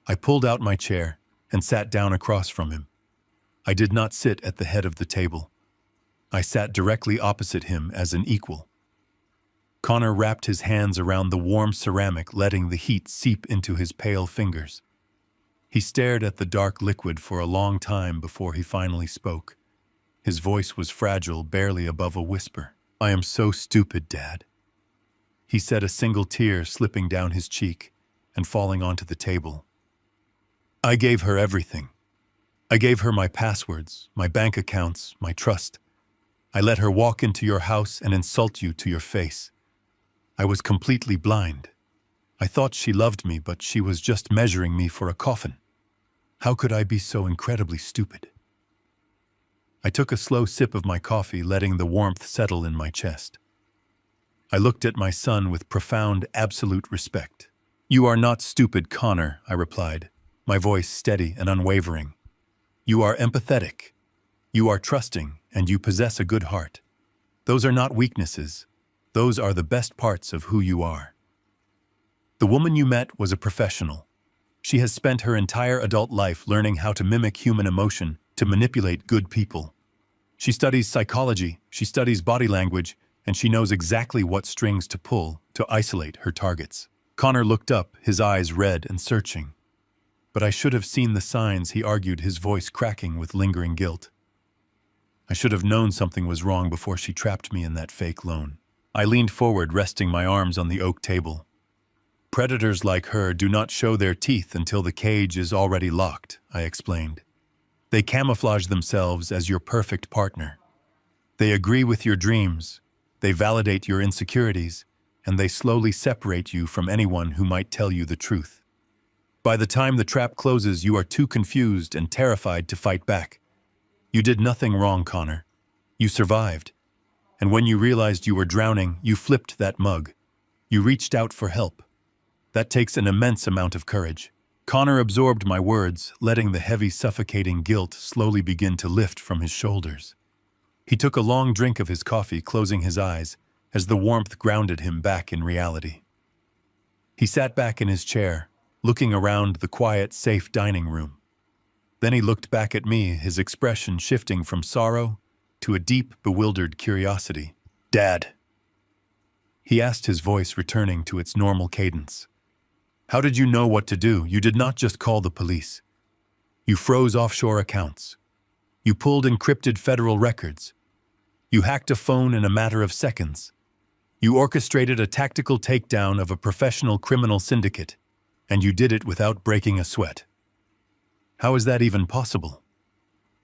I pulled out my chair and sat down across from him. I did not sit at the head of the table. I sat directly opposite him as an equal. Connor wrapped his hands around the warm ceramic, letting the heat seep into his pale fingers. He stared at the dark liquid for a long time before he finally spoke. His voice was fragile, barely above a whisper. "I am so stupid, Dad." He said, a single tear slipping down his cheek and falling onto the table. "I gave her everything. I gave her my passwords, my bank accounts, my trust. I let her walk into your house and insult you to your face. I was completely blind. I thought she loved me, but she was just measuring me for a coffin. How could I be so incredibly stupid?" I took a slow sip of my coffee, letting the warmth settle in my chest. I looked at my son with profound, absolute respect. "You are not stupid, Connor," I replied, my voice steady and unwavering. "You are empathetic. You are trusting, and you possess a good heart. Those are not weaknesses. Those are the best parts of who you are." The woman you met was a professional. She has spent her entire adult life learning how to mimic human emotion to manipulate good people. She studies psychology, she studies body language, and she knows exactly what strings to pull to isolate her targets. Connor looked up, his eyes red and searching. "But I should have seen the signs," he argued, his voice cracking with lingering guilt. "I should have known something was wrong before she trapped me in that fake loan." I leaned forward, resting my arms on the oak table. "Predators like her do not show their teeth until the cage is already locked," I explained. "They camouflage themselves as your perfect partner. They agree with your dreams, they validate your insecurities, and they slowly separate you from anyone who might tell you the truth. By the time the trap closes, you are too confused and terrified to fight back. You did nothing wrong, Connor. You survived. And when you realized you were drowning, you flipped that mug. You reached out for help. That takes an immense amount of courage." Connor absorbed my words, letting the heavy, suffocating guilt slowly begin to lift from his shoulders. He took a long drink of his coffee, closing his eyes, as the warmth grounded him back in reality. He sat back in his chair, looking around the quiet, safe dining room. Then he looked back at me, his expression shifting from sorrow to a deep, bewildered curiosity. "Dad," he asked, his voice returning to its normal cadence. "How did you know what to do? You did not just call the police. You froze offshore accounts. You pulled encrypted federal records. You hacked a phone in a matter of seconds. You orchestrated a tactical takedown of a professional criminal syndicate, and you did it without breaking a sweat. How is that even possible?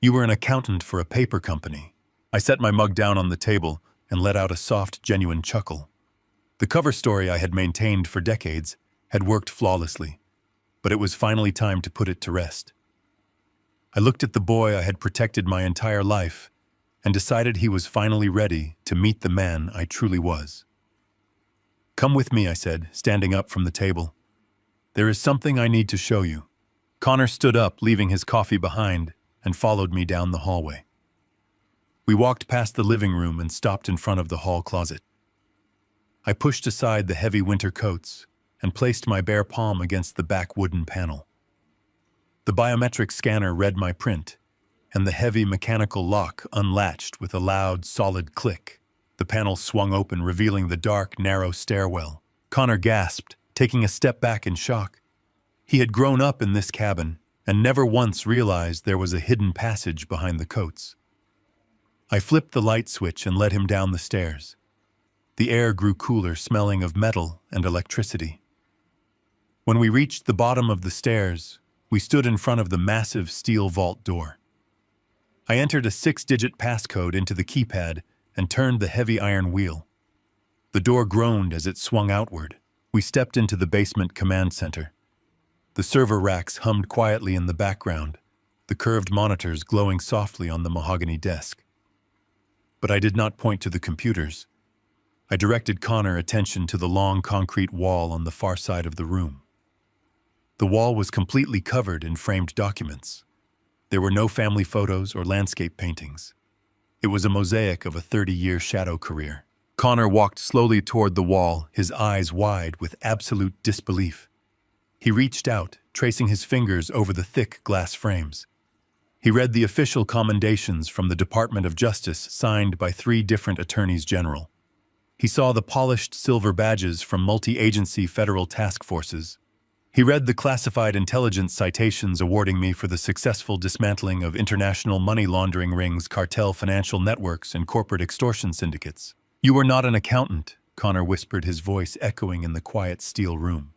You were an accountant for a paper company." I set my mug down on the table and let out a soft, genuine chuckle. The cover story I had maintained for decades had worked flawlessly, but it was finally time to put it to rest. I looked at the boy I had protected my entire life and decided he was finally ready to meet the man I truly was. "Come with me," I said, standing up from the table. "There is something I need to show you." Connor stood up, leaving his coffee behind, and followed me down the hallway. We walked past the living room and stopped in front of the hall closet. I pushed aside the heavy winter coats and placed my bare palm against the back wooden panel. The biometric scanner read my print, and the heavy mechanical lock unlatched with a loud, solid click. The panel swung open, revealing the dark, narrow stairwell. Connor gasped, taking a step back in shock. He had grown up in this cabin and never once realized there was a hidden passage behind the coats. I flipped the light switch and led him down the stairs. The air grew cooler, smelling of metal and electricity. When we reached the bottom of the stairs, we stood in front of the massive steel vault door. I entered a 6-digit passcode into the keypad and turned the heavy iron wheel. The door groaned as it swung outward. We stepped into the basement command center. The server racks hummed quietly in the background, the curved monitors glowing softly on the mahogany desk. But I did not point to the computers. I directed Connor's attention to the long concrete wall on the far side of the room. The wall was completely covered in framed documents. There were no family photos or landscape paintings. It was a mosaic of a 30-year shadow career. Connor walked slowly toward the wall, his eyes wide with absolute disbelief. He reached out, tracing his fingers over the thick glass frames. He read the official commendations from the Department of Justice signed by 3 different attorneys general. He saw the polished silver badges from multi-agency federal task forces. He read the classified intelligence citations awarding me for the successful dismantling of international money laundering rings, cartel financial networks, and corporate extortion syndicates. "You are not an accountant," Connor whispered, his voice echoing in the quiet steel room.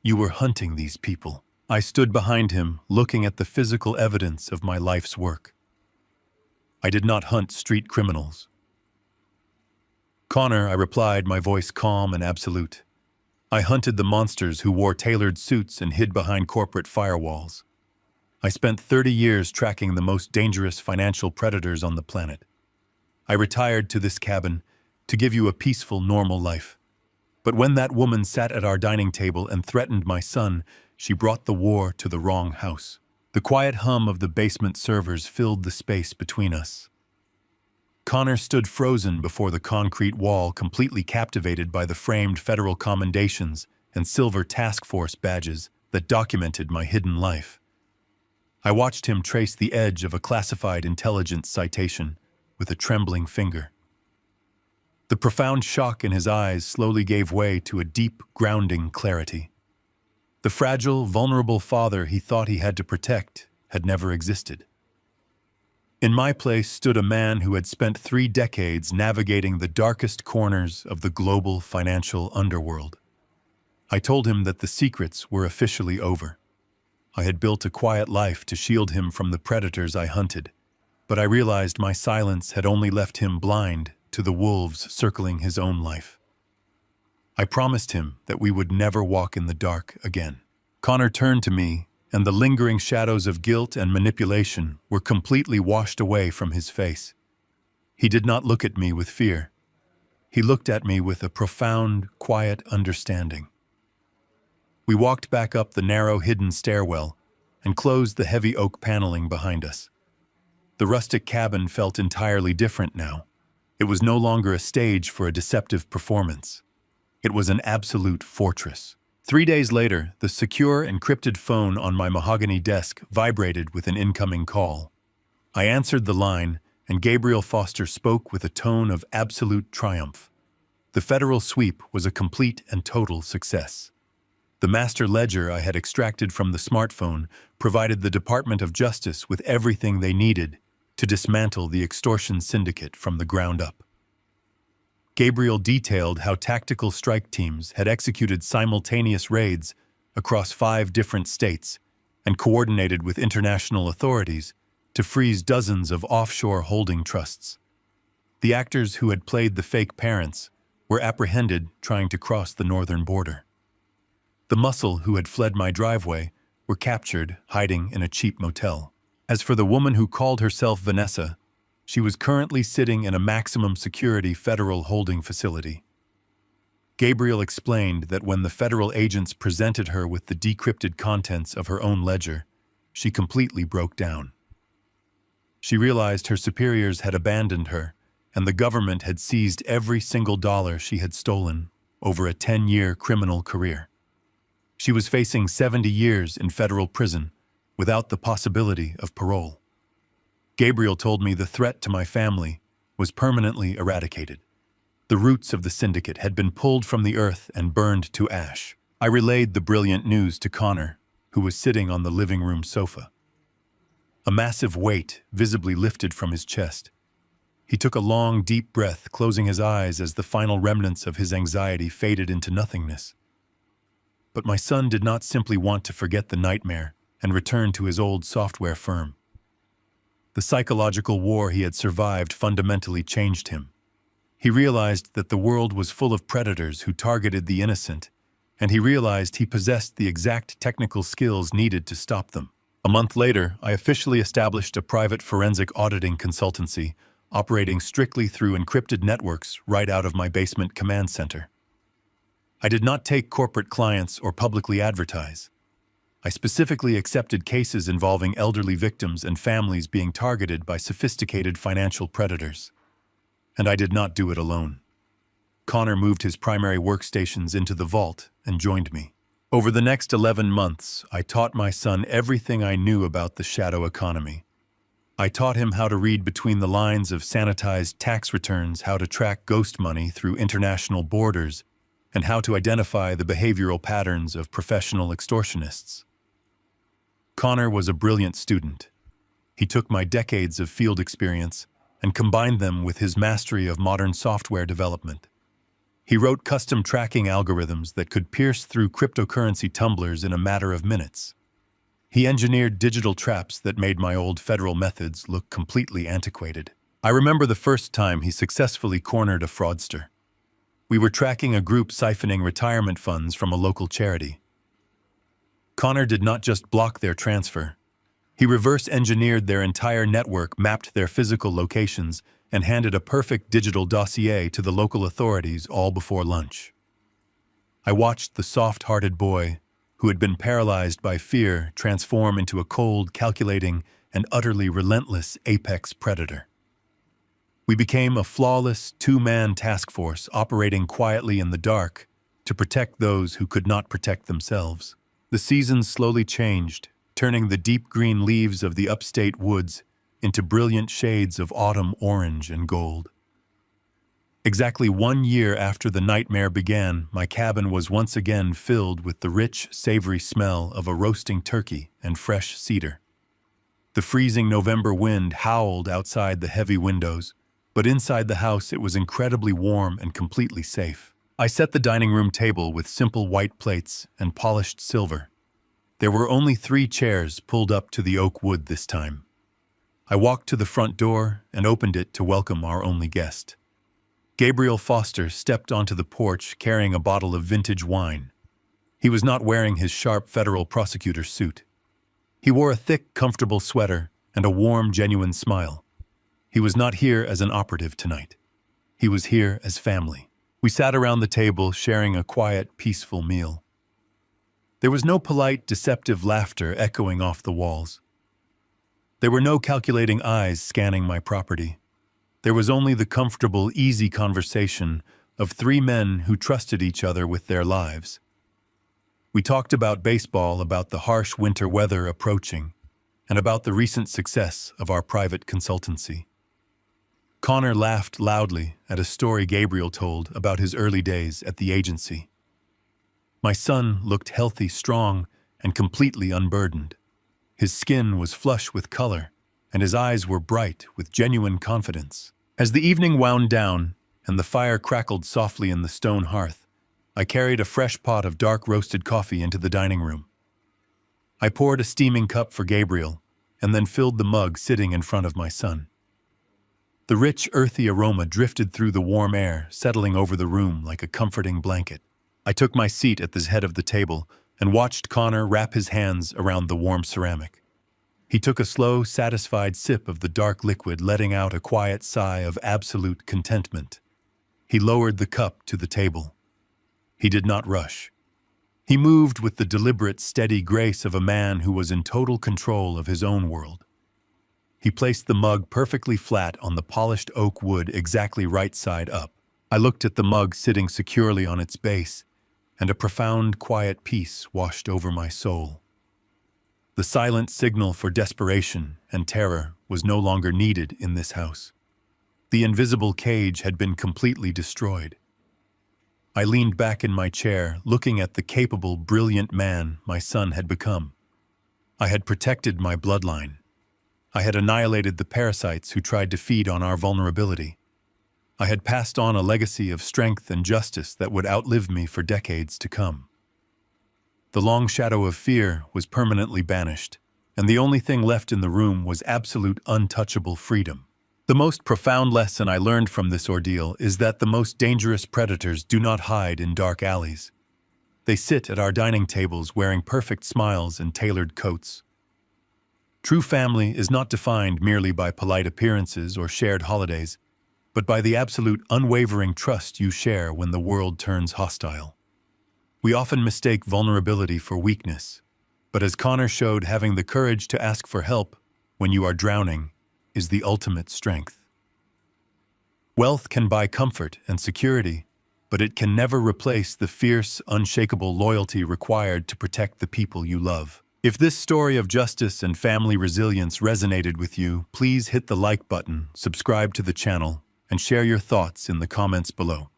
"You were hunting these people." I stood behind him, looking at the physical evidence of my life's work. "I did not hunt street criminals." "Connor," I replied, my voice calm and absolute. "I hunted the monsters who wore tailored suits and hid behind corporate firewalls. I spent 30 years tracking the most dangerous financial predators on the planet. I retired to this cabin to give you a peaceful, normal life. But when that woman sat at our dining table and threatened my son, she brought the war to the wrong house." The quiet hum of the basement servers filled the space between us. Connor stood frozen before the concrete wall, completely captivated by the framed federal commendations and silver task force badges that documented my hidden life. I watched him trace the edge of a classified intelligence citation with a trembling finger. The profound shock in his eyes slowly gave way to a deep, grounding clarity. The fragile, vulnerable father he thought he had to protect had never existed. In my place stood a man who had spent 3 decades navigating the darkest corners of the global financial underworld. I told him that the secrets were officially over. I had built a quiet life to shield him from the predators I hunted, but I realized my silence had only left him blind to the wolves circling his own life. I promised him that we would never walk in the dark again. Connor turned to me, and the lingering shadows of guilt and manipulation were completely washed away from his face. He did not look at me with fear. He looked at me with a profound, quiet understanding. We walked back up the narrow, hidden stairwell and closed the heavy oak paneling behind us. The rustic cabin felt entirely different now. It was no longer a stage for a deceptive performance. It was an absolute fortress. 3 days later, the secure, encrypted phone on my mahogany desk vibrated with an incoming call. I answered the line, and Gabriel Foster spoke with a tone of absolute triumph. The federal sweep was a complete and total success. The master ledger I had extracted from the smartphone provided the Department of Justice with everything they needed to dismantle the extortion syndicate from the ground up. Gabriel detailed how tactical strike teams had executed simultaneous raids across 5 different states and coordinated with international authorities to freeze dozens of offshore holding trusts. The actors who had played the fake parents were apprehended trying to cross the northern border. The muscle who had fled my driveway were captured hiding in a cheap motel. As for the woman who called herself Vanessa, she was currently sitting in a maximum security federal holding facility. Gabriel explained that when the federal agents presented her with the decrypted contents of her own ledger, she completely broke down. She realized her superiors had abandoned her, and the government had seized every single dollar she had stolen over a 10-year criminal career. She was facing 70 years in federal prison without the possibility of parole. Gabriel told me the threat to my family was permanently eradicated. The roots of the syndicate had been pulled from the earth and burned to ash. I relayed the brilliant news to Connor, who was sitting on the living room sofa. A massive weight visibly lifted from his chest. He took a long, deep breath, closing his eyes as the final remnants of his anxiety faded into nothingness. But my son did not simply want to forget the nightmare and return to his old software firm. The psychological war he had survived fundamentally changed him. He realized that the world was full of predators who targeted the innocent, and he realized he possessed the exact technical skills needed to stop them. A month later, I officially established a private forensic auditing consultancy, operating strictly through encrypted networks right out of my basement command center. I did not take corporate clients or publicly advertise. I specifically accepted cases involving elderly victims and families being targeted by sophisticated financial predators. And I did not do it alone. Connor moved his primary workstations into the vault and joined me. Over the next 11 months, I taught my son everything I knew about the shadow economy. I taught him how to read between the lines of sanitized tax returns, how to track ghost money through international borders, and how to identify the behavioral patterns of professional extortionists. Connor was a brilliant student. He took my decades of field experience and combined them with his mastery of modern software development. He wrote custom tracking algorithms that could pierce through cryptocurrency tumblers in a matter of minutes. He engineered digital traps that made my old federal methods look completely antiquated. I remember the first time he successfully cornered a fraudster. We were tracking a group siphoning retirement funds from a local charity. Connor did not just block their transfer. He reverse-engineered their entire network, mapped their physical locations, and handed a perfect digital dossier to the local authorities all before lunch. I watched the soft-hearted boy, who had been paralyzed by fear, transform into a cold, calculating, and utterly relentless apex predator. We became a flawless two-man task force operating quietly in the dark to protect those who could not protect themselves. The seasons slowly changed, turning the deep green leaves of the upstate woods into brilliant shades of autumn orange and gold. Exactly 1 year after the nightmare began, my cabin was once again filled with the rich, savory smell of a roasting turkey and fresh cedar. The freezing November wind howled outside the heavy windows, but inside the house it was incredibly warm and completely safe. I set the dining room table with simple white plates and polished silver. There were only 3 chairs pulled up to the oak wood this time. I walked to the front door and opened it to welcome our only guest. Gabriel Foster stepped onto the porch carrying a bottle of vintage wine. He was not wearing his sharp federal prosecutor suit. He wore a thick, comfortable sweater and a warm, genuine smile. He was not here as an operative tonight. He was here as family. We sat around the table sharing a quiet, peaceful meal. There was no polite, deceptive laughter echoing off the walls. There were no calculating eyes scanning my property. There was only the comfortable, easy conversation of 3 men who trusted each other with their lives. We talked about baseball, about the harsh winter weather approaching, and about the recent success of our private consultancy. Connor laughed loudly at a story Gabriel told about his early days at the agency. My son looked healthy, strong, and completely unburdened. His skin was flush with color, and his eyes were bright with genuine confidence. As the evening wound down and the fire crackled softly in the stone hearth, I carried a fresh pot of dark roasted coffee into the dining room. I poured a steaming cup for Gabriel and then filled the mug sitting in front of my son. The rich, earthy aroma drifted through the warm air, settling over the room like a comforting blanket. I took my seat at the head of the table and watched Connor wrap his hands around the warm ceramic. He took a slow, satisfied sip of the dark liquid, letting out a quiet sigh of absolute contentment. He lowered the cup to the table. He did not rush. He moved with the deliberate, steady grace of a man who was in total control of his own world. He placed the mug perfectly flat on the polished oak wood, exactly right side up. I looked at the mug sitting securely on its base, and a profound, quiet peace washed over my soul. The silent signal for desperation and terror was no longer needed in this house. The invisible cage had been completely destroyed. I leaned back in my chair, looking at the capable, brilliant man my son had become. I had protected my bloodline. I had annihilated the parasites who tried to feed on our vulnerability. I had passed on a legacy of strength and justice that would outlive me for decades to come. The long shadow of fear was permanently banished, and the only thing left in the room was absolute, untouchable freedom. The most profound lesson I learned from this ordeal is that the most dangerous predators do not hide in dark alleys. They sit at our dining tables wearing perfect smiles and tailored coats. True family is not defined merely by polite appearances or shared holidays, but by the absolute, unwavering trust you share when the world turns hostile. We often mistake vulnerability for weakness, but as Connor showed, having the courage to ask for help when you are drowning is the ultimate strength. Wealth can buy comfort and security, but it can never replace the fierce, unshakable loyalty required to protect the people you love. If this story of justice and family resilience resonated with you, please hit the like button, subscribe to the channel, and share your thoughts in the comments below.